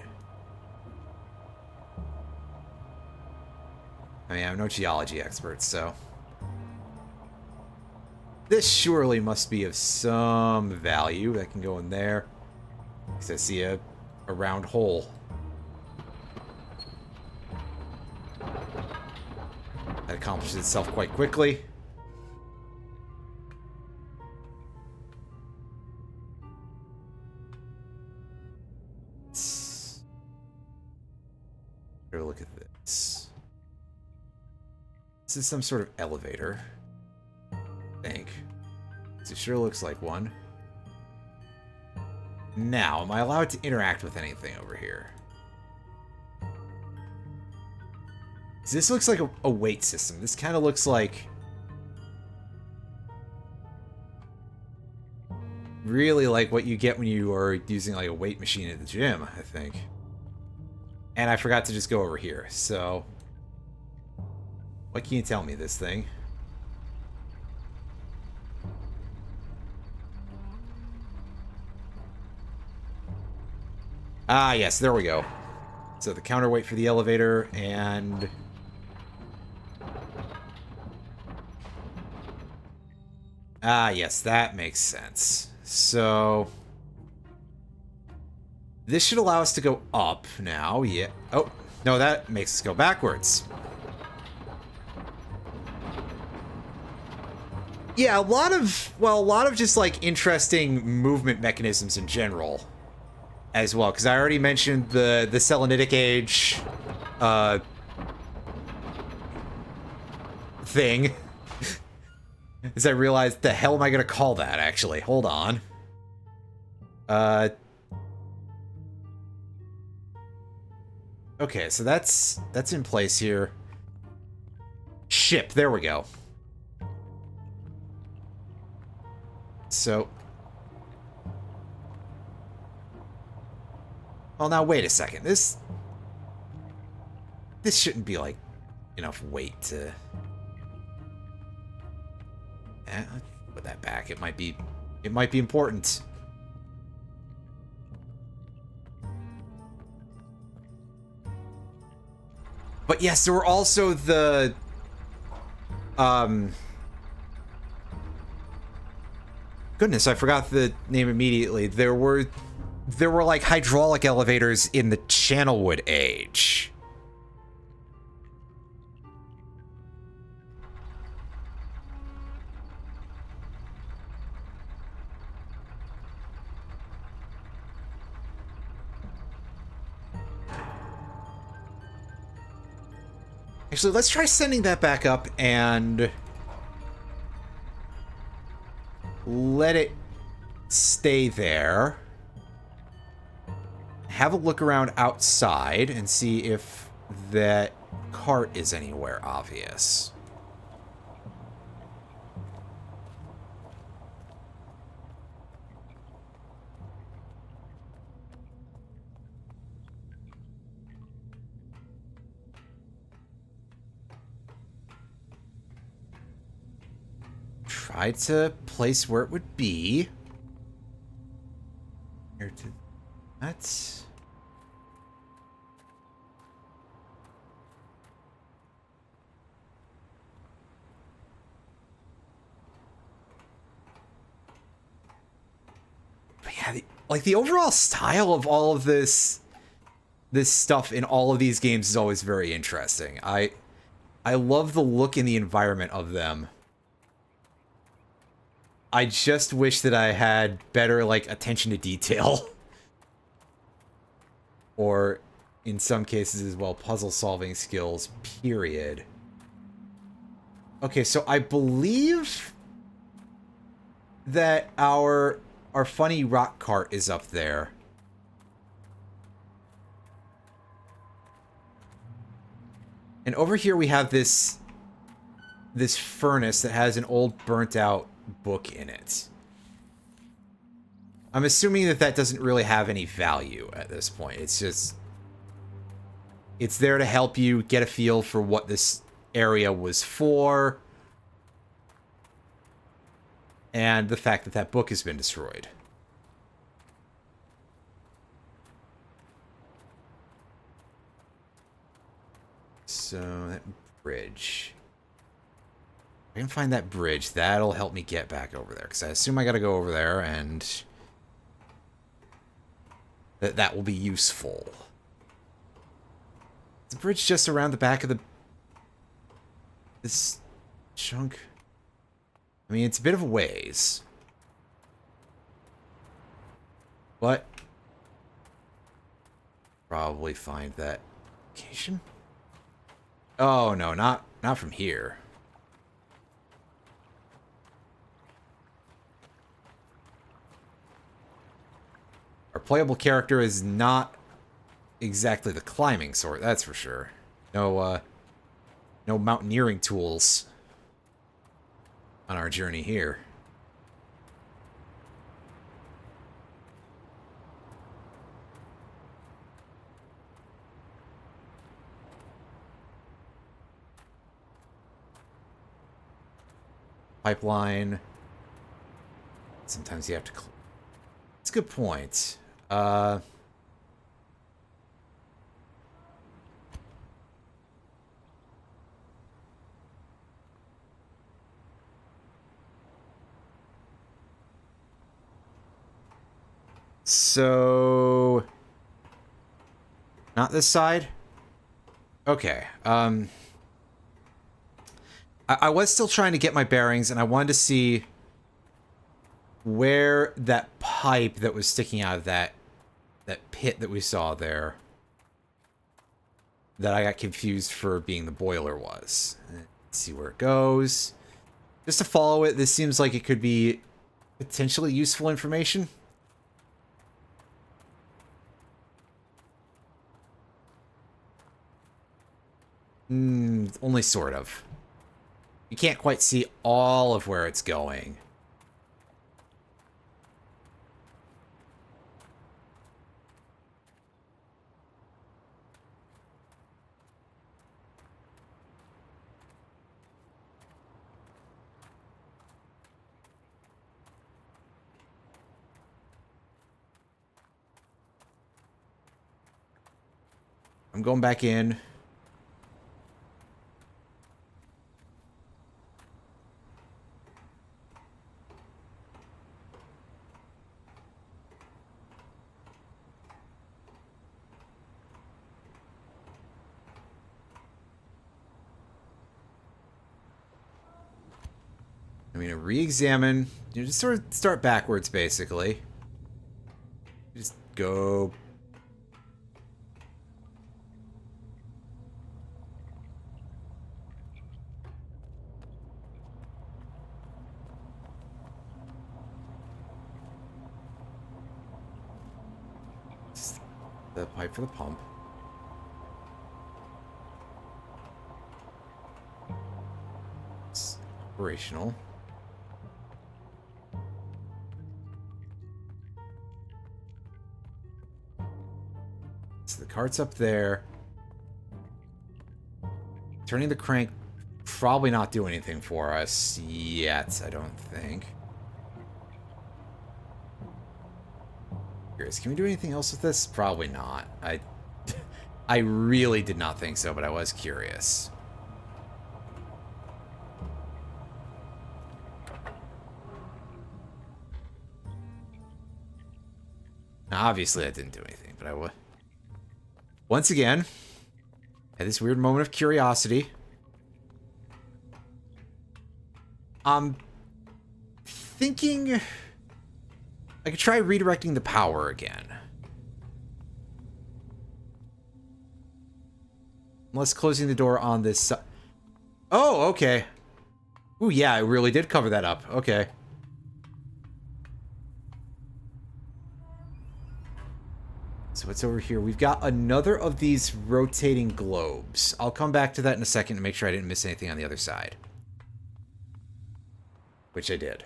I mean, I'm no geology expert, so... This surely must be of some value that can go in there. Because I see a round hole. That accomplishes itself quite quickly. Let's take a look at this. This is some sort of elevator, I think. It sure looks like one. Now, am I allowed to interact with anything over here? This looks like a weight system. This kind of looks like... really like what you get when you are using like a weight machine at the gym, I think. And I forgot to just go over here, so... What can you tell me, this thing? Ah, yes, there we go. So the counterweight for the elevator, and... Ah, yes, that makes sense. So... This should allow us to go up now, yeah. Oh, no, that makes us go backwards. Yeah, a lot of just, like, interesting movement mechanisms in general. As well, because I already mentioned the Selenitic Age thing. As I realized, the hell am I gonna call that, actually? Hold on. Okay, so that's in place here. Ship, there we go. So... Well, now, wait a second. This shouldn't be, like, enough weight to... put that back. It might be important. But yes, there were also the... Goodness, I forgot the name immediately. There were like hydraulic elevators in the Channelwood Age. Actually, let's try sending that back up and let it stay there. Have a look around outside and see if that cart is anywhere obvious. Try to place where it would be. Here to that. But yeah, like the overall style of all of this stuff in all of these games is always very interesting. I love the look and the environment of them. I just wish that I had better, like, attention to detail. Or, in some cases as well, puzzle-solving skills, period. Okay, so I believe that our funny rock cart is up there. And over here we have this furnace that has an old burnt-out book in it. I'm assuming that that doesn't really have any value at this point. It's just... it's there to help you get a feel for what this area was for. And the fact that that book has been destroyed. So, that bridge... if I can find that bridge, that'll help me get back over there. Because I assume I gotta go over there, and... that will be useful. Is the bridge just around the back of this chunk? I mean, it's a bit of a ways. But... probably find that location? Oh, no, not from here. Our playable character is not exactly the climbing sort, that's for sure. No mountaineering tools on our journey here. Pipeline. Sometimes you have to... That's a good point. So... not this side? Okay, I was still trying to get my bearings, and I wanted to see where that pipe that was sticking out of that pit that we saw there, that I got confused for being the boiler was. Let's see where it goes. Just to follow it, this seems like it could be potentially useful information. Only sort of. You can't quite see all of where it's going. I'm going back in. I'm going to re-examine. You know, just sort of start backwards, basically. Just go... the pipe for the pump. It's operational. So the cart's up there. Turning the crank probably not do anything for us yet, I don't think. Curious, can we do anything else with this? Probably not. I really did not think so, but I was curious. Now, obviously, that didn't do anything, but I would. Once again, had this weird moment of curiosity. I'm thinking I could try redirecting the power again. Unless closing the door on this side. Oh, okay. Ooh, yeah, it really did cover that up. Okay. So what's over here? We've got another of these rotating globes. I'll come back to that in a second to make sure I didn't miss anything on the other side. Which I did.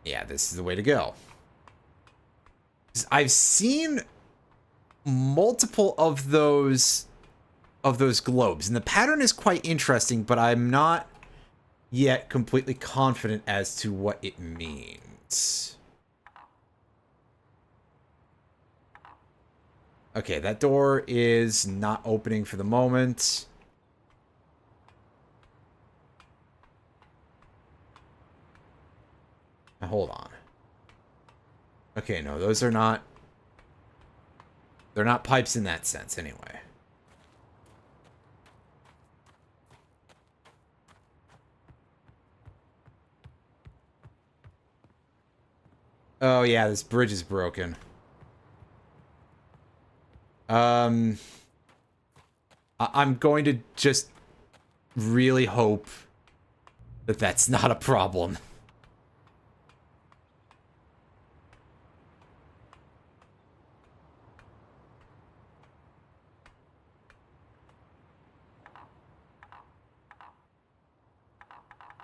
Yeah, this is the way to go. I've seen multiple of those globes, and the pattern is quite interesting, but I'm not yet completely confident as to what it means. Okay, that door is not opening for the moment. Now, hold on. Okay, no, those are not... They're not pipes in that sense, anyway. Oh, yeah, this bridge is broken. I'm going to just really hope that that's not a problem.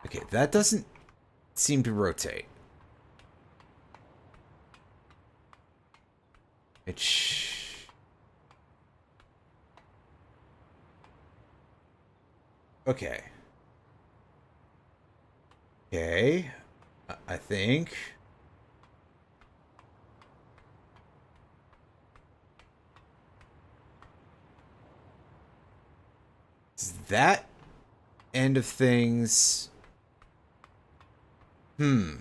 Okay, that doesn't seem to rotate. Okay. Okay. I think. Is that end of things? Well,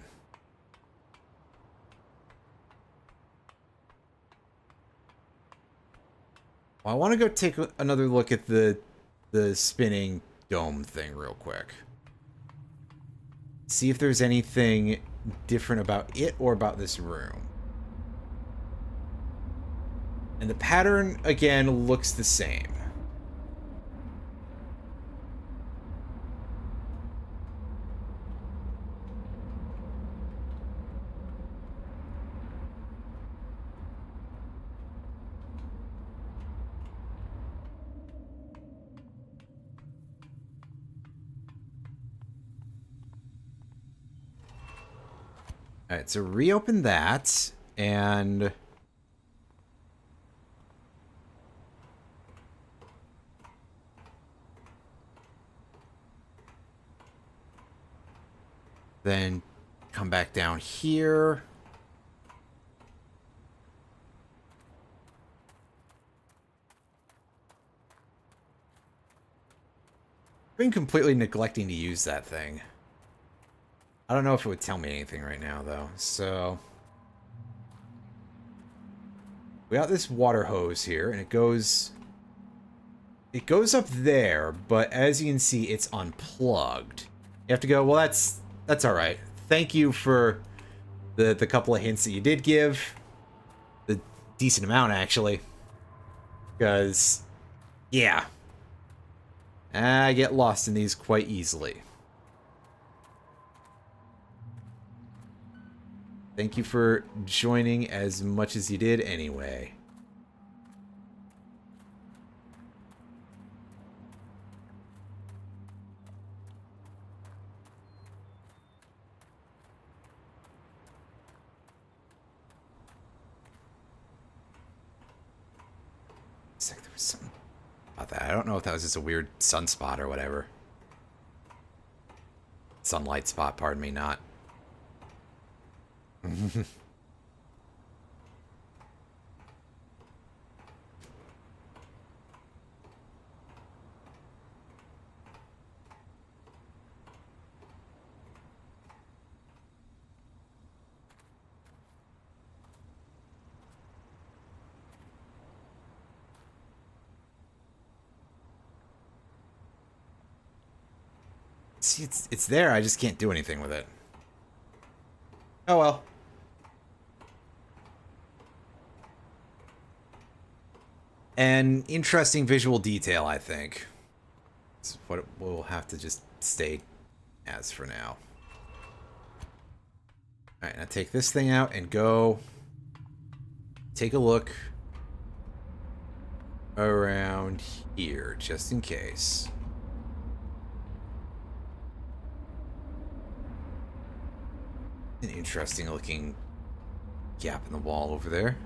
I want to go take another look at the spinning dome thing real quick. See if there's anything different about it or about this room. And the pattern, again, looks the same. Alright, so reopen that, and... then come back down here. I've been completely neglecting to use that thing. I don't know if it would tell me anything right now, though. So we got this water hose here, and it goes up there, but as you can see, it's unplugged. You have to go, well, that's all right. Thank you for the couple of hints that you did give. The decent amount, actually. Because, yeah. I get lost in these quite easily. Thank you for joining as much as you did anyway. It's like there was something about that. I don't know if that was just a weird sunspot or whatever. Sunlight spot, pardon me, not. See, it's there. I just can't do anything with it. Oh well. An interesting visual detail, I think. It's what it will have to just stay as for now. Alright, now take this thing out and go take a look around here, just in case. An interesting looking gap in the wall over there.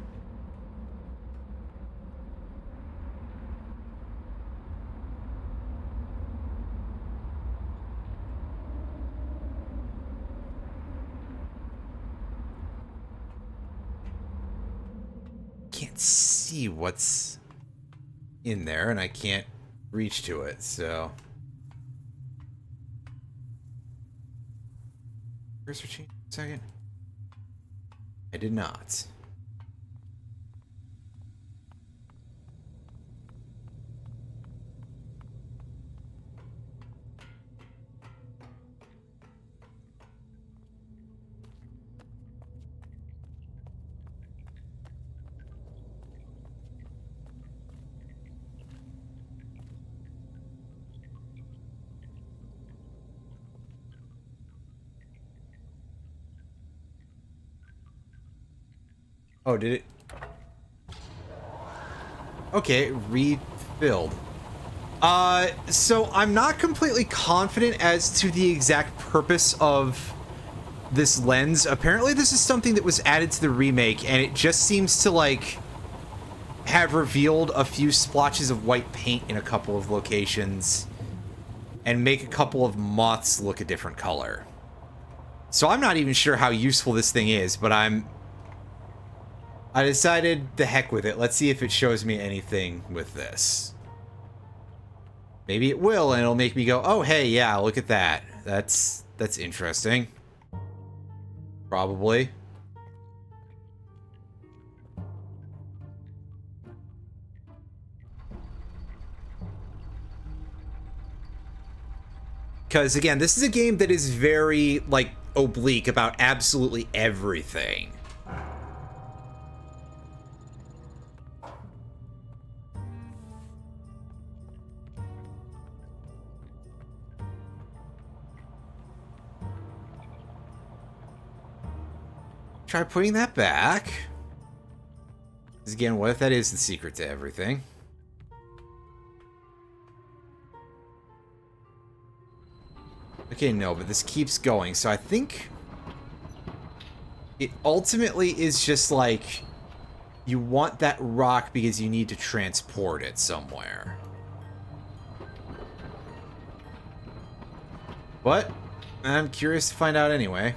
Can't see what's in there, and I can't reach to it, so... Cursor change for a second? I did not. Oh, did it? Okay, refilled. So I'm not completely confident as to the exact purpose of this lens. Apparently this is something that was added to the remake, and it just seems to, like, have revealed a few splotches of white paint in a couple of locations and make a couple of moths look a different color. So I'm not even sure how useful this thing is, but I decided the heck with it. Let's see if it shows me anything with this. Maybe it will, and it'll make me go, oh, hey, yeah, look at that. That's interesting. Probably. Because, again, this is a game that is very, like, oblique about absolutely everything. Try putting that back. Because again, what if that is the secret to everything? Okay, no, but this keeps going, so I think it ultimately is just like you want that rock because you need to transport it somewhere. But I'm curious to find out anyway.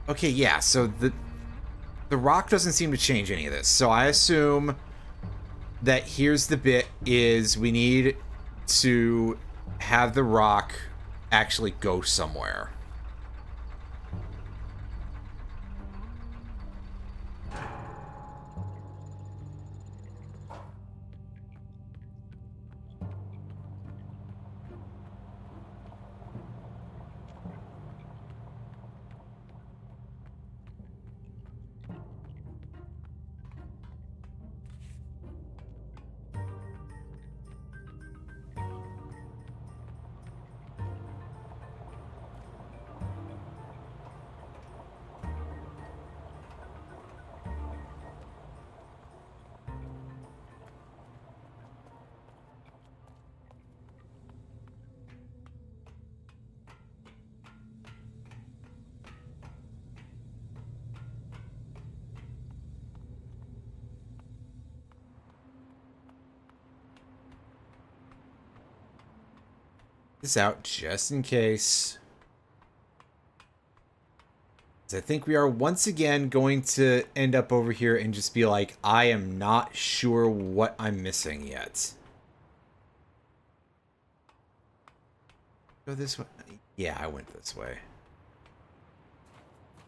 Okay, yeah, so the rock doesn't seem to change any of this. So I assume that here's the bit is we need to have the rock actually go somewhere. this out just in case. I think we are once again going to end up over here and just be like, I am not sure what I'm missing yet. Go this way. Yeah, I went this way.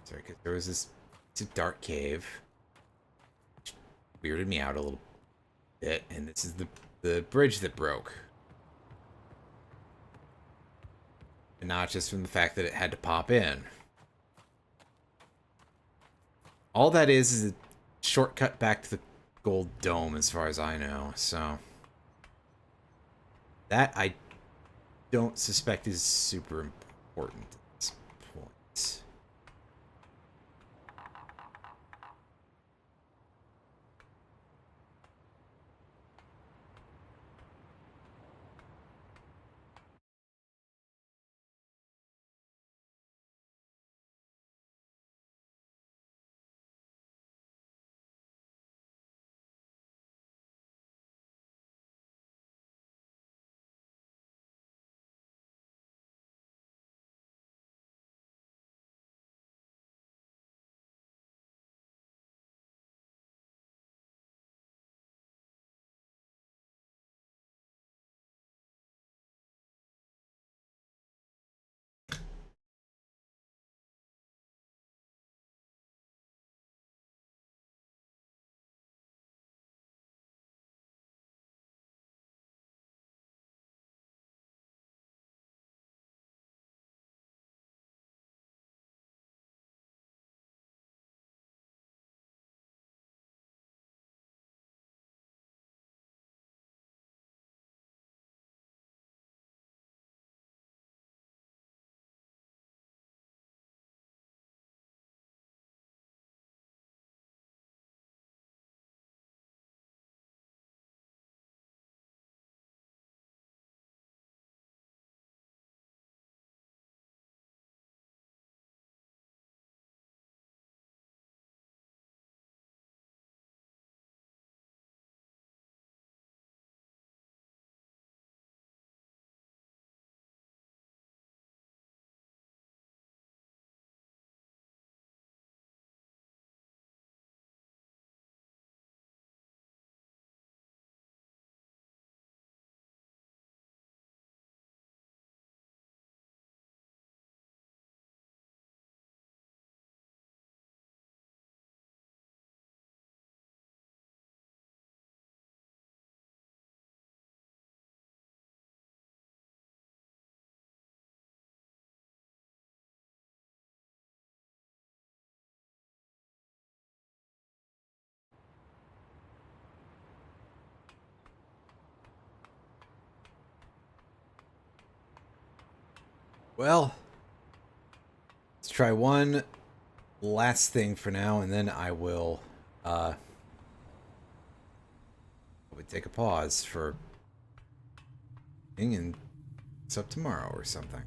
Sorry, because there was this dark cave. Which weirded me out a little bit. And this is the bridge that broke. And not just from the fact that it had to pop in. All that is a shortcut back to the gold dome as far as I know, so that I don't suspect is super important at this point. Well, let's try one last thing for now, and then I will take a pause for and it's up tomorrow or something.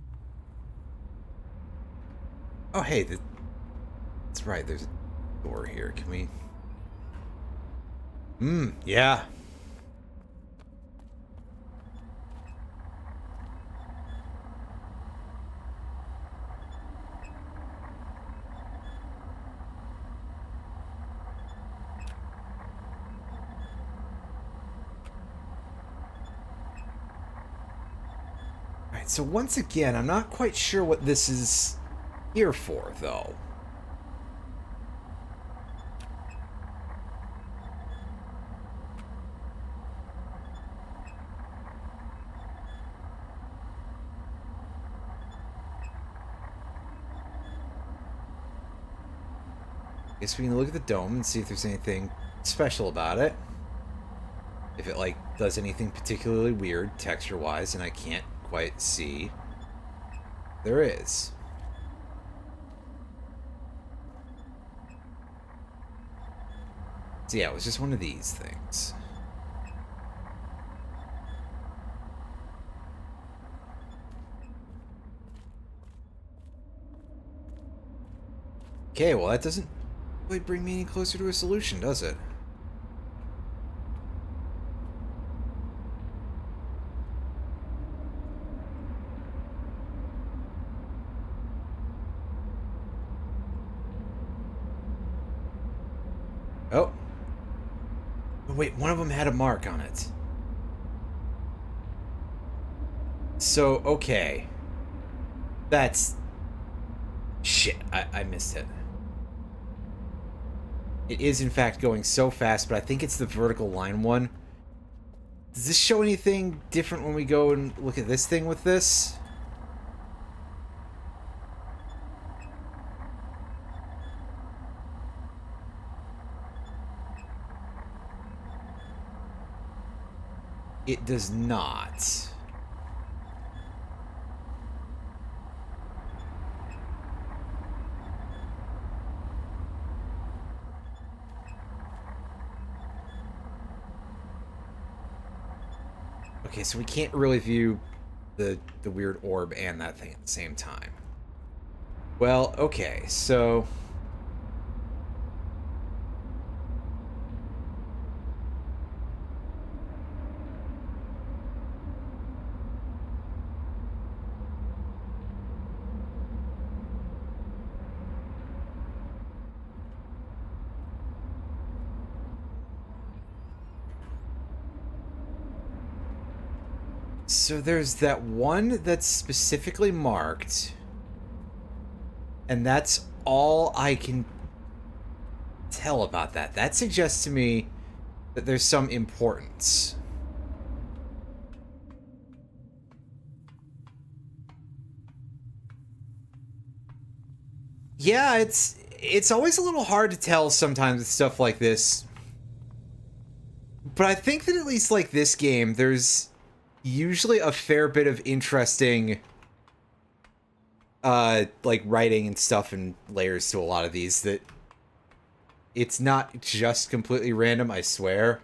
Oh, hey, that's right. There's a door here. Can we? Yeah. Alright, so once again, I'm not quite sure what this is here for, though. Guess we can look at the dome and see if there's anything special about it. If it, like, does anything particularly weird texture-wise, and I can't quite see. There is. So yeah, it was just one of these things. Okay, well that doesn't really bring me any closer to a solution, does it? Oh. Oh, wait, one of them had a mark on it. So, okay. That's... Shit, I missed it. It is, in fact, going so fast, but I think it's the vertical line one. Does this show anything different when we go and look at this thing with this? It does not. Okay, so we can't really view the weird orb and that thing at the same time. Well, okay, so... So there's that one that's specifically marked, and that's all I can tell about that. That suggests to me that there's some importance. Yeah, it's always a little hard to tell sometimes with stuff like this. But I think that at least like this game, there's usually a fair bit of interesting like writing and stuff and layers to a lot of these, that it's not just completely random, I swear.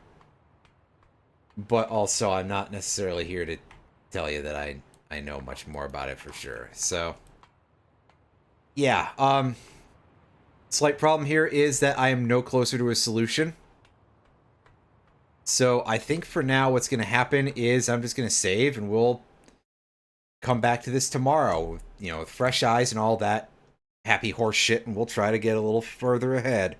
But also I'm not necessarily here to tell you that I know much more about it for sure. So yeah, slight problem here is that I am no closer to a solution. So I think for now what's going to happen is I'm just going to save, and we'll come back to this tomorrow, you know, with fresh eyes and all that happy horse shit, and we'll try to get a little further ahead.